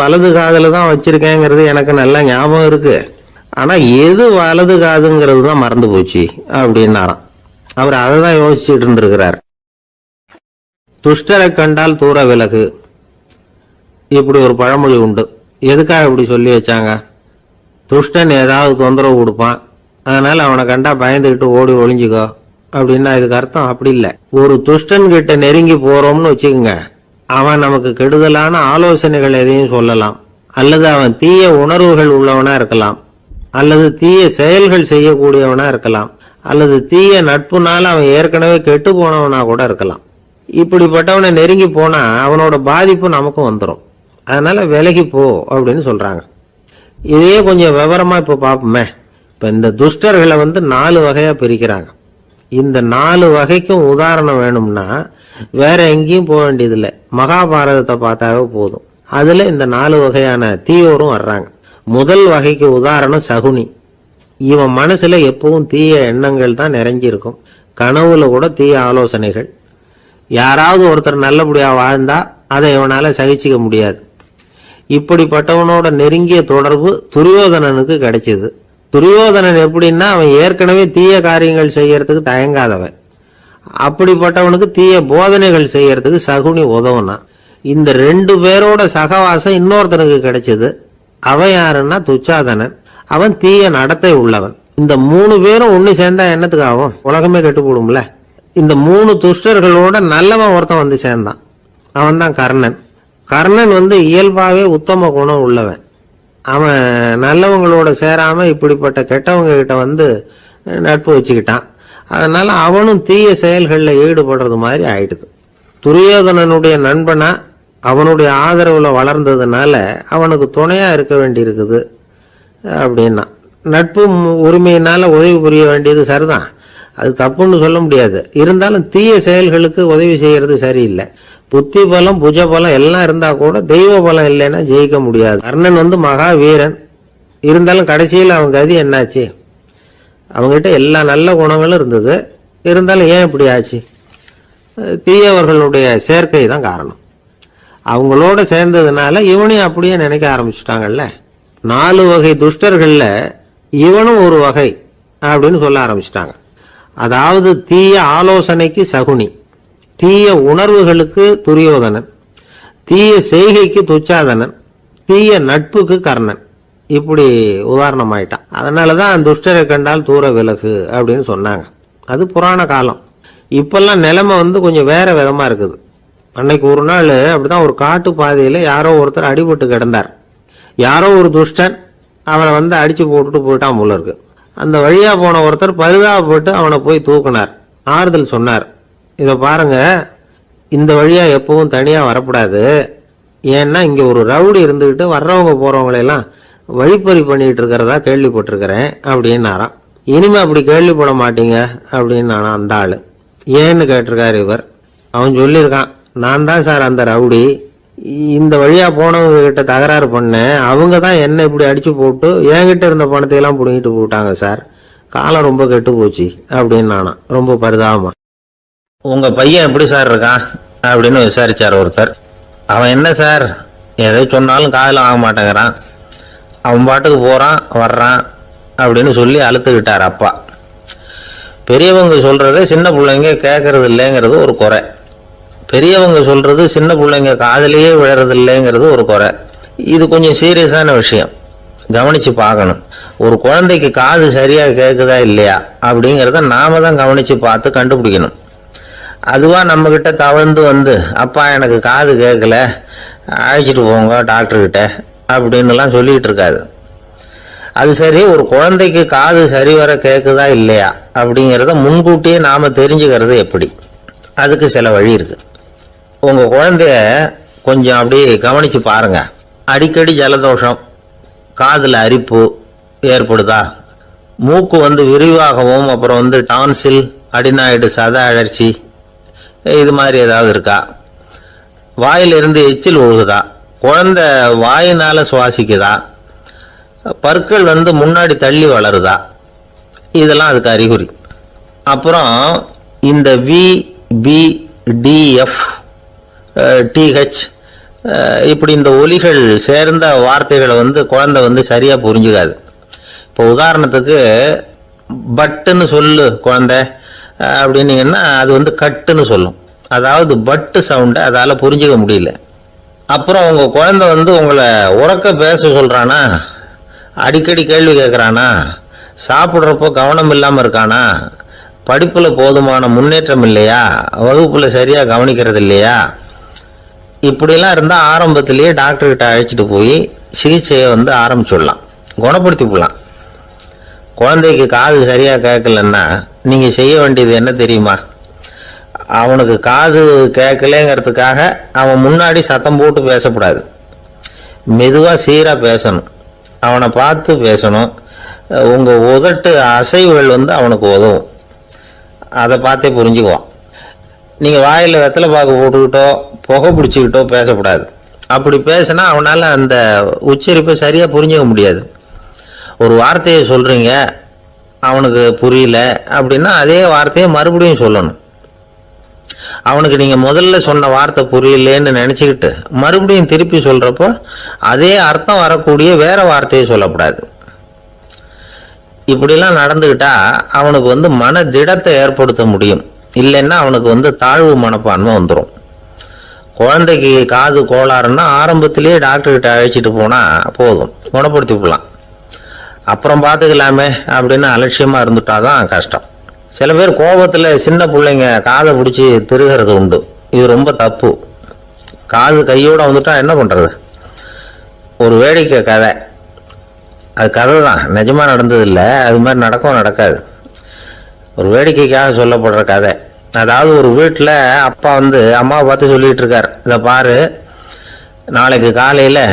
வலது காதில் தான் வச்சிருக்கேங்கிறது எனக்கு நல்லா ஞாபகம் இருக்கு, ஆனா எது வலது காதுங்கிறது தான் மறந்து போச்சு அப்படின்னாராம். அவர் அதை தான் யோசிச்சுட்டு இருந்திருக்கிறார். துஷ்டரை கண்டால் தூர விலகு, இப்படி ஒரு பழமொழி உண்டு. எதுக்காக இப்படி சொல்லி வச்சாங்க? துஷ்டன் ஏதாவது தொந்தரவு கொடுப்பான், அதனால அவனை கண்டா பயந்துகிட்டு ஓடி ஒளிஞ்சுக்கோ அப்படின்னா இதுக்கு அர்த்தம் அப்படி இல்லை. ஒரு துஷ்டன் கிட்ட நெருங்கி போறோம்னு வச்சுக்கோங்க, அவன் நமக்கு கெடுதலான ஆலோசனைகள் எதையும் சொல்லலாம், அல்லது அவன் தீய உணர்வுகள் உள்ளவனா இருக்கலாம், அல்லது தீய செயல்கள் செய்யக்கூடியவனா இருக்கலாம், அல்லது தீய நட்புனால அவன் ஏற்கனவே கெட்டு போனவனா கூட இருக்கலாம். இப்படிப்பட்டவனை நெருங்கி போனா அவனோட பாதிப்பு நமக்கும் வந்துடும். அதனால விலகி போ அப்படின்னு சொல்றாங்க. இதையே கொஞ்சம் விவரமா இப்ப பார்ப்போமே. இப்ப இந்த துஷ்டர்களை 4 வகையா பிரிக்கிறாங்க. இந்த 4 வகைக்கும் உதாரணம் வேணும்னா வேற எங்கேயும் போக வேண்டியதில்லை, மகாபாரதத்தை பார்த்தாவே போதும். அதுல இந்த 4 வகையான தீயோரும் வர்றாங்க. முதல் வகைக்கு உதாரணம் சகுனி. இவன் மனசுல எப்பவும் தீய எண்ணங்கள் தான் நிறைஞ்சிருக்கும். கனவுல கூட தீய ஆலோசனைகள். யாராவது ஒருத்தர் நல்லபடியா வாழ்ந்தா அதை இவனால சகிச்சிக்க முடியாது. இப்படிப்பட்டவனோட நெருங்கிய தொடர்பு துரியோதனனுக்கு கிடைச்சது. துரியோதனன் எப்படின்னா அவன் ஏற்கனவே தீய காரியங்கள் செய்யறதுக்கு தயங்காதவன். அப்படிப்பட்டவனுக்கு தீய போதனைகள் செய்யறதுக்கு சகுனி உதவுனா. இந்த 2 பேரோட சகவாசம் இன்னொருத்தனுக்கு கிடைச்சது. அவன் யாருன்னா துச்சாதனன். அவன் தீய நடத்தை உள்ளவன். இந்த 3 பேரும் ஒண்ணு சேர்ந்தா என்னத்துக்கு ஆகும்? உலகமே கெட்டு போடும்ல. இந்த 3 துஷ்டர்களோட நல்லவன் ஒருத்தன் சேர்ந்தான். அவன் தான் கர்ணன். கர்ணன் இயல்பாவே உத்தம குணம் உள்ளவன். அவன் நல்லவங்களோட சேராம இப்படிப்பட்ட கெட்டவங்க கிட்ட நட்பு வச்சுக்கிட்டான். அதனால அவனும் தீய செயல்களில் ஈடுபடுறது மாதிரி ஆயிடுது. துரியோதனனுடைய நண்பனா அவனுடைய ஆதரவுல வளர்ந்ததுனால அவனுக்கு துணையா இருக்க வேண்டி இருக்குது அப்படின்னா. நட்பு உரிமையினால உதவி புரிய வேண்டியது சரிதான், அது தப்புன்னு சொல்ல முடியாது. இருந்தாலும் தீய செயல்களுக்கு உதவி செய்யறது சரியில்லை. புத்தி பலம் புஜ பலம் எல்லாம் இருந்தா கூட தெய்வ பலம் இல்லைன்னா ஜெயிக்க முடியாது. கர்ணன் மகா வீரன், இருந்தாலும் கடைசியில் அவன் கதி என்னாச்சு? அவங்ககிட்ட எல்லா நல்ல குணங்களும் இருந்தது, இருந்தாலும் ஏன் இப்படி ஆச்சு? தீயவர்களுடைய சேர்க்கை தான் காரணம். அவங்களோட சேர்ந்ததுனால இவனையும் அப்படியே நினைக்க ஆரம்பிச்சுட்டாங்கல்ல. 4 வகை துஷ்டர்கள்ல இவனும் ஒரு வகை அப்படின்னு சொல்ல ஆரம்பிச்சிட்டாங்க. அதாவது தீய ஆலோசனைக்கு சகுனி, தீய உணர்வுகளுக்கு துரியோதனன், தீய செய்கைக்கு துச்சாதனன், தீய நட்புக்கு கர்ணன், இப்படி உதாரணமாயிட்டான். அதனாலதான் துஷ்டரை கண்டால் தூர விலகு அப்படின்னு சொன்னாங்க. அது புராண காலம். இப்பெல்லாம் நிலைமை கொஞ்சம் வேற விதமா இருக்குது. அன்னைக்கு ஒரு நாள் அப்படிதான் ஒரு காட்டு பாதையில யாரோ ஒருத்தர் அடிபட்டு கிடந்தார். யாரோ ஒரு துஷ்டன் அவனை அடிச்சு போட்டுட்டு போயிட்டான் போல இருக்கு. அந்த வழியா போன ஒருத்தர் பரிதாபப்பட்டு அவனை போய் தூக்குனார், ஆறுதல் சொன்னார். இதை பாருங்க, இந்த வழியா எப்பவும் தனியா வரக்கூடாது, ஏன்னா இங்க ஒரு ரவுடி இருந்துகிட்டு வர்றவங்க போறவங்களெல்லாம் வழிப்பறி பண்ணிட்டு இருக்கிறதா கேள்விப்பட்டிருக்கிறேன் அப்படின்னாராம். இனிமே அப்படி கேள்விப்பட மாட்டீங்க அப்படின்னு நானா அந்த ஆளு. ஏன்னு கேட்டிருக்காரு இவர். அவன் சொல்லியிருக்கான், நான் தான் சார் அந்த ரவுடி, இந்த வழியா போனவங்க கிட்ட தகராறு பண்ணேன், அவங்க தான் என்ன இப்படி அடிச்சு போட்டு என்கிட்ட இருந்த பணத்தை எல்லாம் புடுங்கிட்டு போட்டாங்க சார், காலம் ரொம்ப கெட்டு போச்சு அப்படின்னு நானா ரொம்ப பரிதாபமா. உங்க பையன் எப்படி சார் இருக்கான் அப்படின்னு விசாரிச்சார் ஒருத்தர். அவன் என்ன சார், எதை சொன்னாலும் காதில் வாங்க மாட்டேங்கிறான், அவன் பாட்டுக்கு போறான் வர்றான் அப்படின்னு சொல்லி அழுத்துக்கிட்டார் அப்பா. பெரியவங்க சொல்றதை சின்ன பிள்ளைங்க கேட்கறது இல்லைங்கிறது ஒரு குறை, பெரியவங்க சொல்றது சின்ன பிள்ளைங்க காதலியே விழறது இல்லைங்கிறது ஒரு குறை. இது கொஞ்சம் சீரியஸான விஷயம், கவனிச்சு பார்க்கணும். ஒரு குழந்தைக்கு காது சரியா கேட்குதா இல்லையா அப்படிங்கிறத நாம தான் கவனிச்சு பார்த்து கண்டுபிடிக்கணும். அதுவா நம்ம கிட்ட தவழ்ந்து அப்பா எனக்கு காது கேட்கல, அழைச்சிட்டு போங்க டாக்டர்கிட்ட அப்படின்னுலாம் சொல்லிட்டு இருக்காது. அது சரி, ஒரு குழந்தைக்கு காது சரிவர கேட்குதா இல்லையா அப்படிங்கிறத முன்கூட்டியே நாம தெரிஞ்சுக்கிறது எப்படி? அதுக்கு சில வழி இருக்கு. உங்க குழந்தைய கொஞ்சம் அப்படி கவனிச்சு பாருங்க. அடிக்கடி ஜலதோஷம், காதுல அரிப்பு ஏற்படுதா, மூக்கு விரிவாகவும், அப்புறம் டான்சில், அடினாய்டு, சத அழற்சி, இது மாதிரி ஏதாவது இருக்கா, வாயிலிருந்து எச்சில் ஒழுகுதா, குழந்தை வாயினால சுவாசிக்குதா, பற்கள் முன்னாடி தள்ளி வளருதா, இதெல்லாம் அதுக்கு அறிகுறி. அப்புறம் இந்த VBDF TH இப்படி இந்த ஒலிகள் சேர்ந்த வார்த்தைகளை குழந்தை சரியா புரிஞ்சுக்காது. இப்போ உதாரணத்துக்கு பட்டுன்னு சொல்லு குழந்தை அப்படின்னீங்கன்னா அது கட்டுன்னு சொல்லும். அதாவது பட்டு சவுண்டை அதால புரிஞ்சுக்க முடியல. அப்புறம் உங்க குழந்தை உங்களை உறக்க பேச சொல்றானா, அடிக்கடி கேள்வி கேட்கறானா, சாப்பிட்றப்போ கவனம் இல்லாம இருக்கானா, படிப்புல போதுமான முன்னேற்றம் இல்லையா, வகுப்புல சரியா கவனிக்கிறது இல்லையா, இப்படிலாம் இருந்தா ஆரம்பத்திலேயே டாக்டர் கிட்ட அழைச்சிட்டு போய் சிகிச்சையை ஆரம்பிச்சுடலாம், குணப்படுத்தி போடலாம். குழந்தைக்கு காது சரியா கேட்கலன்னா நீங்க செய்ய வேண்டியது என்ன தெரியுமா? அவனுக்கு காது கேட்கலங்கிறதுக்காக அவன் முன்னாடி சத்தம் போட்டு பேசக்கூடாது. மெதுவா சீரா பேசணும், அவனை பார்த்து பேசணும். உங்க உதட்டு அசைவுகள் அவனுக்கு உதவும், அதை பார்த்தே புரிஞ்சுக்குவான். நீங்க வாயில வெத்தலை பாக்கு போட்டுக்கிட்டோ புகை பிடிச்சிக்கிட்டோ பேசக்கூடாது. அப்படி பேசினா அவனால அந்த உச்சரிப்பை சரியா புரிஞ்சுக்க முடியாது. ஒரு வார்த்தையை சொல்றீங்க, அவனுக்கு புரியல அப்படின்னா அதே வார்த்தையை மறுபடியும் சொல்லணும். அவனுக்கு நீங்க முதல்ல சொன்ன வார்த்தை புரியலன்னு நினைச்சுக்கிட்டு மறுபடியும் திருப்பி சொல்றப்போ அதே அர்த்தம் வரக்கூடிய வேற வார்த்தையை சொல்லக்கூடாது. இப்படிலாம் நடந்துகிட்டா அவனுக்கு மன திடத்தை ஏற்படுத்த முடியும். இல்லைன்னா அவனுக்கு தாழ்வு மனப்பான்மை வந்துடும். குழந்தைக்கு காது கோளாறுன்னா ஆரம்பத்திலேயே டாக்டர் கிட்ட அழைச்சிட்டு போனா போதும், குணப்படுத்தி போடலாம். அப்புறம் பார்த்துக்கலாமே அப்படின்னு அலட்சியமா இருந்துட்டாதான் கஷ்டம். சில பேர் கோபத்துல சின்ன பிள்ளைங்க காதை பிடிச்சி திருகிறது உண்டு. இது ரொம்ப தப்பு. காது கையோட வந்துட்டா என்ன பண்றது? ஒரு வேடிக்கை கதை, அது கதை தான், நிஜமா நடந்தது இல்லை, அது மாதிரி நடக்கும் நடக்காது, ஒரு வேடிக்கைக்காக சொல்லப்படுற கதை. அதாவது ஒரு வீட்டில் அப்பா அம்மாவை பார்த்து சொல்லிட்டு இருக்கார், இதை பாரு, நாளைக்கு காலையில்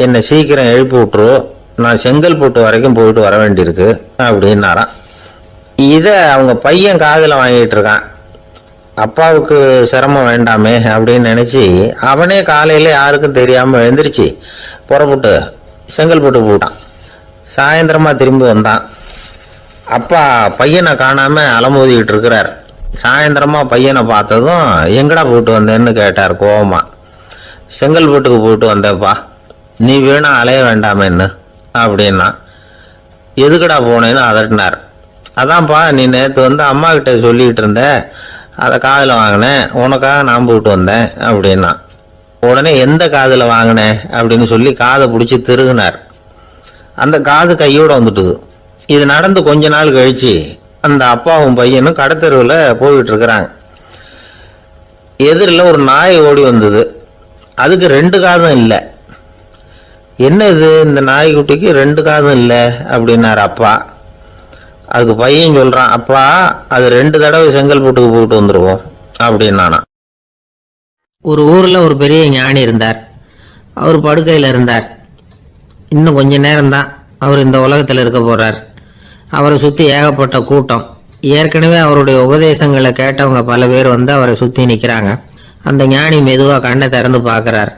என்னை சீக்கிரம் எழுப்பி விட்டுரு, நான் செங்கல்பட்டு வரைக்கும் போயிட்டு வர வேண்டியிருக்கு அப்படின்னாராம். இதை அவங்க பையன் காதில் வாங்கிட்டு இருக்கான். அப்பாவுக்கு சிரமம் வேண்டாமே அப்படின்னு நினச்சி அவனே காலையில் யாருக்கும் தெரியாமல் எழுந்திரிச்சு புறப்பட்டு செங்கல்பட்டு போட்டான். சாயந்தரமாக திரும்பி வந்தான். அப்பா பையனை காணாமல் அலமோதிக்கிட்டு இருக்கிறார். சாயந்தரமாக பையனை பார்த்ததும் எங்கடா போயிட்டு வந்தேன்னு கேட்டார் கோவமா. செங்கல்பட்டுக்கு போயிட்டு வந்தேப்பா, நீ வேணா அலைய வேண்டாமேன்னு அப்படின்னா. எதுக்கடா போனேன்னு அதட்டினார். அதான்ப்பா நீ நேற்று வந்து அம்மா கிட்ட சொல்லிக்கிட்டு இருந்த, அதை காதில் வாங்கினேன், உனக்காக நான் போயிட்டு வந்தேன் அப்படின்னா. உடனே எந்த காதில் வாங்கினேன் அப்படின்னு சொல்லி காதை பிடிச்சி திருகினார். அந்த காது கையோடு வந்துட்டுது. இது நடந்து கொஞ்ச நாள் கழிச்சு அந்த அப்பாவும் பையனும் கடத்தெருவில் போயிட்டு இருக்கிறாங்க. எதிரில் ஒரு நாய் ஓடி வந்தது. அதுக்கு 2 காதும் இல்லை. என்ன இது, இந்த நாய்க்குட்டிக்கு 2 காதும் இல்லை அப்படின்னார் அப்பா. அதுக்கு பையன் சொல்கிறான், அப்பா அது 2 தடவை செங்கல்பட்டுக்கு போயிட்டு வந்துடுவோம் அப்படின்னானா. ஒரு ஊரில் ஒரு பெரிய ஞானி இருந்தார். அவர் படுக்கையில் இருந்தார். இன்னும் கொஞ்ச நேரம்தான் அவர் இந்த உலகத்தில் இருக்க போகிறார். அவரை சுற்றி ஏகப்பட்ட கூட்டம். ஏற்கனவே அவருடைய உபதேசங்களை கேட்டவங்க பல பேர் வந்து அவரை சுற்றி நிற்கிறாங்க. அந்த ஞானி மெதுவாக கண்ணை திறந்து பார்க்குறார்.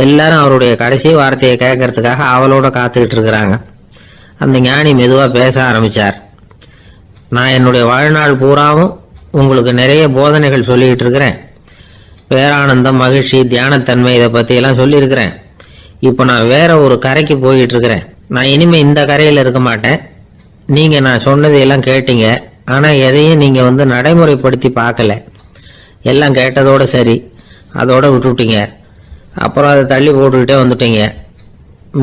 எல்லாரும் அவருடைய கடைசி வார்த்தையை கேட்கறதுக்காக அவளோட காத்துக்கிட்டு இருக்கிறாங்க. அந்த ஞானி மெதுவாக பேச ஆரம்பித்தார். நான் என்னுடைய வாழ்நாள் பூராவும் உங்களுக்கு நிறைய போதனைகள் சொல்லிக்கிட்டு இருக்கிறேன். பேரானந்தம், மகிழ்ச்சி, தியானத்தன்மை இதை பற்றியெல்லாம் சொல்லியிருக்கிறேன். இப்போ நான் வேற ஒரு கரைக்கு போயிட்டு இருக்கிறேன். நான் இனிமேல் இந்த கரையில் இருக்க மாட்டேன். நீங்கள் நான் சொன்னதையெல்லாம் கேட்டீங்க, ஆனால் எதையும் நீங்கள் வந்து நடைமுறைப்படுத்தி பார்க்கல. எல்லாம் கேட்டதோடு சரி, அதோட விட்டுவிட்டீங்க. அப்புறம் அதை தள்ளி போட்டுக்கிட்டே வந்துட்டீங்க.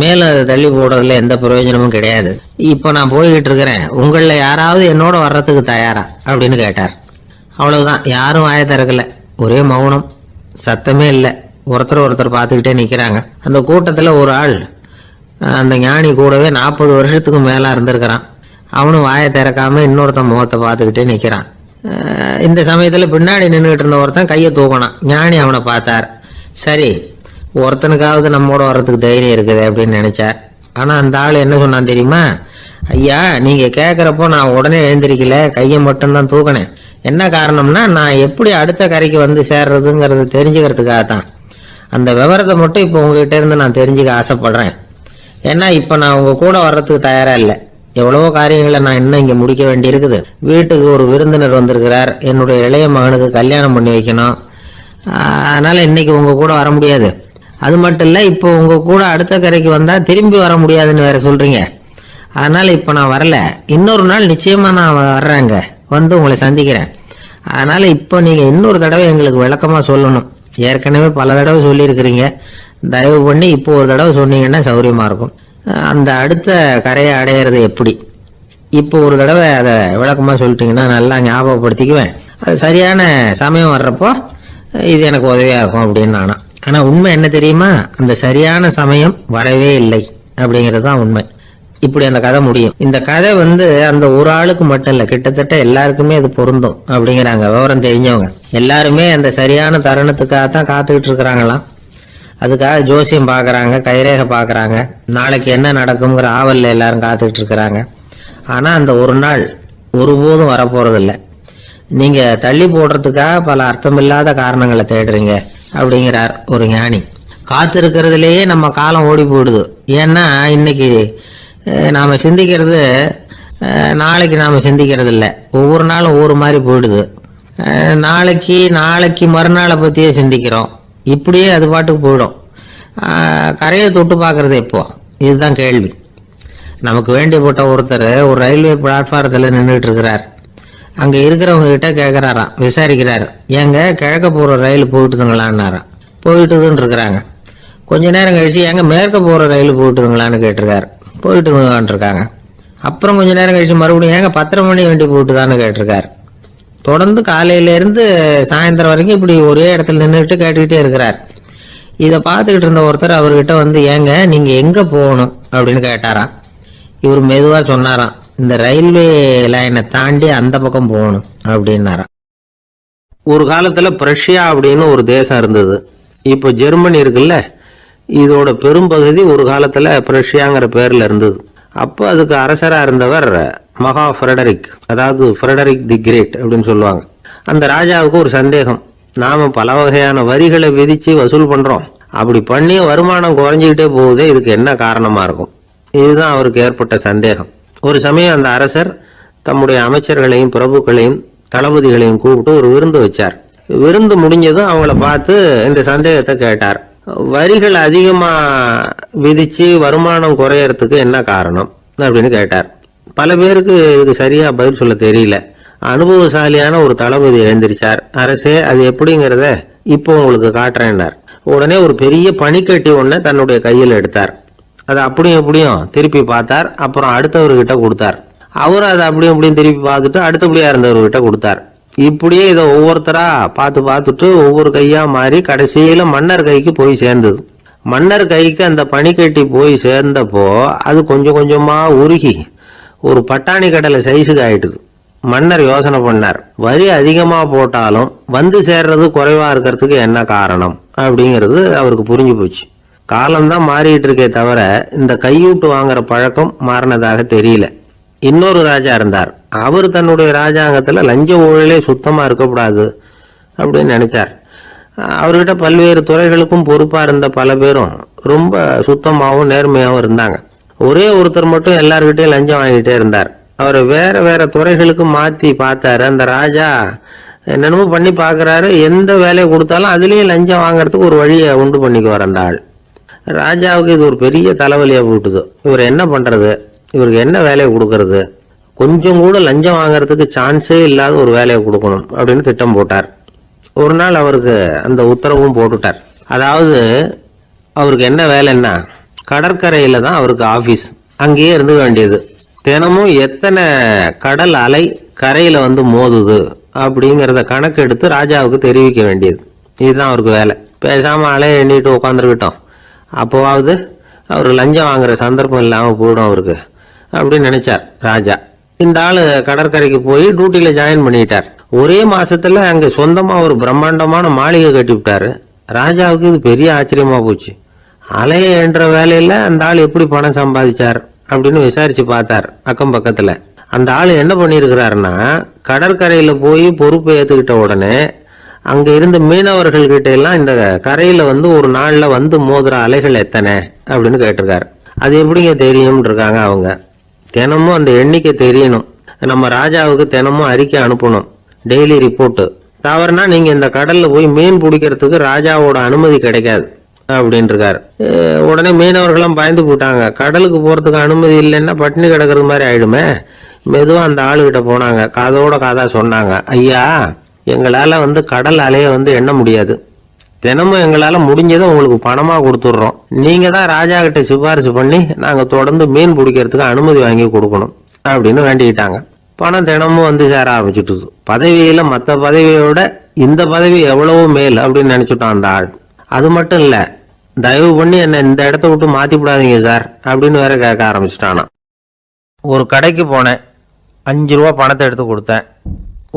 மேலும் அதை தள்ளி போடுறதுல எந்த பிரயோஜனமும் கிடையாது. இப்போ நான் போய்கிட்டு இருக்கிறேன். உங்களில் யாராவது என்னோட வர்றதுக்கு தயாரா அப்படின்னு கேட்டார். அவ்வளவுதான். யாரும் வாய திறக்கல. ஒரே மௌனம், சத்தமே இல்லை. ஒருத்தர் பார்த்துக்கிட்டே நிற்கிறாங்க. அந்த கூட்டத்தில் ஒரு ஆள் அந்த ஞானி கூடவே 40 வருஷத்துக்கு மேலே இருந்திருக்கிறான். அவனும் வாயை திறக்காம இன்னொருத்தன் முகத்தை பார்த்துக்கிட்டே நிற்கிறான். இந்த சமயத்தில் பின்னாடி நின்றுகிட்டு இருந்த ஒருத்தன் கையை தூக்கினான். ஞானி அவனை பார்த்தார். சரி, ஒருத்தனுக்காவது நம்மோட வர்றதுக்கு தைரியம் இருக்குது அப்படின்னு நினைச்சார். ஆனால் அந்த ஆள் என்ன சொன்னான் தெரியுமா? ஐயா, நீங்கள் கேட்குறப்போ நான் உடனே எழுந்திருக்கல, கையை மட்டும்தான் தூக்கினேன். என்ன காரணம்னா, நான் எப்படி அடுத்த கரைக்கு வந்து சேர்றதுங்கிறது தெரிஞ்சுக்கிறதுக்காக தான். அந்த விவரத்தை மட்டும் இப்போ உங்ககிட்ட இருந்து நான் தெரிஞ்சுக்க ஆசைப்படுறேன். ஏன்னா இப்போ நான் உங்கள் கூட வர்றதுக்கு தயாராக இல்லை. எவ்வளவோ காரியங்களை நான் இன்னும் இங்கே முடிக்க வேண்டி இருக்குது. வீட்டுக்கு ஒரு விருந்தினர் வந்திருக்கிறார். என்னுடைய இளைய மகனுக்கு கல்யாணம் பண்ணி வைக்கணும். அதனால் இன்னைக்கு உங்கள் கூட வர முடியாது. அது மட்டும் இல்லை, இப்போ உங்கள் கூட அடுத்த கரைக்கு வந்தால் திரும்பி வர முடியாதுன்னு வேற சொல்கிறீங்க. அதனால் இப்போ நான் வரல. இன்னொரு நாள் நிச்சயமாக நான் வர்றேங்க, வந்து உங்களை சந்திக்கிறேன். அதனால் இப்போ நீங்கள் இன்னொரு தடவை எங்களுக்கு விளக்கமாக சொல்லணும். ஏற்கனவே பல தடவை சொல்லியிருக்கிறீங்க. தயவு பண்ணி இப்போ ஒரு தடவை சொன்னீங்கன்னா சௌரியமாக இருக்கும். அந்த அடுத்த கரையை அடையிறது எப்படி? இப்போ ஒரு தடவை அதை விளக்கமாக சொல்லிட்டீங்கன்னா நல்லா ஞாபகப்படுத்திக்குவேன். அது சரியான சமயம் வர்றப்போ இது எனக்கு உதவியாக இருக்கும் அப்படின்னு நானா. ஆனால் உண்மை என்ன தெரியுமா? அந்த சரியான சமயம் வரவே இல்லை அப்படிங்கிறது தான் உண்மை. இப்படி அந்த கதை முடியும். இந்த கதை வந்து அந்த ஒரு ஆளுக்கு மட்டும் இல்லை, கிட்டத்தட்ட எல்லாருக்குமே அது பொருந்தும் அப்படிங்கிறாங்க விவரம் தெரிஞ்சவங்க. எல்லாருமே அந்த சரியான தருணத்துக்காக தான் காத்துக்கிட்டு இருக்கிறாங்களாம். அதுக்காக ஜோசியம் பார்க்குறாங்க, கைரேகை பார்க்குறாங்க. நாளைக்கு என்ன நடக்குங்கிற ஆவலில் எல்லாரும் காத்துக்கிட்டு இருக்கிறாங்க. ஆனால் அந்த ஒரு நாள் ஒருபோதும் வரப்போகிறதில்ல. நீங்கள் தள்ளி போடுறதுக்காக பல அர்த்தமில்லாத காரணங்களை தேடுறீங்க அப்படிங்கிறார் ஒரு ஞானி. காத்திருக்கிறதுலேயே நம்ம காலம் ஓடி போயிடுது. ஏன்னா இன்னைக்கு நாம் சிந்திக்கிறது நாளைக்கு நாம் சிந்திக்கிறது இல்லை. ஒவ்வொரு நாளும் ஒவ்வொரு மாதிரி போயிடுது. நாளைக்கு மறுநாளை பற்றியே சிந்திக்கிறோம். இப்படியே அது பாட்டுக்கு போயிடும். கரையை தொட்டு பார்க்கறது எப்போ? இதுதான் கேள்வி. நமக்கு வேண்டியப்பட்ட ஒருத்தர் ஒரு ரயில்வே பிளாட்ஃபாரத்தில் நின்றுட்டு இருக்கிறார். அங்கே இருக்கிறவங்க கிட்ட கேட்குறாராம், விசாரிக்கிறாரு. ஏங்க கிழக்க போகிற ரயில் போயிட்டுதுங்களான்னாராம். போயிட்டுதுன்னு இருக்கிறாங்க. கொஞ்ச நேரம் கழிச்சு ஏங்க மேற்க போகிற ரயில் போயிட்டுதுங்களான்னு கேட்டிருக்காரு. போயிட்டுதுங்களான் இருக்காங்க. அப்புறம் கொஞ்ச நேரம் கழிச்சு மறுபடியும் ஏங்க 10:30 மணி வண்டி போயிட்டுதான்னு கேட்டிருக்காரு. தொடர்ந்து காலையிலேருந்து சாயந்தரம் வரைக்கும் இப்படி ஒரே இடத்துல நின்றுட்டு கேட்டுக்கிட்டே இருக்கிறார். இதை பார்த்துக்கிட்டு இருந்த ஒருத்தர் அவர்கிட்ட வந்து, ஏங்க நீங்கள் எங்கே போகணும் அப்படின்னு கேட்டாராம். இவர் மெதுவாக சொன்னாராம், இந்த ரயில்வே லைனை தாண்டி அந்த பக்கம் போகணும் அப்படின்னாராம். ஒரு காலத்தில் பிரஷ்யா அப்படின்னு ஒரு தேசம் இருந்தது. இப்போ ஜெர்மனி இருக்குல்ல, இதோட பெரும்பகுதி ஒரு காலத்துல பிரஷ்யாங்கிற பேர்ல இருந்தது. அப்போ அதுக்கு அரசரா இருந்தவர் மகா ஃப்ரெடரிக், அதாவது ஃப்ரெடரிக் தி கிரேட் அப்படின்னு சொல்லுவாங்க. அந்த ராஜாவுக்கு ஒரு சந்தேகம், நாம பல வகையான வரிகளை விதிச்சு வசூல் பண்றோம், அப்படி பண்ணி வருமானம் குறைஞ்சிக்கிட்டே போகுதே, இதுக்கு என்ன காரணமா இருக்கும்? இதுதான் அவருக்கு ஏற்பட்ட சந்தேகம். ஒரு சமயம் அந்த அரசர் தம்முடைய அமைச்சர்களையும் பிரபுக்களையும் தளபதிகளையும் கூப்பிட்டு ஒரு விருந்து வச்சார். விருந்து முடிஞ்சதும் அவங்கள பார்த்து இந்த சந்தேகத்தை கேட்டார். வரிகள் அதிகமா விதிச்சு வருமானம் குறையறதுக்கு என்ன காரணம் அப்படின்னு கேட்டார். பல பேருக்கு இது சரியா பதில் சொல்ல தெரியல. அனுபவசாலியான ஒரு தளபதி எழுந்திருச்சார். அரசே, அது எப்படிங்கிறத இப்போ உங்களுக்கு காட்டுறேன்னார். உடனே ஒரு பெரிய பனிக்கட்டி ஒன்றை தன்னுடைய கையில் எடுத்தார். அதை அப்படியும் எப்படியும் திருப்பி பார்த்தார். அப்புறம் அடுத்தவர்கிட்ட கொடுத்தார். அவரும் அதை அப்படியும் எப்படியும் திருப்பி பார்த்துட்டு அடுத்தபடியா இருந்தவர்கிட்ட கொடுத்தார். இப்படியே இதை ஒவ்வொருத்தரா பார்த்துட்டு ஒவ்வொரு கையா மாறி கடைசியில மன்னர் கைக்கு போய் சேர்ந்தது. மன்னர் கைக்கு அந்த பனிக்கட்டி போய் சேர்ந்தப்போ அது கொஞ்சம் கொஞ்சமா உருகி ஒரு பட்டாணி கடலை சைஸுக்கு ஆயிட்டுது. மன்னர் யோசனை பண்ணார், வரி அதிகமா போட்டாலும் வந்து சேர்றது குறைவா இருக்கிறதுக்கு என்ன காரணம் அப்படிங்கிறது அவருக்கு புரிஞ்சு போச்சு. காலம்தான் மாறிட்டு இருக்கே தவிர இந்த கையூட்டு வாங்குற பழக்கம் மாறினதாக தெரியல. இன்னொரு ராஜா இருந்தார். அவர் தன்னுடைய ராஜாங்கத்துல லஞ்ச ஊழலே சுத்தமா இருக்கக்கூடாது அப்படின்னு நினைச்சார். அவர்கிட்ட பல்வேறு துறைகளுக்கும் பொறுப்பா இருந்த பல பேரும் ரொம்ப சுத்தமாகவும் நேர்மையாகவும் இருந்தாங்க. ஒரே ஒருத்தர் மட்டும் எல்லார்கிட்டையும் லஞ்சம் வாங்கிட்டே இருந்தார். அவரை வேற வேற துறைகளுக்கு மாத்தி பார்த்தாரு. அந்த ராஜா என்னென்னமோ பண்ணி பார்க்கறாரு. எந்த வேலையை கொடுத்தாலும் அதுலயும் லஞ்சம் வாங்கறதுக்கு ஒரு வழியை உண்டு பண்ணிக்குவார் அந்த ஆள். ராஜாவுக்கு இது ஒரு பெரிய தலைவலியா போட்டுது. இவர் என்ன பண்றது, இவருக்கு என்ன வேலையை கொடுக்கறது, கொஞ்சம் கூட லஞ்சம் வாங்கறதுக்கு சான்ஸே இல்லாத ஒரு வேலையை கொடுக்கணும் அப்படின்னு திட்டம் போட்டார். ஒரு நாள் அவருக்கு அந்த உத்தரவும் போட்டுட்டார். அதாவது அவருக்கு என்ன வேலைன்னா, கடற்கரையில தான் அவருக்கு ஆபீஸ், அங்கேயே இருந்துக்க வேண்டியது. தினமும் எத்தனை கடல் அலை கரையில வந்து மோதுது அப்படிங்கிறத கணக்கு எடுத்து ராஜாவுக்கு தெரிவிக்க வேண்டியது. இதுதான் அவருக்கு வேலை. பேசாம அலையை எண்ணிட்டு உட்காந்துருக்கிட்டோம், அப்போவாவது அவர் லஞ்சம் வாங்குற சந்தர்ப்பம் இல்லாமல் போயிடும் அவருக்கு அப்படின்னு நினைச்சார் ராஜா. இந்த ஆளு கடற்கரைக்கு போய் டியூட்டியில ஜாயின் பண்ணிட்டார். ஒரே மாசத்துல அங்க சொந்தமா ஒரு பிரம்மாண்டமான மாளிகை கட்டி விட்டாரு. ராஜாவுக்கு இது பெரிய ஆச்சரியமா போச்சு. அலைய என்ற வேலையில அந்த ஆள் எப்படி பணம் சம்பாதிச்சார் அப்படின்னு விசாரிச்சு பார்த்தார் அக்கம் பக்கத்துல. அந்த ஆள் என்ன பண்ணிருக்கிறாருன்னா, கடற்கரையில போய் பொறுப்பை ஏத்துக்கிட்ட உடனே அங்க இருந்த மீனவர்கள் கிட்ட எல்லாம் இந்த கரையில வந்து ஒரு நாள்ல வந்து மோதுற அலைகள் எத்தனை அப்படின்னு கேட்டிருக்காரு. அது எப்படிங்க தெரியும் இருக்காங்க அவங்க. தினமும் அந்த எண்ணிக்கை தெரியணும். நம்ம ராஜாவுக்கு தினமும் அறிக்கை அனுப்பணும், டெய்லி ரிப்போர்ட். தவறுனா நீங்க இந்த கடல்ல போய் மீன் பிடிக்கிறதுக்கு ராஜாவோட அனுமதி கிடைக்காது அப்படின்னு இருக்காரு. உடனே மீனவர்களும் பயந்து போட்டாங்க. கடலுக்கு போறதுக்கு அனுமதி இல்லைன்னா பட்டினி கிடக்கிறது மாதிரி ஆயிடுமே. மெதுவா அந்த ஆளுகிட்ட போனாங்க, காதோட காதா சொன்னாங்க, ஐயா, எங்களால வந்து கடல் அலைய வந்து எண்ண முடியாது. தினமும் எங்களால முடிஞ்சதை உங்களுக்கு பணமா கொடுத்துடுறோம். நீங்க தான் ராஜா கிட்ட சிபாரிசு பண்ணி நாங்க தொடர்ந்து மீன் பிடிக்கிறதுக்கு அனுமதி வாங்கி கொடுக்கணும் அப்படின்னு வேண்டிக்கிட்டாங்க. பணம் தினமும் வந்து சேர ஆரம்பிச்சுட்டுது. பதவியில மற்ற பதவியோட இந்த பதவி எவ்வளவோ மேல் அப்படின்னு நினைச்சுட்டான் அந்த ஆள். அது மட்டும் இல்ல, தயவு பண்ணி என்ன இந்த இடத்த விட்டு மாத்தி விடாதீங்க சார் அப்படின்னு வேற கேட்க ஆரம்பிச்சுட்டானா. ஒரு கடைக்கு போனேன், 5 ரூபா பணத்தை எடுத்து கொடுத்தேன்.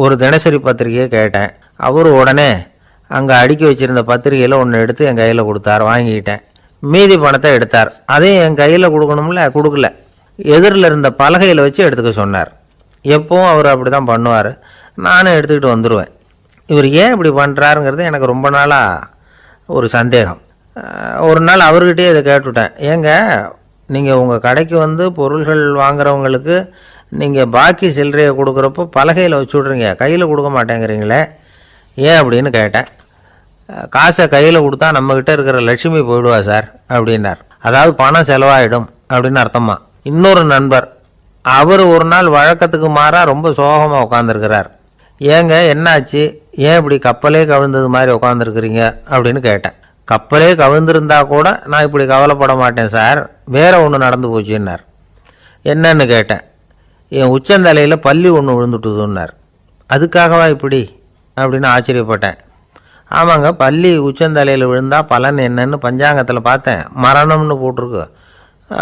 ஒரு தினசரி பத்திரிகையை கேட்டேன். அவரு உடனே அங்கே அடுக்கி வச்சிருந்த பத்திரிகையில் ஒன்று எடுத்து என் கையில் கொடுத்தார், வாங்கிக்கிட்டேன். மீதி பணத்தை எடுத்தார், அதையும் என் கையில் கொடுக்கணும்ல, கொடுக்கல. எதிரில் இருந்த பலகையில் வச்சு எடுத்துக்க சொன்னார். எப்பவும் அவர் அப்படி தான் பண்ணுவார். நானும் எடுத்துக்கிட்டு வந்துடுவேன். இவர் ஏன் இப்படி பண்ணுறாருங்கிறது எனக்கு ரொம்ப நாளாக ஒரு சந்தேகம். ஒரு நாள் அவர்கிட்டயே இதை கேட்டுவிட்டேன், ஏங்க நீங்கள் உங்கள் கடைக்கு வந்து பொருள்கள் வாங்குறவங்களுக்கு நீங்கள் பாக்கி சில்லறையை கொடுக்குறப்போ பலகையில் வச்சு விட்றீங்க, கையில் கொடுக்க மாட்டேங்கிறீங்களே, ஏன் அப்படின்னு கேட்டேன். காசை கையில் கொடுத்தா நம்மக்கிட்ட இருக்கிற லட்சுமி போயிடுவா சார் அப்படின்னார். அதாவது பணம் செலவாயிடும் அப்படின்னு அர்த்தமா. இன்னொரு நண்பர், அவர் ஒரு நாள் வழக்கத்துக்கு மாறா ரொம்ப சோகமாக உட்காந்துருக்கிறார். ஏங்க என்னாச்சு, ஏன் இப்படி கப்பலே கவிழ்ந்தது மாதிரி உட்காந்துருக்குறீங்க அப்படின்னு கேட்டேன். கப்பலே கவிழ்ந்திருந்தா கூட நான் இப்படி கவலைப்பட மாட்டேன் சார், வேற ஒன்று நடந்து போச்சுன்னார். என்னன்னு கேட்டேன். என் உச்சந்தலையில் பல்லி ஒன்று விழுந்துட்டுதுன்னார். அதுக்காகவா இப்படி அப்படின்னு ஆச்சரியப்பட்டேன். ஆமாங்க, பல்லி உச்சந்தலையில் விழுந்தா பலன் என்னன்னு பஞ்சாங்கத்தில் பார்த்தேன், மரணம்னு போட்டிருக்கு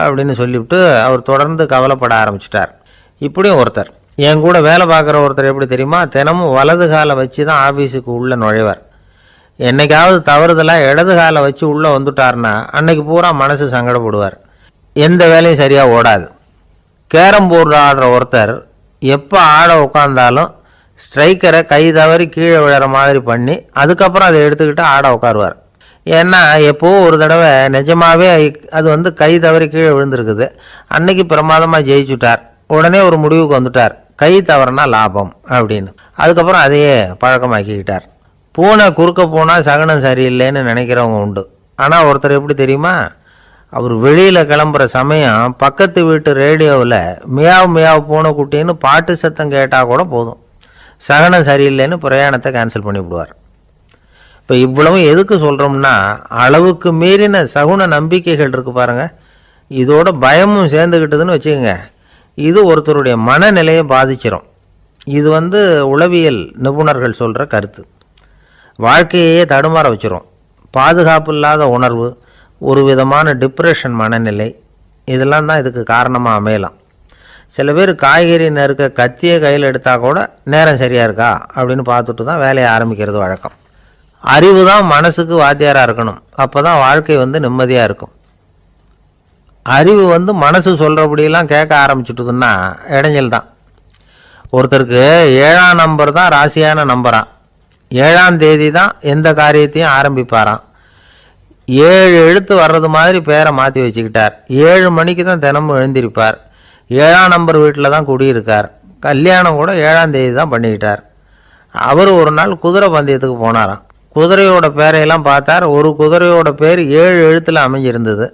அப்படின்னு சொல்லிவிட்டு அவர் தொடர்ந்து கவலைப்பட ஆரம்பிச்சிட்டார். இப்படியும் ஒருத்தர், என் கூட வேலை பார்க்குற ஒருத்தர் எப்படி தெரியுமா, தினமும் வலது காலை வச்சு தான் ஆஃபீஸுக்கு உள்ளே நுழைவார். என்னைக்காவது தவறுதலாக இடது காலை வச்சு உள்ளே வந்துட்டார்னா அன்னைக்கு பூரா மனசு சங்கடப்படுவார், எந்த வேலையும் சரியாக ஓடாது. கேரம் போர்டு ஆடுற ஒருத்தர் எப்போ ஆட உட்காந்தாலும் ஸ்ட்ரைக்கரை கை தவறி கீழே விழுற மாதிரி பண்ணி அதுக்கப்புறம் அதை எடுத்துக்கிட்டு ஆட உட்காருவார். ஏன்னா எப்போ ஒரு தடவை நிஜமாவே அது கை தவறி கீழே விழுந்திருக்குது, அன்னைக்கு பிரமாதமாக ஜெயிச்சுட்டார். உடனே ஒரு முடிவுக்கு வந்துட்டார், கை தவறுனா லாபம் அப்படின்னு. அதுக்கப்புறம் அதையே பழக்கமாக்கிக்கிட்டார். பூனை குறுக்க போனால் சகனம் சரியில்லைன்னு நினைக்கிறவங்க உண்டு. ஆனால் ஒருத்தர் எப்படி தெரியுமா, அவர் வெளியில் கிளம்புற சமயம் பக்கத்து வீட்டு ரேடியோவில் மியாவ் மியாவ் பூனை குட்டின்னு பாட்டு சத்தம் கேட்டால் கூட போதும், சகனம் சரியில்லைன்னு பிரயாணத்தை கேன்சல் பண்ணிவிடுவார். இப்போ இவ்வளவு எதுக்கு சொல்கிறோம்னா, அளவுக்கு மீறின சகுன நம்பிக்கைகள் இருக்கு பாருங்கள், இதோட பயமும் சேர்ந்துக்கிட்டதுன்னு வச்சுக்கோங்க, இது ஒருத்தருடைய மனநிலையை பாதிச்சிடும். இது உளவியல் நிபுணர்கள் சொல்கிற கருத்து. வாழ்க்கையே தடுமாற வச்சிரும். பாதுகாப்பு இல்லாத உணர்வு, ஒரு விதமான டிப்ரெஷன் மனநிலை, இதெல்லாம் தான் இதுக்கு காரணமாக அமையலாம். சில பேர் காய்கறி நறுக்க கத்தியை கையில் எடுத்தால் கூட நேரம் சரியாக இருக்கா அப்படின்னு பார்த்துட்டு தான் வேலையை ஆரம்பிக்கிறது வழக்கம். அறிவு தான் மனசுக்கு வாத்தியாராக இருக்கணும், அப்போ தான் வாழ்க்கை நிம்மதியாக இருக்கும். அறிவு மனசு சொல்கிறபடியெல்லாம் கேட்க ஆரம்பிச்சுட்டுதுன்னா இடைஞ்சல் தான். ஒருத்தருக்கு 7ஆம் நம்பர் தான் ராசியான நம்பரான், 7ஆம் தேதி தான் எந்த காரியத்தையும் ஆரம்பிப்பாராம். 7 எழுத்து வர்றது மாதிரி பேரை மாற்றி வச்சுக்கிட்டார். 7 மணிக்கு தான் தினமும் எழுந்திருப்பார். 7ஆம் நம்பர் வீட்டில் தான் குடியிருக்கார். கல்யாணம் கூட 7ஆம் தேதி தான் பண்ணிக்கிட்டார். அவர் ஒரு நாள் குதிரை பந்தயத்துக்கு போனாராம். குதிரையோட பேரையெல்லாம் பார்த்தார். ஒரு குதிரையோட பேர் 7 எழுத்தில் அமைஞ்சிருந்தது.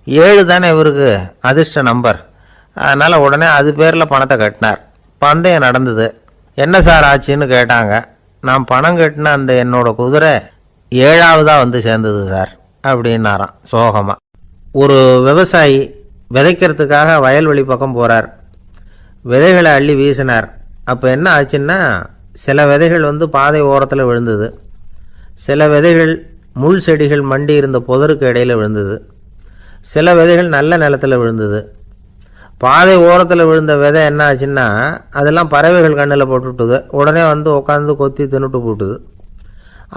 7 தானே இவருக்கு அதிர்ஷ்ட நம்பர், அதனால் உடனே அது பேரில் பணத்தை கட்டினார். பந்தயம் நடந்தது. என்ன சார் ஆச்சுன்னு கேட்டாங்க. நான் பணம் கட்டின அந்த என்னோட குதிரை 7ஆவதாக சேர்ந்தது சார் அப்படின்னாராம் சோகமாக. ஒரு விவசாயி விதைக்கிறதுக்காக வயல்வெளி பக்கம் போகிறார். விதைகளை அள்ளி வீசினார். அப்போ என்ன ஆச்சுன்னா, சில விதைகள் பாதை ஓரத்தில் விழுந்தது, சில விதைகள் முள் செடிகள் மண்டி இருந்த புதருக்கு இடையில் விழுந்தது, சில விதைகள் நல்ல நிலத்தில் விழுந்தது. பாதை ஓரத்தில் விழுந்த விதை என்ன ஆச்சுன்னா, அதெல்லாம் பறவைகள் கண்ணில் போட்டுவிட்டுது. உடனே உட்காந்து கொத்தி தின்னுட்டு போட்டுது.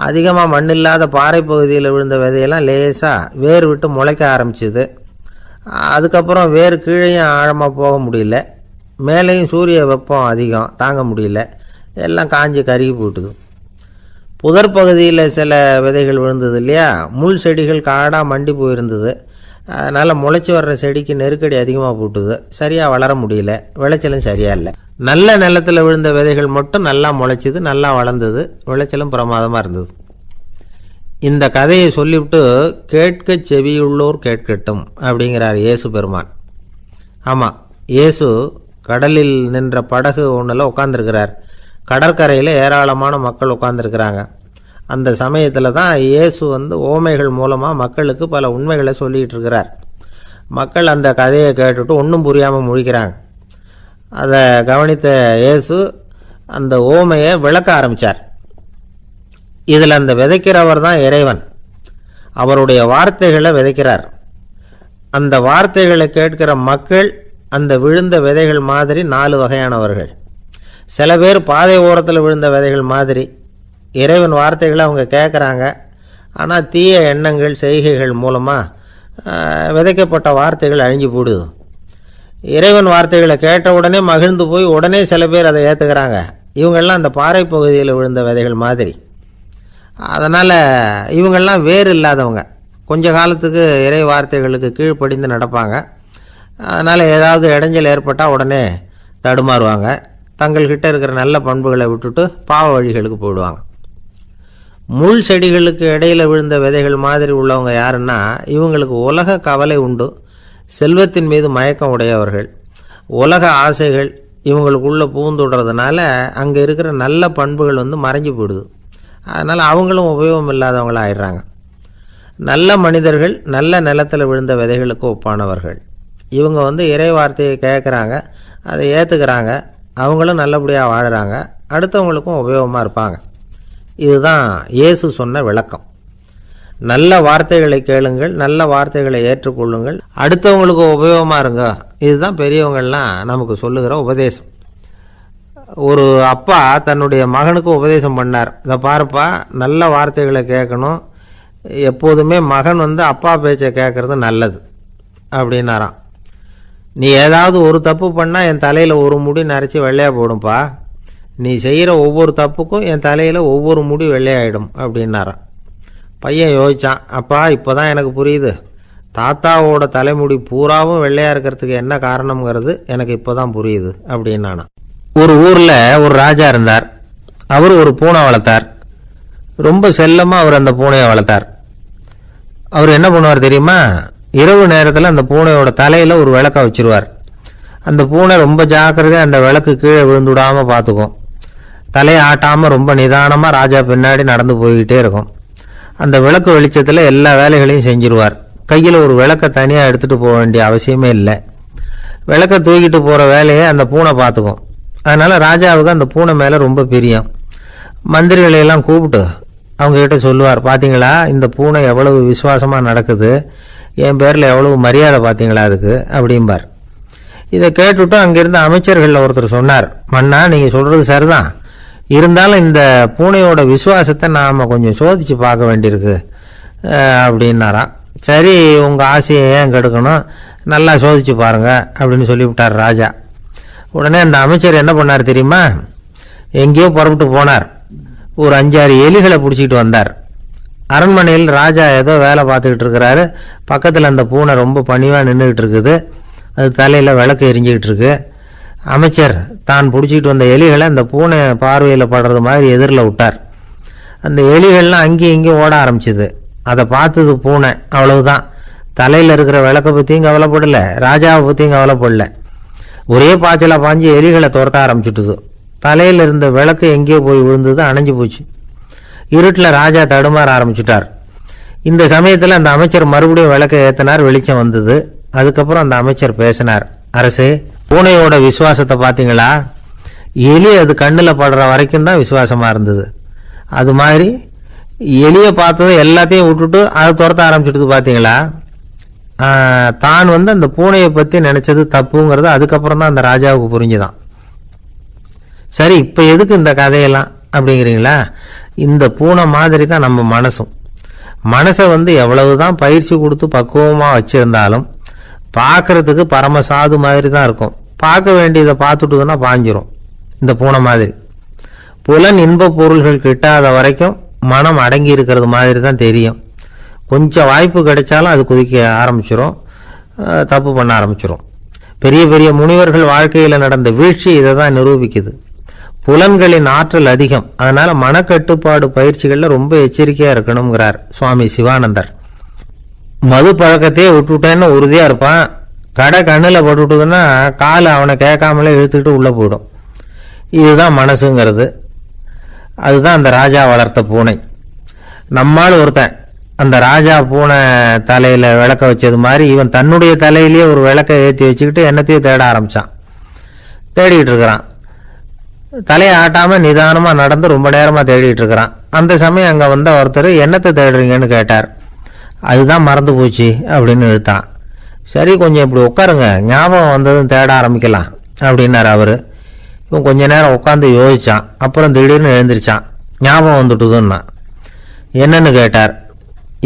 அதிகமாக மண் இல்லாத பாறை பகுதியில் விழுந்த விதையெல்லாம் லேசாக வேர் விட்டு முளைக்க ஆரம்பிச்சுது. அதுக்கப்புறம் வேர் கீழேயும் ஆழமாக போக முடியல, மேலேயும் சூரிய வெப்பம் அதிகம் தாங்க முடியல, எல்லாம் காஞ்சி கருகி போட்டுது. புதர் பகுதியில் சில விதைகள் விழுந்தது இல்லையா, முள் செடிகள் காடாக மண்டி போயிருந்தது. அதனால் முளைச்சி வர்ற செடிக்கு நெருக்கடி அதிகமாக போட்டுது, சரியாக வளர முடியல, விளைச்சலும் சரியாக இல்லை. நல்ல நிலத்தில் விழுந்த விதைகள் மட்டும் நல்லா முளைச்சிது, நல்லா வளர்ந்தது, விளைச்சலும் பிரமாதமாக இருந்தது. இந்த கதையை சொல்லிவிட்டு கேட்க செவியுள்ளோர் கேட்கட்டும் அப்படிங்கிறார் இயேசு பெருமான். ஆமாம், இயேசு கடலில் நின்ற படகு ஒன்றில் உட்காந்துருக்கிறார். கடற்கரையில் ஏராளமான மக்கள் உட்காந்துருக்கிறாங்க. அந்த சமயத்தில் தான் இயேசு ஓமைகள் மூலமாக மக்களுக்கு பல உண்மைகளை சொல்லிகிட்டு இருக்கிறார். மக்கள் அந்த கதையை கேட்டுட்டு ஒன்றும் புரியாமல் முழிக்கிறாங்க. அதை கவனித்த இயேசு அந்த ஓமையை விளக்க ஆரம்பித்தார். இதில் அந்த விதைக்கிறவர் தான் இறைவன். அவருடைய வார்த்தைகளை விதைக்கிறார். அந்த வார்த்தைகளை கேட்கிற மக்கள் அந்த விழுந்த விதைகள் மாதிரி 4 வகையானவர்கள். சில பேர் பாதை ஓரத்தில் விழுந்த விதைகள் மாதிரி இறைவன் வார்த்தைகளை அவங்க கேட்குறாங்க. ஆனால் தீய எண்ணங்கள் செய்கைகள் மூலமாக விதைக்கப்பட்ட வார்த்தைகள் அழிஞ்சு போடுது. இறைவன் வார்த்தைகளை கேட்ட உடனே மகிழ்ந்து போய் உடனே சில பேர் அதை ஏற்றுக்கிறாங்க. இவங்கெல்லாம் அந்த பாறை பகுதியில் விழுந்த விதைகள் மாதிரி. அதனால் இவங்கெல்லாம் வேறு இல்லாதவங்க, கொஞ்ச காலத்துக்கு இறை வார்த்தைகளுக்கு கீழ்ப்படிந்து நடப்பாங்க. அதனால் ஏதாவது இடைஞ்சல் ஏற்பட்டால் உடனே தடுமாறுவாங்க. தங்கள்கிட்ட இருக்கிற நல்ல பண்புகளை விட்டுட்டு பாவ வழிகளுக்கு போயிடுவாங்க. முள் செடிகளுக்கு இடையில் விழுந்த விதைகள் மாதிரி உள்ளவங்க யாருன்னா, இவங்களுக்கு உலக கவலை உண்டு, செல்வத்தின் மீது மயக்கம் உடையவர்கள். உலக ஆசைகள் இவங்களுக்குள்ளே பூந்துடுறதுனால அங்கே இருக்கிற நல்ல பண்புகள் மறைஞ்சு போயிடுது. அதனால் அவங்களும் உபயோகம் இல்லாதவங்களாக ஆயிடுறாங்க. நல்ல மனிதர்கள் நல்ல நிலத்தில் விழுந்த விதைகளுக்கு ஒப்பானவர்கள். இவங்க இறை வார்த்தையை கேட்குறாங்க, அதை ஏற்றுக்கிறாங்க, அவங்களும் நல்லபடியாக வாழுறாங்க, அடுத்தவங்களுக்கும் உபயோகமாக இருப்பாங்க. இதுதான் இயேசு சொன்ன விளக்கம். நல்ல வார்த்தைகளை கேளுங்கள், நல்ல வார்த்தைகளை ஏற்றுக்கொள்ளுங்கள், அடுத்தவங்களுக்கு உபயோகமாக இருங்க. இதுதான் பெரியவங்கள்லாம் நமக்கு சொல்லுகிற உபதேசம். ஒரு அப்பா தன்னுடைய மகனுக்கு உபதேசம் பண்ணார். இதை பாருப்பா, நல்ல வார்த்தைகளை கேட்கணும், எப்போதுமே மகன் அப்பா பேச்சை கேட்கறது நல்லது அப்படின்னாராம். நீ ஏதாவது ஒரு தப்பு பண்ணால் என் தலையில் ஒரு முடி நரைச்சி வெள்ளையாக போடும்பா, நீ செய்கிற ஒவ்வொரு தப்புக்கும் என் தலையில் ஒவ்வொரு முடி வெள்ளையாயிடும் அப்படின்னாராம். பையன் யோசிச்சான், அப்பா இப்போ தான் எனக்கு புரியுது, தாத்தாவோட தலைமுடி பூராவும் வெள்ளையாக இருக்கிறதுக்கு என்ன காரணம்ங்கிறது எனக்கு இப்போ தான் புரியுது அப்படின்னானா. ஒரு ஊரில் ஒரு ராஜா இருந்தார். அவர் ஒரு பூனை வளர்த்தார். ரொம்ப செல்லமாக அவர் அந்த பூனையை வளர்த்தார். அவர் என்ன பண்ணுவார் தெரியுமா? இரவு நேரத்தில் அந்த பூனையோட தலையில் ஒரு விளக்க வச்சிருவார். அந்த பூனை ரொம்ப ஜாக்கிரதையாக அந்த விளக்கு கீழே விழுந்துடாமல் பார்த்துக்கும். தலையை ஆட்டாமல் ரொம்ப நிதானமாக ராஜா பின்னாடி நடந்து போய்கிட்டே இருக்கும். அந்த விளக்கு வெளிச்சத்தில் எல்லா வேலைகளையும் செஞ்சிருவார். கையில் ஒரு விளக்கை தனியாக எடுத்துகிட்டு போக வேண்டிய அவசியமே இல்லை. விளக்கை தூக்கிட்டு போகிற வேலையை அந்த பூனை பார்த்துக்கும். அதனால் ராஜாவுக்கு அந்த பூனை மேலே ரொம்ப பிரியம். மந்திரிகளையெல்லாம் கூப்பிட்டு அவங்ககிட்ட சொல்லுவார், பார்த்தீங்களா இந்த பூனை எவ்வளவு விசுவாசமாக நடக்குது, என் பேரில் எவ்வளவு மரியாதை பார்த்தீங்களா அதுக்கு அப்படிம்பார். இதை கேட்டுவிட்டு அங்கிருந்த அமைச்சர்களில் ஒருத்தர் சொன்னார், மன்னா நீங்கள் சொல்கிறது சரிதான், இருந்தாலும் இந்த பூனையோட விசுவாசத்தை நாம் கொஞ்சம் சோதித்து பார்க்க வேண்டியிருக்கு அப்படின்னாராம். சரி, உங்கள் ஆசையை ஏன் கெடுக்கணும், நல்லா சோதிச்சு பாருங்க அப்படின்னு சொல்லிவிட்டார் ராஜா. உடனே அந்த அமைச்சர் என்ன பண்ணார் தெரியுமா? எங்கேயோ புறப்பட்டு போனார். ஒரு 5-6 எலிகளை பிடிச்சிக்கிட்டு வந்தார். அரண்மனையில் ராஜா ஏதோ வேலை பார்த்துக்கிட்டு இருக்கிறாரு. பக்கத்தில் அந்த பூனை ரொம்ப பணிவாக நின்றுக்கிட்டு இருக்குது. அது தலையில் விளக்கு எரிஞ்சிக்கிட்டு இருக்கு. அமைச்சர் தான் பிடிச்சிக்கிட்டு வந்த எலிகளை அந்த பூனை பார்வையில் படுறது மாதிரி எதிரில் விட்டார். அந்த எலிகள்லாம் அங்கேயும் இங்கேயும் ஓட ஆரம்பிச்சுது. அதை பார்த்தது பூனை, அவ்வளவுதான். தலையில் இருக்கிற விளக்கை பற்றியும் கவலைப்படலை, ராஜாவை பற்றியும் கவலைப்படல. ஒரே பாய்ச்சலாக பாஞ்சு எலிகளை துரத்த ஆரம்பிச்சுட்டுது. தலையில் இருந்த விளக்கு எங்கேயோ போய் விழுந்தது, அணைஞ்சு போச்சு. இருட்டில் ராஜா தடுமாற ஆரம்பிச்சுட்டார். இந்த சமயத்தில் அந்த அமைச்சர் மறுபடியும் விளக்கை ஏற்றினார். வெளிச்சம் வந்தது. அதுக்கப்புறம் அந்த அமைச்சர் பேசினார், அரசே, பூனையோட விசுவாசத்தை பார்த்தீங்களா? எலி அது கண்ணில் படுற வரைக்கும் தான் விசுவாசமாக இருந்தது. அது மாதிரி எலியை பார்த்தது எல்லாத்தையும் விட்டுட்டு அதை துரத்த ஆரம்பிச்சுட்டு பார்த்தீங்களா? தான் அந்த பூனையை பற்றி நினைச்சது தப்புங்கிறது அதுக்கப்புறம் தான் அந்த ராஜாவுக்கு புரிஞ்சுதான். சரி, இப்போ எதுக்கு இந்த கதையெல்லாம் அப்படிங்கிறீங்களா? இந்த பூனை மாதிரி தான் நம்ம மனசும். மனசை எவ்வளவுதான் பயிற்சி கொடுத்து பக்குவமாக வச்சிருந்தாலும் பார்க்கறதுக்கு பரமசாது மாதிரி தான் இருக்கும். பார்க்க வேண்டியதை பார்த்துட்டுதுன்னா பாஞ்சிரும். இந்த பூனை மாதிரி புலன் இன்ப பொருள்கள் கிட்டாத வரைக்கும் மனம் அடங்கி இருக்கிறது மாதிரி தான் தெரியும். கொஞ்சம் வாய்ப்பு கிடைச்சாலும் அது குதிக்க ஆரம்பிச்சிரும், தப்பு பண்ண ஆரம்பிச்சிரும். பெரிய பெரிய முனிவர்கள் வாழ்க்கையில் நடந்த வீழ்ச்சி இதை தான் நிரூபிக்குது. புலன்களின் ஆற்றல் அதிகம். அதனால மனக்கட்டுப்பாடு பயிற்சிகளில் ரொம்ப எச்சரிக்கையாக இருக்கணுங்கிறார் சுவாமி சிவானந்தர். மது பழக்கத்தையே விட்டுவிட்டேன்னு உறுதியாக இருப்பான். கடை கண்ணில் பட்டுவிட்டதுன்னா கால் அவனை கேட்காமலே இழுத்துக்கிட்டு உள்ளே போயிடும். இதுதான் மனசுங்கிறது. அதுதான் அந்த ராஜா வளர்த்த பூனை. நம்மால் ஒருத்தன் அந்த ராஜா பூனை தலையில் விளக்க வச்சது மாதிரி இவன் தன்னுடைய தலையிலேயே ஒரு விளக்கை ஏற்றி வச்சுக்கிட்டு என்னத்தையும் தேட ஆரம்பித்தான். தேடிக்கிட்டு இருக்கிறான். தலையை ஆட்டாமல் நிதானமாக நடந்து ரொம்ப நேரமாக தேடிட்டு இருக்கிறான். அந்த சமயம் அங்கே வந்த ஒருத்தர், என்னத்தை தேடுறீங்கன்னு கேட்டார். அதுதான் மறந்து போச்சு அப்படின்னு இழுத்தான். சரி, கொஞ்சம் இப்படி உட்காருங்க, ஞாபகம் வந்ததும் தேட ஆரம்பிக்கலாம் அப்படின்னார் அவர். இவன் கொஞ்ச நேரம் உட்காந்து யோசிச்சான். அப்புறம் திடீர்னு எழுந்திரிச்சான். ஞாபகம் வந்துட்டுதுன்னா. என்னன்னு கேட்டார்.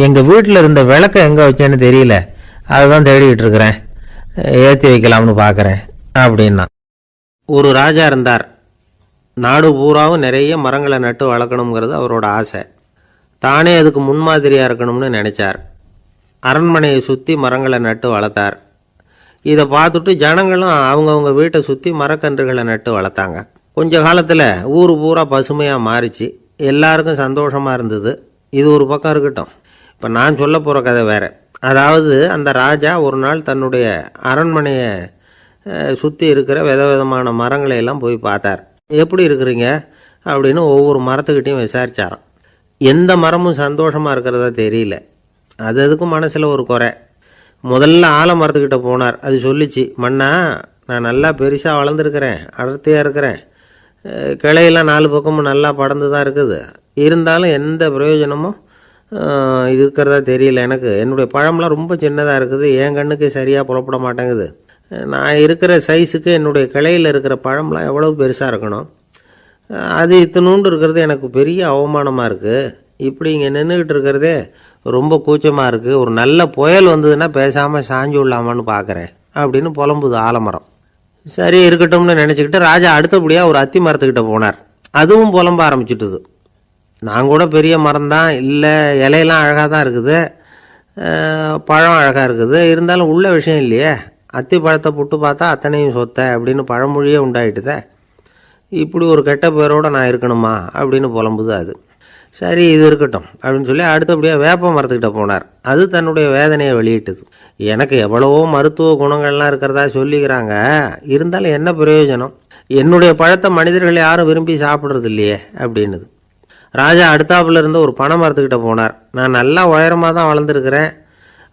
எங்கள் வீட்டில் இருந்த விளக்கை எங்கே வச்சேன்னு தெரியல, அதுதான் தேடிக்கிட்டு இருக்கிறேன், ஏற்றி வைக்கலாம்னு பார்க்குறேன் அப்படின்னா. ஒரு ராஜா இருந்தார். நாடு பூராவும் நிறைய மரங்களை நட்டு வளர்க்கணுங்கிறது அவரோட ஆசை. தானே அதுக்கு முன்மாதிரியாக இருக்கணும்னு நினைச்சார். அரண்மனையை சுற்றி மரங்களை நட்டு வளர்த்தார். இதை பார்த்துட்டு ஜனங்களும் அவங்கவுங்க வீட்டை சுற்றி மரக்கன்றுகளை நட்டு வளர்த்தாங்க. கொஞ்ச காலத்தில் ஊர் பூரா பசுமையாக மாறிச்சு. எல்லாருக்கும் சந்தோஷமாக இருந்தது. இது ஒரு பக்கம் இருக்கட்டும். இப்போ நான் சொல்ல போகிற கதை வேறு. அதாவது அந்த ராஜா ஒரு நாள் தன்னுடைய அரண்மனையை சுற்றி இருக்கிற விதவிதமான மரங்களை எல்லாம் போய் பார்த்தார். எப்படி இருக்கிறீங்க அப்படின்னு ஒவ்வொரு மரத்துக்கிட்டையும் விசாரிச்சாராம். எந்த மரமும் சந்தோஷமாக இருக்கிறதா தெரியல. அதுக்கும் மனசில் ஒரு குறை. முதல்ல ஆலமரத்துக்கிட்ட போனார். அது சொல்லிச்சு, மண்ணா நான் நல்லா பெருசாக வளர்ந்துருக்கிறேன், அடர்த்தியாக இருக்கிறேன், கிளையெல்லாம் 4 பக்கமும் நல்லா படர்ந்து தான் இருக்குது, இருந்தாலும் எந்த பிரயோஜனமும் இருக்கிறதா தெரியல எனக்கு. என்னுடைய பழம்லாம் ரொம்ப சின்னதாக இருக்குது, என் கண்ணுக்கு சரியாக புறப்பட மாட்டேங்குது, நான் இருக்கிற சைஸுக்கு என்னுடைய கிளையில் இருக்கிற பழம்லாம் எவ்வளவு பெருசாக இருக்கணும். அது இத்தினூண்டு இருக்கிறது எனக்கு பெரிய அவமானமாக இருக்குது. இப்படி இங்கே நின்றுக்கிட்டு இருக்கிறதே ரொம்ப கூச்சமாக இருக்குது. ஒரு நல்ல புயல் வந்ததுன்னா பேசாமல் சாஞ்சு விடலாமான்னு பார்க்குறேன் அப்படின்னு புலம்புது ஆலமரம். சரி இருக்கட்டும்னு நினச்சிக்கிட்டு ராஜா அடுத்தபடியாக ஒரு அத்தி மரத்துக்கிட்ட போனார். அதுவும் புலம்ப ஆரம்பிச்சுட்டுது. நான் கூட பெரிய மரம் தான், இல்லை இலையெல்லாம் அழகாக தான் இருக்குது, பழம் அழகாக இருக்குது, இருந்தாலும் உள்ள விஷயம் இல்லையே, அத்தி பழத்தை புட்டு பார்த்தா அத்தனையும் சொத்தை அப்படின்னு பழமொழியே உண்டாயிட்டுதே. இப்படி ஒரு கெட்ட பேரோடு நான் இருக்கணுமா அப்படின்னு புலம்புது அது. சரி இது இருக்கட்டும் அப்படின்னு சொல்லி அடுத்தபடியாக வேப்ப மரத்துக்கிட்ட போனார். அது தன்னுடைய வேதனையை வெளியிட்டது. எனக்கு எவ்வளவோ மருத்துவ குணங்கள்லாம் இருக்கிறதா சொல்லிக்கிறாங்க, இருந்தாலும் என்ன பிரயோஜனம், என்னுடைய பழத்தை மனிதர்கள் யாரும் விரும்பி சாப்பிட்றது இல்லையே அப்படின்னுது. ராஜா அடுத்தாப்புல இருந்த ஒரு பனை மரத்துக்கிட்ட போனார். நான் நல்லா உயரமாக தான் வளர்ந்துருக்கிறேன்,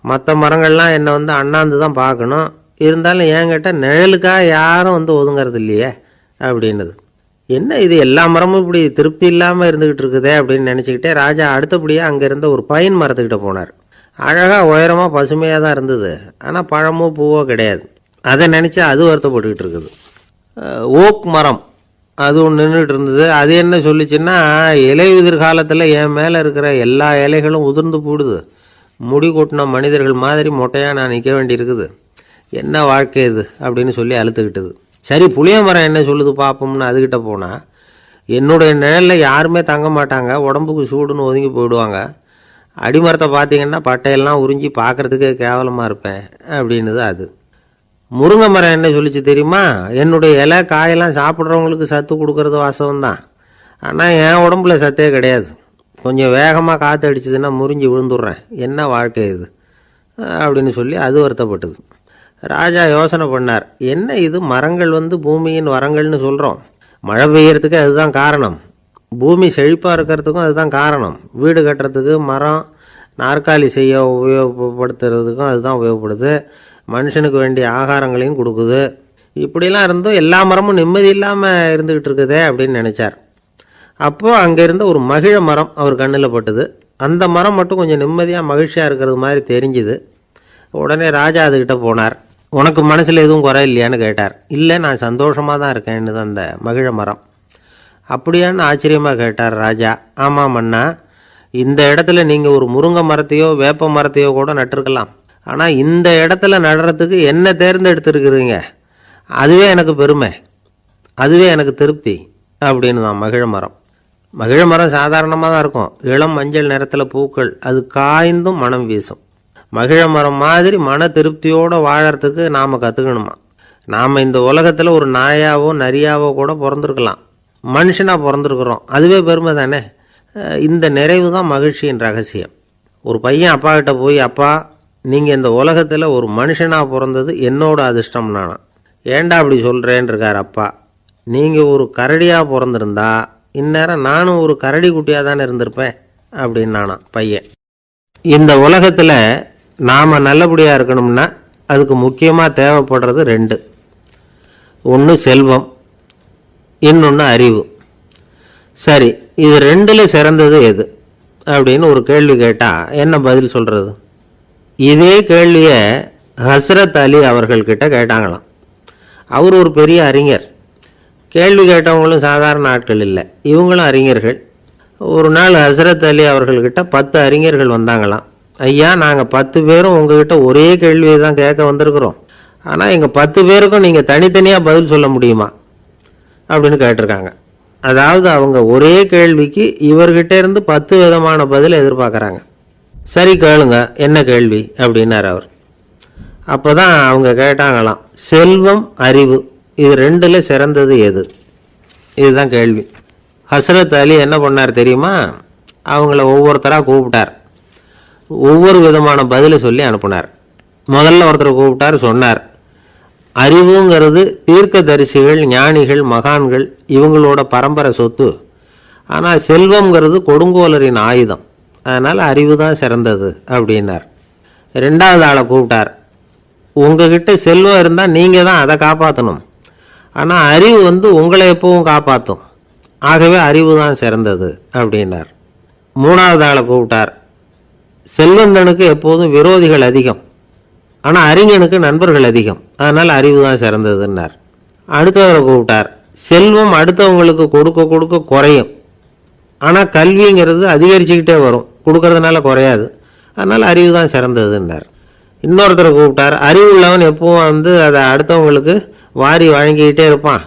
மற்ற மரங்கள்லாம் என்னை வந்து அண்ணாந்து தான் பார்க்கணும், இருந்தாலும் என்கிட்ட நிழலுக்காக யாரும் வந்து ஒதுங்கிறது இல்லையே அப்படின்னுது. என்ன இது எல்லா மரமும் இப்படி திருப்தி இல்லாமல் இருந்துக்கிட்டு இருக்குதே அப்படின்னு நினச்சிக்கிட்டே ராஜா அடுத்தபடியாக அங்கே இருந்த ஒரு பைன் மரத்துக்கிட்ட போனார். அழகாக உயரமாக பசுமையாக தான் இருந்தது, ஆனால் பழமோ பூவோ கிடையாது. அதை நினச்சி அது வருத்தப்பட்டுக்கிட்டு இருக்குது. ஓக் மரம் அது ஒன்று நின்றுட்டு இருந்தது. அது என்ன சொல்லிச்சுன்னா, இலை உதிர்காலத்தில் என் மேலே இருக்கிற எல்லா இலைகளும் உதிர்ந்து போடுது, முடி கொட்டின மனிதர்கள் மாதிரி மொட்டையாக நான் நிற்க வேண்டியிருக்குது, என்ன வாழ்க்கை இது அப்படின்னு சொல்லி அழுத்துக்கிட்டது. சரி புளிய மரம் என்ன சொல்லுது பார்ப்போம்னு அதுக்கிட்ட போனால், என்னுடைய நிழலில் யாருமே தங்க மாட்டாங்க, உடம்புக்கு சூடுன்னு ஒதுங்கி போயிடுவாங்க, அடிமரத்தை பார்த்தீங்கன்னா பட்டையெல்லாம் உறிஞ்சி பார்க்குறதுக்கே கேவலமாக இருப்பேன் அப்படின்னுது அது. முருங்கை மரம் என்ன சொல்லிச்சு தெரியுமா, என்னுடைய இலை காயெல்லாம் சாப்பிட்றவங்களுக்கு சத்து கொடுக்கறது வாசவம்தான், ஆனால் என் உடம்புல சத்தே கிடையாது, கொஞ்சம் வேகமாக காற்று அடிச்சதுன்னா முறிஞ்சி விழுந்துடுறேன், என்ன வாழ்க்கை இது அப்படின்னு சொல்லி அது வருத்தப்பட்டது. ராஜா யோசனை பண்ணார், என்ன இது மரங்கள் வந்து பூமியின் வரங்கள்னு சொல்கிறோம், மழை பெய்யறதுக்கு அதுதான் காரணம், பூமி செழிப்பாக இருக்கிறதுக்கும் அதுதான் காரணம், வீடு கட்டுறதுக்கு மரம், நாற்காலி செய்ய உபயோகப்படுத்துறதுக்கும் அதுதான் உபயோகப்படுது, மனுஷனுக்கு வேண்டிய ஆகாரங்களையும் கொடுக்குது, இப்படிலாம் இருந்தும் எல்லா மரமும் நிம்மதி இல்லாமல் இருந்துக்கிட்டு இருக்குதே அப்படின்னு நினச்சார். அப்போது அங்கே இருந்த ஒரு மகிழ மரம் அவர் கண்ணில் பட்டுது. அந்த மரம் மட்டும் கொஞ்சம் நிம்மதியாக மகிழ்ச்சியாக இருக்கிறது மாதிரி தெரிஞ்சுது. உடனே ராஜா அதுக்கிட்ட போனார். உனக்கு மனசில் எதுவும் குறை இல்லையான்னு கேட்டார். இல்லை நான் சந்தோஷமாக தான் இருக்கேன்னு அந்த மகிழ மரம். அப்படியான்னு ஆச்சரியமாக கேட்டார் ராஜா. ஆமாம் மன்னா, இந்த இடத்துல நீங்கள் ஒரு முருங்கை மரத்தையோ வேப்ப மரத்தையோ கூட நட்டிருக்கலாம், ஆனால் இந்த இடத்துல நடுறதுக்கு என்ன தேர்ந்தெடுத்துருக்குறீங்க, அதுவே எனக்கு பெருமை, அதுவே எனக்கு திருப்தி அப்படின்னு தான் மகிழ மரம். மகிழ மரம் சாதாரணமாக தான் இருக்கும், இளம் மஞ்சள் நிறத்தில் பூக்கள், அது காய்ந்தும் மனம் வீசும். மகிழ மரம் மாதிரி மன திருப்தியோடு வாழறதுக்கு நாம் கற்றுக்கணுமா. நாம் இந்த உலகத்தில் ஒரு நாயாவோ நரியாவோ கூட பிறந்திருக்கலாம், மனுஷனாக பிறந்திருக்கிறோம், அதுவே பெருமை தானே. இந்த நிறைவு தான் மகிழ்ச்சியின் ரகசியம். ஒரு பையன் அப்பா கிட்ட போய், அப்பா நீங்கள் இந்த உலகத்தில் ஒரு மனுஷனாக பிறந்தது என்னோட அதிர்ஷ்டம் நானா. ஏண்டா அப்படி சொல்கிறேன்னு இருக்கார் அப்பா. நீங்கள் ஒரு கரடியாக பிறந்திருந்தா இந்நேரம் நானும் ஒரு கரடி குட்டியாக தானே இருந்திருப்பேன் அப்படின்னு நானா பையன். இந்த உலகத்தில் நாம் நல்லபடியாக இருக்கணும்னா அதுக்கு முக்கியமாக தேவைப்படுறது ரெண்டு, ஒன்று செல்வம், இன்னொன்று அறிவு. சரி இது ரெண்டில் சிறந்தது எது அப்படின்னு ஒரு கேள்வி கேட்டால் என்ன பதில் சொல்கிறது? இதே கேள்வியை ஹஸ்ரத் அலி அவர்கள்கிட்ட கேட்டாங்களாம். அவர் ஒரு பெரிய அறிஞர். கேள்வி கேட்டவங்களும் சாதாரண ஆட்கள் இல்லை, இவங்களும் அறிஞர்கள். ஒரு நாள் ஹஸ்ரத் அலி அவர்கள்கிட்ட 10 அறிஞர்கள் வந்தாங்களாம். ஐயா நாங்கள் 10 பேரும் உங்ககிட்ட ஒரே கேள்வியை தான் கேட்க வந்திருக்கிறோம், ஆனால் எங்கள் 10 பேருக்கும் நீங்கள் தனித்தனியாக பதில் சொல்ல முடியுமா அப்படின்னு கேட்டிருக்காங்க. அதாவது அவங்க ஒரே கேள்விக்கு இவர்கிட்ட இருந்து 10 விதமான பதில் எதிர்பார்க்குறாங்க. சரி கேளுங்க என்ன கேள்வி அப்படின்னார் அவர். அப்போ தான் அவங்க கேட்டாங்களாம், செல்வம் அறிவு இது ரெண்டில் சிறந்தது எது, இதுதான் கேள்வி. ஹஸ்ரத் அலி என்ன பண்ணார் தெரியுமா, அவங்கள ஒவ்வொருத்தராக கூப்பிட்டார், ஒவ்வொரு விதமான பதிலை சொல்லி அனுப்புனார். முதல்ல ஒருத்தரை கூப்பிட்டார், சொன்னார், அறிவுங்கிறது தீர்க்கதரிசிகள், ஞானிகள், மகான்கள் இவங்களோட பரம்பரை சொத்து, ஆனால் செல்வங்கிறது கொடுங்கோலரின் ஆயுதம், அதனால் அறிவு தான் சிறந்தது அப்படின்னார். ரெண்டாவது ஆளை கூப்பிட்டார், உங்ககிட்ட செல்வம் இருந்தால் நீங்கள் தான் அதை காப்பாற்றணும், ஆனால் அறிவு வந்து உங்களை எப்பவும் காப்பாற்றும், ஆகவே அறிவு தான் சிறந்தது அப்படின்னார். மூணாவது ஆளை கூப்பிட்டார், செல்வந்தனுக்கு எப்போதும் விரோதிகள் அதிகம், ஆனால் அறிஞனுக்கு நண்பர்கள் அதிகம், அதனால் அறிவு தான் சிறந்ததுன்னார். அடுத்தவரை கூப்பிட்டார். செல்வம் அடுத்தவங்களுக்கு கொடுக்க கொடுக்க குறையும், ஆனால் கல்விங்கிறது அதிகரிச்சுக்கிட்டே வரும், கொடுக்கறதுனால குறையாது, அதனால் அறிவு தான் சிறந்ததுன்னார். இன்னொருத்தரை கூப்பிட்டார். அறிவு உள்ளவன் எப்பவும் அதை அடுத்தவங்களுக்கு வாரி வழங்கிக்கிட்டே இருப்பான்,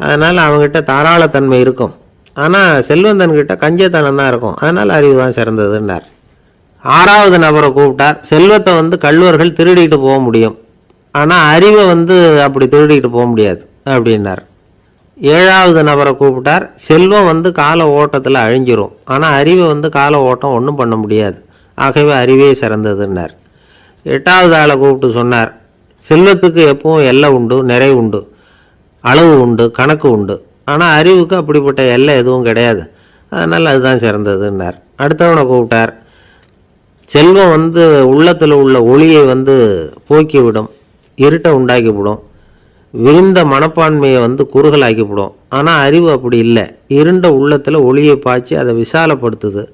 அதனால் அவங்ககிட்ட தாராளத்தன்மை இருக்கும், ஆனால் செல்வந்தன்கிட்ட கஞ்சத்தனம் தான் இருக்கும், அதனால் அறிவு தான் சிறந்ததுன்னார். ஆறாவது நபரை கூப்பிட்டார். செல்வத்தை கள்வர்கள் திருடிட்டு போக முடியும், ஆனால் அறிவை அப்படி திருடிட்டு போக முடியாது அப்படின்னார். ஏழாவது நபரை கூப்பிட்டார். செல்வம் கால ஓட்டத்தில் அழிஞ்சிரும், ஆனால் அறிவை கால ஓட்டம் ஒன்றும் பண்ண முடியாது, ஆகவே அறிவே சிறந்ததுன்னார். எட்டாவது ஆளை கூப்பிட்டு சொன்னார். செல்வத்துக்கு எப்பவும் எல்லை உண்டு, நிறை உண்டு, அளவு உண்டு, கணக்கு உண்டு, ஆனால் அறிவுக்கு அப்படிப்பட்ட எல்லை எதுவும் கிடையாது, அதனால் அதுதான் சிறந்ததுன்னார். அடுத்தவனை கூப்பிட்டார். செல்வம் உள்ளத்தில் உள்ள ஒளியை போக்கிவிடும், இருட்டை உண்டாக்கிவிடும், விரிந்த மனப்பான்மையை குறுகலாக்கிவிடும், ஆனால் அறிவு அப்படி இல்லை, இருண்ட உள்ளத்தில் ஒளியை பாய்ச்சி அதை விசாலப்படுத்துது,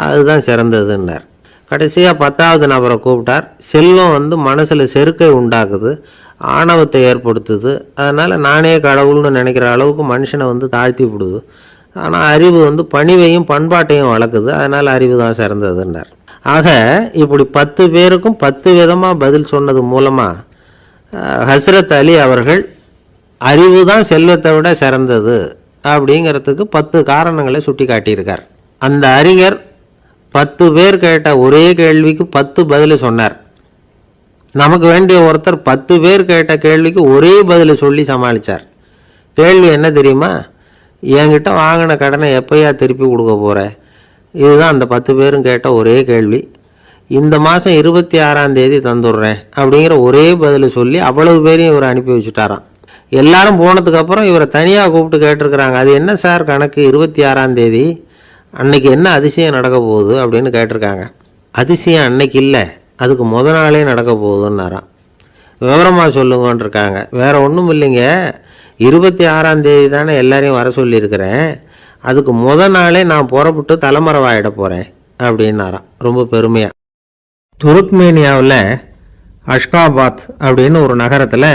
அதுதான் சிறந்ததுன்னார். கடைசியாக 10வது நபரை கூப்பிட்டார். செல்வம் மனசில் செருக்கை உண்டாக்குது, ஆணவத்தை ஏற்படுத்துது, அதனால் நானே கடவுள்னு நினைக்கிற அளவுக்கு மனுஷனை தாழ்த்தி விடுது, ஆனால் அறிவு பணிவையும் பண்பாட்டையும் வளர்க்குது, அதனால் அறிவு தான் சிறந்ததுன்னார். ஆக இப்படி 10 பேருக்கும் 10 விதமாக பதில் சொன்னது மூலமாக ஹஸ்ரத் அலி அவர்கள் அறிவு தான் செல்வத்தை விட சிறந்தது அப்படிங்கிறதுக்கு 10 காரணங்களை சுட்டி காட்டியிருக்கார். அந்த அறிஞர் 10 பேர் கேட்ட ஒரே கேள்விக்கு 10 பதில் சொன்னார். நமக்கு வேண்டிய ஒருத்தர் 10 பேர் கேட்ட கேள்விக்கு ஒரே பதில் சொல்லி சமாளித்தார். கேள்வி என்ன தெரியுமா? என்கிட்ட வாங்கின கடனை எப்போயா திருப்பி கொடுக்க போகிற? இதுதான் அந்த 10 பேரும் கேட்ட ஒரே கேள்வி. இந்த மாதம் 26ஆம் தேதி தந்துடுறேன் அப்படிங்கிற ஒரே பதில் சொல்லி அவ்வளவு பேரையும் இவர் அனுப்பி வச்சுட்டாராம். எல்லாரும் போனதுக்கப்புறம் இவரை தனியாக கூப்பிட்டு கேட்டிருக்கிறாங்க. அது என்ன சார் கணக்கு, 26ஆம் தேதி அன்னைக்கு என்ன அதிசயம் நடக்க போகுது அப்படின்னு கேட்டிருக்காங்க. அதிசயம் அன்னைக்கு இல்லை, அதுக்கு நாளே நடக்க போகுதுன்னாராம். விவரமாக சொல்லுங்கன்னு இருக்காங்க. வேறு ஒன்றும் இல்லைங்க, 26ஆம் தேதி தானே எல்லாரையும் வர சொல்லியிருக்கிறேன், அதுக்கு நாளே நான் புறப்பட்டு தலைமறைவாயிட போகிறேன் அப்படின்னாராம் ரொம்ப பெருமையாக. துருக்மேனியாவில் அஷ்காபாத் அப்படின்னு ஒரு நகரத்தில்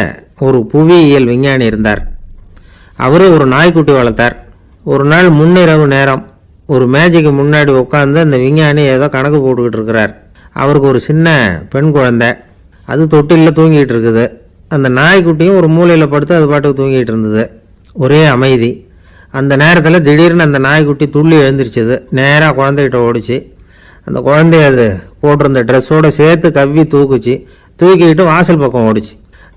ஒரு புவியியல் விஞ்ஞானி இருந்தார். அவர் ஒரு நாய்க்குட்டி வளர்த்தார். ஒரு நாள் முன்னிரவு நேரம் ஒரு மேஜைக்கு முன்னாடி உட்காந்து அந்த விஞ்ஞானி ஏதோ கணக்கு போட்டுக்கிட்டு இருக்கிறார். அவருக்கு ஒரு சின்ன பெண் குழந்தை, அது தொட்டிலில் தூங்கிட்டு இருக்குது. அந்த நாய்க்குட்டியும் ஒரு மூலையில் படுத்து அது பாட்டுக்கு தூங்கிட்டு இருந்தது. ஒரே அமைதி. அந்த நேரத்தில் திடீர்னு அந்த நாய்க்குட்டி துள்ளி எழுந்திரிச்சது, நேராக குழந்தைகிட்ட ஓடிச்சு. அந்த குழந்தைய அது போட்டிருந்த ட்ரெஸ்ஸோடு சேர்த்து கவ்வி தூக்குச்சு. தூக்கிக்கிட்டு வாசல் பக்கம் ஓடிச்சு.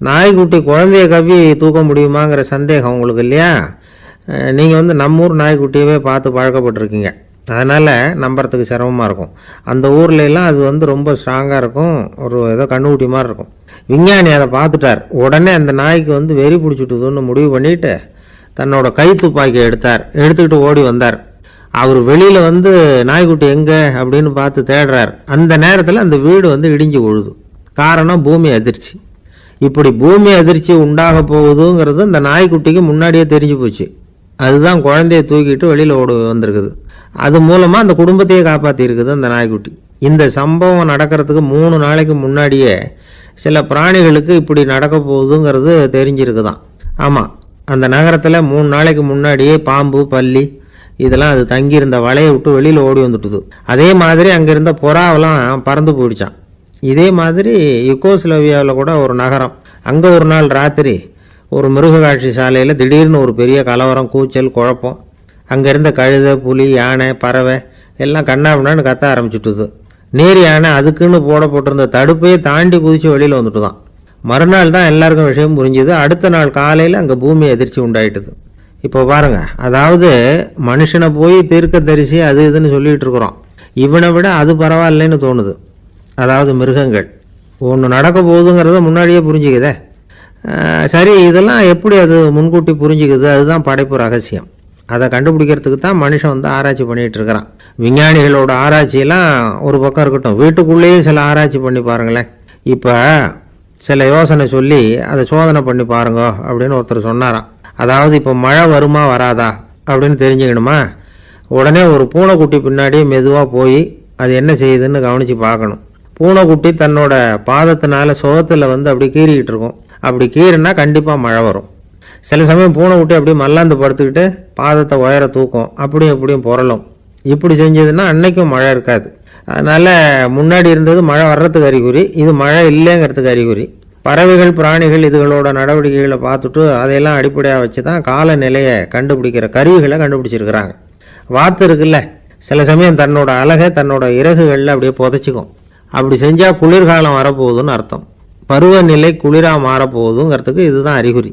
நாய்க்குட்டி குழந்தைய கவ்வி தூக்க முடியுமாங்கிற சந்தேகம் உங்களுக்கு இல்லையா? நீங்கள் நம்ம ஊர் நாய்க்குட்டியவே பார்த்து பழக்கப்பட்டிருக்கீங்க, அதனால் நம்புறதுக்கு சிரமமாக இருக்கும். அந்த ஊர்லெலாம் அது ரொம்ப ஸ்ட்ராங்காக இருக்கும், ஒரு ஏதோ கண்ணுக்குட்டி மாதிரி இருக்கும். விஞ்ஞானி அதை பார்த்துட்டார். உடனே அந்த நாய்க்கு வெறி பிடிச்சிட்டுதுன்னு முடிவு பண்ணிவிட்டு தன்னோட கை துப்பாக்கி எடுத்துக்கிட்டு ஓடி வந்தார். அவர் வெளியில் நாய்க்குட்டி எங்கே அப்படின்னு பார்த்து தேடுறார். அந்த நேரத்தில் அந்த வீடு இடிஞ்சு விழுது. காரணம் பூமி அதிர்ச்சி. இப்படி பூமி அதிர்ச்சி உண்டாக போகுதுங்கிறது அந்த நாய்க்குட்டிக்கு முன்னாடியே தெரிஞ்சு போச்சு. அதுதான் குழந்தைய தூக்கிட்டு வெளியில் ஓடி வந்திருக்குது. அது மூலமாக அந்த குடும்பத்தையே காப்பாற்றிருக்குது அந்த நாய்க்குட்டி. இந்த சம்பவம் நடக்கிறதுக்கு 3 நாளைக்கு முன்னாடியே சில பிராணிகளுக்கு இப்படி நடக்க போகுதுங்கிறது தெரிஞ்சிருக்குதான். ஆமாம், அந்த நகரத்தில் 3 நாளைக்கு முன்னாடியே பாம்பு, பல்லி இதெல்லாம் அது தங்கியிருந்த வலையை விட்டு வெளியில் ஓடி வந்துட்டுது. அதே மாதிரி அங்கே இருந்த புறாவெல்லாம் பறந்து போயிடுச்சான். இதே மாதிரி யுகோஸ்லோவியாவில் கூட ஒரு நகரம், அங்கே ஒரு நாள் ராத்திரி ஒரு மிருக காட்சி சாலையில் திடீர்னு ஒரு பெரிய கலவரம், கூச்சல், குழப்பம். அங்கே இருந்த கழுதை, புலி, யானை, பறவை எல்லாம் கண்ணாபின்னான்னு கத்த ஆரம்பிச்சுட்டுது. நேர் யானை அதுக்குன்னு போடப்பட்டிருந்த தடுப்பையே தாண்டி குதித்து வெளியில் வந்துட்டு தான். மறுநாள் தான் எல்லாருக்கும் விஷயம் புரிஞ்சுது. அடுத்த நாள் காலையில் அங்கே பூமி அதிர்ச்சி உண்டாயிட்டுது. இப்போ பாருங்கள், அதாவது மனுஷனை போய் தீர்க்க தரிசி அது இதுன்னு சொல்லிகிட்டு இருக்கிறோம், இவனை விட அது பரவாயில்லைன்னு தோணுது. அதாவது மிருகங்கள் ஒன்று நடக்க போகுதுங்கிறத முன்னாடியே புரிஞ்சுக்குதே. சரி, இதெல்லாம் எப்படி அது முன்கூட்டி புரிஞ்சுக்குது? அதுதான் படைப்பு ரகசியம். அதை கண்டுபிடிக்கிறதுக்கு தான் மனுஷன் ஆராய்ச்சி பண்ணிகிட்டு இருக்கிறான். விஞ்ஞானிகளோட ஆராய்ச்சியெல்லாம் ஒரு பக்கம் இருக்கட்டும், வீட்டுக்குள்ளேயே சில ஆராய்ச்சி பண்ணி பாருங்களேன். இப்போ சில யோசனை சொல்லி அதை சோதனை பண்ணி பாருங்க அப்படின்னு ஒருத்தர் சொன்னாராம். அதாவது இப்போ மழை வருமா வராதா அப்படின்னு தெரிஞ்சுக்கணுமா, உடனே ஒரு பூனைக்குட்டி பின்னாடியே மெதுவாக போய் அது என்ன செய்யுதுன்னு கவனித்து பார்க்கணும். பூனைக்குட்டி தன்னோட பாதத்தினால சுகத்தில் வந்து அப்படி கீறிக்கிட்டு இருக்கும். அப்படி கீறினா கண்டிப்பாக மழை வரும். சில சமயம் பூனைக்குட்டி அப்படியே மல்லாந்து படுத்துக்கிட்டு பாதத்தை உயர தூக்கும், அப்படியும் இப்படியும் புரளும். இப்படி செஞ்சதுன்னா அன்னைக்கும் மழை இருக்காது. அதனால் முன்னாடி இருந்தது மழை வர்றதுக்கு அறிகுறி, இது மழை இல்லைங்கிறதுக்கு அறிகுறி. பறவைகள் பிராணிகள் இதுகளோட நடவடிக்கைகளை பார்த்துட்டு அதையெல்லாம் அடிப்படையாக வச்சு தான் காலநிலையை கண்டுபிடிக்கிற கருவிகளை கண்டுபிடிச்சிருக்கிறாங்க. வாத்து இருக்குல்ல, சில சமயம் தன்னோட அழகை தன்னோட இறகுகளில் அப்படியே புதைச்சிக்கும். அப்படி செஞ்சால் குளிர்காலம் வரப்போகுதுன்னு அர்த்தம். பருவநிலை குளிராக மாறப்போகுதுங்கிறதுக்கு இதுதான் அறிகுறி.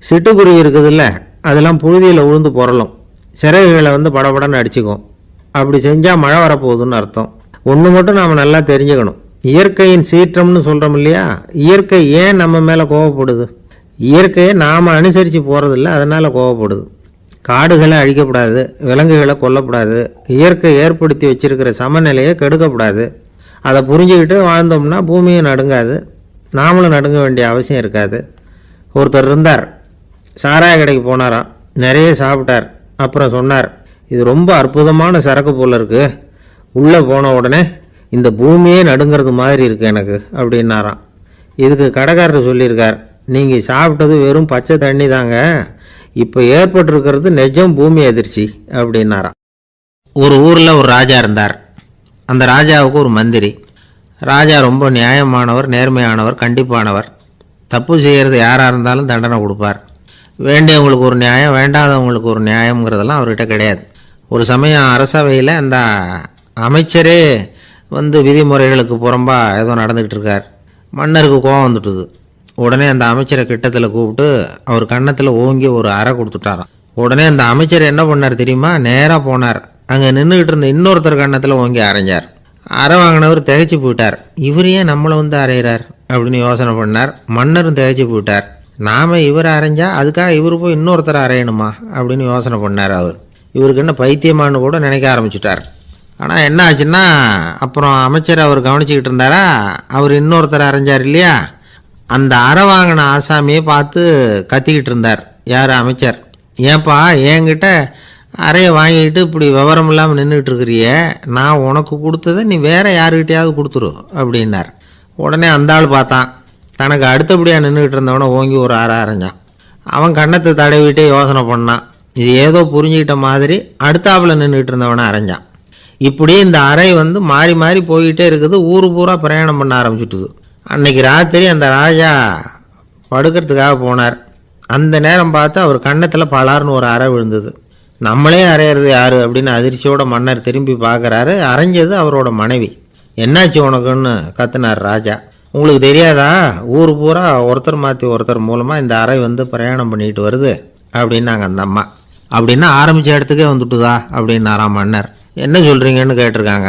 சிட்டுக்குருவி இருக்குதுல்ல, அதெல்லாம் புழுதியில் உழுந்து புரளும், சிறகுகளை வந்து படபடன்னு அடிச்சுக்கும். அப்படி செஞ்சால் மழை வரப்போகுதுன்னு அர்த்தம். ஒன்று மட்டும் நாம் நல்லா தெரிஞ்சுக்கணும், இயற்கையின் சீற்றம்னு சொல்கிறோம் இல்லையா, இயற்கை ஏன் நம்ம மேலே கோவப்படுது? இயற்கையை நாம் அனுசரித்து போகிறதில்ல, அதனால் கோவப்படுது. காடுகளை அழிக்கப்படாது, விலங்குகளை கொல்லப்படாது, இயற்கை ஏற்படுத்தி வச்சிருக்கிற சமநிலையை கெடுக்கப்படாது. அதை புரிஞ்சுக்கிட்டு வாழ்ந்தோம்னா பூமியும் நடுங்காது, நாமளும் நடுங்க வேண்டிய அவசியம் இருக்காது. ஒருத்தர் இருந்தார், சாராய கடைக்கு போனாராம், நிறைய சாப்பிட்டார். அப்புறம் சொன்னார், இது ரொம்ப அற்புதமான சரக்கு போல இருக்கு, உள்ளே போன உடனே இந்த பூமியே நடுங்கிறது மாதிரி இருக்குது எனக்கு அப்படின்னாராம். இதுக்கு கடைக்காரர் சொல்லியிருக்கார், நீங்கள் சாப்பிட்டது வெறும் பச்சை தண்ணி தாங்க, இப்போ ஏற்பட்டிருக்கிறது நிஜம் பூமி அதிர்ச்சி அப்படின்னாராம். ஒரு ஊரில் ஒரு ராஜா இருந்தார். அந்த ராஜாவுக்கு ஒரு மந்திரி. ராஜா ரொம்ப நியாயமானவர், நேர்மையானவர், கண்டிப்பானவர். தப்பு செய்கிறது யாராக இருந்தாலும் தண்டனை கொடுப்பார். வேண்டியவங்களுக்கு ஒரு நியாயம், வேண்டாதவங்களுக்கு ஒரு நியாயங்கிறதெல்லாம் அவர்கிட்ட கிடையாது. ஒரு சமயம் அரசவையில் அந்த அமைச்சரே வந்து விதிமுறைகளுக்கு புறம்பா ஏதோ நடந்துக்கிட்டு இருக்கார். மன்னருக்கு கோபம் வந்துட்டுது. உடனே அந்த அமைச்சரை கிட்டத்தில் கூப்பிட்டு அவர் கன்னத்தில் ஓங்கி ஒரு அறை கொடுத்துட்டாராம். உடனே அந்த அமைச்சர் என்ன பண்ணார் தெரியுமா, நேராக போனார், அங்கே நின்றுக்கிட்டு இருந்த இன்னொருத்தர் கன்னத்தில் ஓங்கி அரைஞ்சார். அறை வாங்கினவர் திகைச்சு போயிட்டார். இவர் ஏன் நம்மளை வந்து அரைகிறார் அப்படின்னு யோசனை பண்ணார். மன்னரும் திகைச்சு போயிட்டார். நாம் இவரை அரைஞ்சா அதுக்காக இவர் போய் இன்னொருத்தரை அரையணுமா அப்படின்னு யோசனை பண்ணார். இவருக்கு என்ன பைத்தியமானு கூட நினைக்க ஆரம்பிச்சுட்டார். ஆனால் என்ன ஆச்சுன்னா, அப்புறம் அமைச்சர் அவர் கவனிச்சுக்கிட்டு இருந்தாரா, அவர் இன்னொருத்தர் அரைஞ்சார் இல்லையா, அந்த அறை வாங்கின ஆசாமியை பார்த்து கத்திக்கிட்டு இருந்தார். யார்? அமைச்சர். ஏன்பா என்கிட்ட அறையை வாங்கிக்கிட்டு இப்படி விவரம் இல்லாமல் நின்றுட்டு இருக்கிறிய, நான் உனக்கு கொடுத்ததை நீ வேற யாருக்கிட்டையாவது கொடுத்துரு அப்படின்னார். உடனே அந்த ஆள் பார்த்தான், தனக்கு அடுத்தபடியாக நின்றுக்கிட்டு இருந்தவனை ஓங்கி ஒரு அறை அரைஞ்சான். அவன் கன்னத்தை தடவிட்டே யோசனை பண்ணான். இது ஏதோ புரிஞ்சுக்கிட்ட மாதிரி அடுத்தாப்பில் நின்றுக்கிட்டு இருந்தவனை அரைஞ்சான். இப்படி இந்த அறை வந்து மாறி மாறி போய்கிட்டே இருக்குது. ஊர் பூரா பிரயாணம் பண்ண ஆரம்பிச்சுட்டுது. அன்னைக்கு ராத்திரி அந்த ராஜா படுக்கிறதுக்காக போனார். அந்த நேரம் பார்த்து அவர் கன்னத்தில் பலார்னு ஒரு அறை விழுந்தது. நம்மளே அரையிறது யாரு அப்படின்னு அதிர்ச்சியோட மன்னர் திரும்பி பார்க்குறாரு. அரைஞ்சது அவரோட மனைவி. என்னாச்சு உனக்குன்னு கத்துனார் ராஜா. உங்களுக்கு தெரியாதா, ஊர் பூரா ஒருத்தர் மாற்றி ஒருத்தர் மூலமாக இந்த அறை வந்து பிரயாணம் பண்ணிட்டு வருது அப்படின்னாங்க அந்த அம்மா. அப்படின்னா ஆரம்பித்த இடத்துக்கே வந்துட்டுதா அப்படின்னாராம் மன்னர். என்ன சொல்கிறீங்கன்னு கேட்டிருக்காங்க.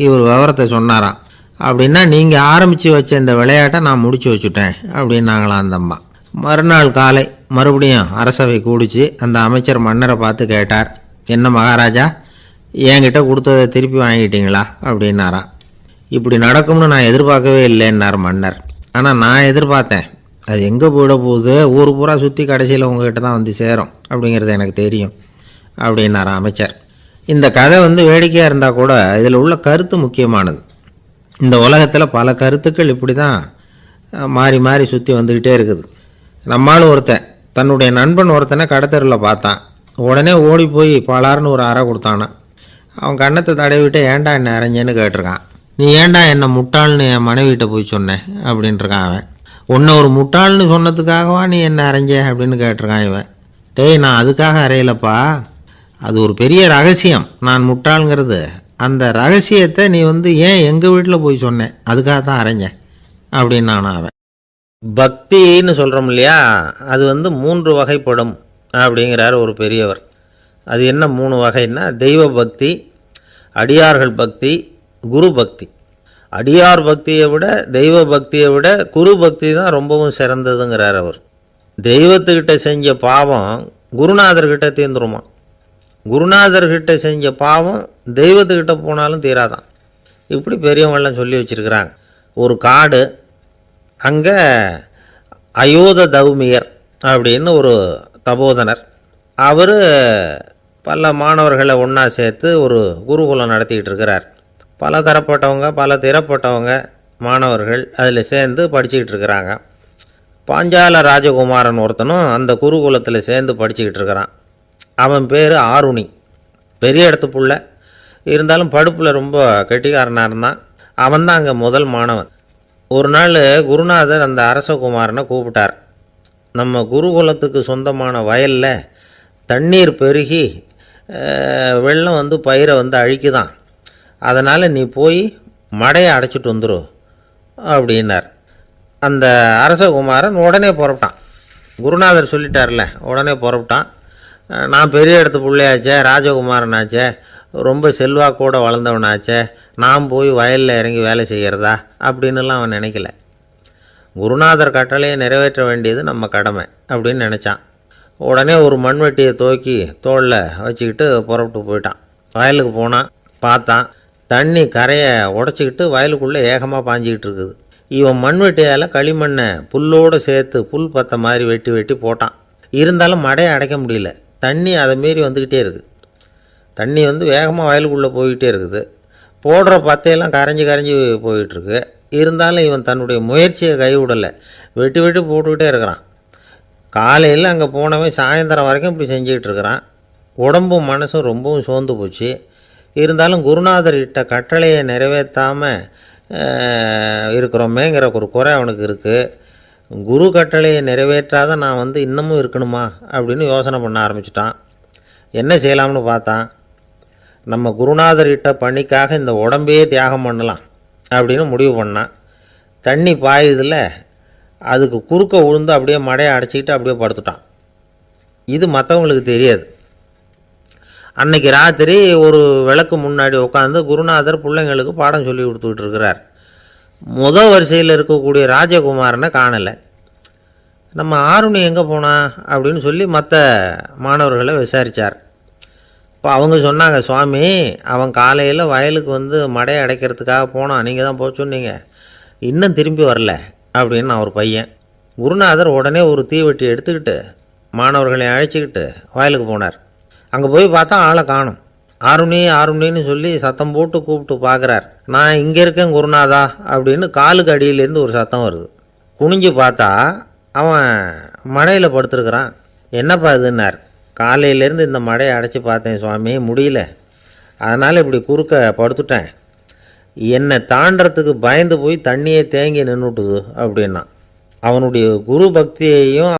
இவர் விவரத்தை சொன்னாராம். அப்படின்னா நீங்கள் ஆரம்பித்து வச்ச இந்த விளையாட்டை நான் முடிச்சு வச்சுட்டேன் அப்படின்னாங்களாம் அந்த அம்மா. மறுநாள் காலை மறுபடியும் அரசவை கூடிச்சு அந்த அமைச்சர் மன்னரை பார்த்து கேட்டார், என்ன மகாராஜா, என்கிட்ட கொடுத்ததை திருப்பி வாங்கிட்டீங்களா அப்படின்னாராம். இப்படி நடக்கும்னு நான் எதிர்பார்க்கவே இல்லைன்னார் மன்னர். ஆனால் நான் எதிர்பார்த்தேன், அது எங்கே போயிட போகுது, ஊர் பூரா சுற்றி கடைசியில் உங்ககிட்ட தான் வந்து சேரும் அப்படிங்கிறது எனக்கு தெரியும் அப்படின்னாராம் அமைச்சர். இந்த கதை வந்து வேடிக்கையாக இருந்தால் கூட இதில் உள்ள கருத்து முக்கியமானது. இந்த உலகத்தில் பல கருத்துக்கள் இப்படி தான் மாறி மாறி சுற்றி வந்துக்கிட்டே இருக்குது. நம்மளும் ஒருத்தன் தன்னுடைய நண்பன் ஒருத்தனை கடத்தெருவில் பார்த்தான். உடனே ஓடி போய் பலார்னு ஒரு அறை கொடுத்தானா. அவன் கன்னத்தை தடவிட்டு ஏன்டா என்ன அரைஞ்சேன்னு கேட்டிருக்கான். நீ ஏன்டா என்னை முட்டாள்னு என் மனைவிட்ட போய் சொன்னேன் அப்படின்ட்டுருக்கான் அவன். உன்னை ஒரு முட்டாள்னு சொன்னதுக்காகவா நீ என்ன அரைஞ்ச அப்படின்னு கேட்டிருக்கான் இவன். டேய், நான் அதுக்காக அறையலப்பா, அது ஒரு பெரிய ரகசியம் நான் முட்டாளுங்கிறது. அந்த ரகசியத்தை நீ வந்து ஏன் எங்கள் வீட்டில் போய் சொன்னேன், அதுக்காக தான் அரைஞ்சேன் அப்படின்னு நானும் அவன். பக்தின்னு சொல்கிறோம் இல்லையா, அது வந்து 3 வகைப்படும் அப்படிங்கிறார் ஒரு பெரியவர். அது என்ன 3 வகைன்னா, தெய்வ பக்தி, அடியார்கள் பக்தி, குரு பக்தி. அடியார் பக்தியை விட தெய்வ பக்தியை விட குரு பக்தி தான் ரொம்பவும் சிறந்ததுங்கிறார் அவர். தெய்வத்துக்கிட்ட செஞ்ச பாவம் குருநாதர்கிட்ட தீர்ந்துருமா, குருநாதர்கிட்ட செஞ்ச பாவம் தெய்வத்துக்கிட்ட போனாலும் தீராதான். இப்படி பெரியவங்களாம் சொல்லி வச்சுருக்கிறாங்க. ஒரு காடு, அங்கே அயோத தௌமியர் அப்படின்னு ஒரு தபோதனர், அவர் பல மாணவர்களை ஒன்றா சேர்த்து ஒரு குருகுலம் நடத்திக்கிட்டு இருக்கிறார். பல தரப்பட்டவங்க, பல திறப்பட்டவங்க, மாணவர்கள் அதில் சேர்ந்து படிச்சுக்கிட்டு இருக்கிறாங்க. பாஞ்சால ராஜகுமாரன் ஒருத்தனும் அந்த குருகுலத்தில் சேர்ந்து படிச்சுக்கிட்டு இருக்கிறான். அவன் பேர் ஆருணி. பெரிய இடத்து புள்ள, இருந்தாலும் படுப்பில் ரொம்ப கெட்டிக்காரனாக இருந்தான். அவன் தான் அங்கே முதல் மாணவன். ஒரு நாள் குருநாதர் அந்த அரசகுமாரனை கூப்பிட்டார். நம்ம குருகுலத்துக்கு சொந்தமான வயலில் தண்ணீர் பெருகி வெள்ளம் வந்து பயிரை வந்து அழிக்குதான், அதனால் நீ போய் மடையை அடைச்சிட்டு வந்துடும் அப்படின்னார். அந்த அரசகுமாரன் உடனே புறப்பட்டான். குருநாதர் சொல்லிட்டார்ல, உடனே புறப்பட்டான். நான் பெரிய இடத்து பிள்ளையாச்சே, ராஜகுமாரனாச்சே, ரொம்ப செல்வாக்கூட வளர்ந்தவனாச்சே, நான் போய் வயலில் இறங்கி வேலை செய்கிறதா அப்படின்னுலாம் அவன் நினைக்கல. குருநாதர் கட்டளையை நிறைவேற்ற வேண்டியது நம்ம கடமை அப்படின்னு நினச்சான். உடனே ஒரு மண்வெட்டியை தூக்கி தோளில் வச்சுக்கிட்டு புறப்பட்டு போயிட்டான். வயலுக்கு போனான். பார்த்தான், தண்ணி கரையை உடச்சிக்கிட்டு வயலுக்குள்ளே ஏகமாக பாஞ்சிக்கிட்டு இருக்குது. இவன் மண்வெட்டியால் களிமண்ணை புல்லோடு சேர்த்து புல் பற்ற மாதிரி வெட்டி வெட்டி போட்டான். இருந்தாலும் மடையை அடைக்க முடியல. தண்ணி அதை மீறி வந்துக்கிட்டே இருக்குது. தண்ணி வந்து வேகமாக வயலுக்குள்ளே போய்கிட்டே இருக்குது. போடுற பத்தையெல்லாம் கரைஞ்சி கரைஞ்சி போயிட்டுருக்கு. இருந்தாலும் இவன் தன்னுடைய முயற்சியை கைவிடலை. வெட்டி வெட்டி போட்டுக்கிட்டே இருக்கிறான். காலையில் அங்கே போனவன் சாயந்தரம் வரைக்கும் இப்படி செஞ்சுக்கிட்டு இருக்கிறான். உடம்பும் மனசும் ரொம்பவும் சோர்ந்து போச்சு. இருந்தாலும் குருநாதர் இட்ட கட்டளையை நிறைவேற்றாமல் இருக்கிறோமேங்கிற ஒரு குறை அவனுக்கு இருக்குது. குரு கட்டளையை நிறைவேற்றாத நான் வந்து இன்னமும் இருக்கணுமா அப்படின்னு யோசனை பண்ண ஆரம்பிச்சிட்டான். என்ன செய்யலாம்னு பார்த்தான். நம்ம குருநாதர் இட்ட பணிக்காக இந்த உடம்பையே தியாகம் பண்ணலாம் அப்படின்னு முடிவு பண்ணான். தண்ணி பாயுதில் அதுக்கு குறுக்க விழுந்து அப்படியே மடையை அடைச்சிக்கிட்டு அப்படியே படுத்துட்டான். இது மற்றவங்களுக்கு தெரியாது. அன்னைக்கு ராத்திரி ஒரு விளக்கு முன்னாடி உட்காந்து குருநாதர் பிள்ளைங்களுக்கு பாடம் சொல்லி கொடுத்துக்கிட்டு இருக்கிறார். முதல் வரிசையில் இருக்கக்கூடிய ராஜகுமாரனை காணலை. நம்ம ஆருணி எங்கே போனா அப்படின்னு சொல்லி மற்ற மாணவர்களை விசாரித்தார். இப்போ அவங்க சொன்னாங்க, சுவாமி அவன் காலையில் வயலுக்கு வந்து மடையை அடைக்கிறதுக்காக போனான், நீங்கள் தான் போக சொன்னீங்க, இன்னும் திரும்பி வரல அப்படின்னு அவர் பையன். குருநாதர் உடனே ஒரு தீவெட்டி எடுத்துக்கிட்டு மாணவர்களை அழைச்சிக்கிட்டு வயலுக்கு போனார். அங்கே போய் பார்த்தா ஆளை காணும். ஆருணி ஆருணின்னு சொல்லி சத்தம் போட்டு கூப்பிட்டு பார்க்குறார். நான் இங்கே இருக்கேன் குருநாதா அப்படின்னு காலுக்கு அடியிலேருந்து ஒரு சத்தம் வருது. குனிஞ்சு பார்த்தா அவன் மடையில் படுத்துருக்குறான். என்னப்பா இதுன்னார். காலையிலேருந்து இந்த மடையை அடைச்சி பார்த்தேன் சுவாமி, முடியல, அதனால் இப்படி குறுக்க படுத்துட்டேன். என்னை தாண்டறதுக்கு பயந்து போய் தண்ணியே தேங்கி நின்றுட்டுது அப்படின்னா. அவனுடைய குரு பக்தியையும்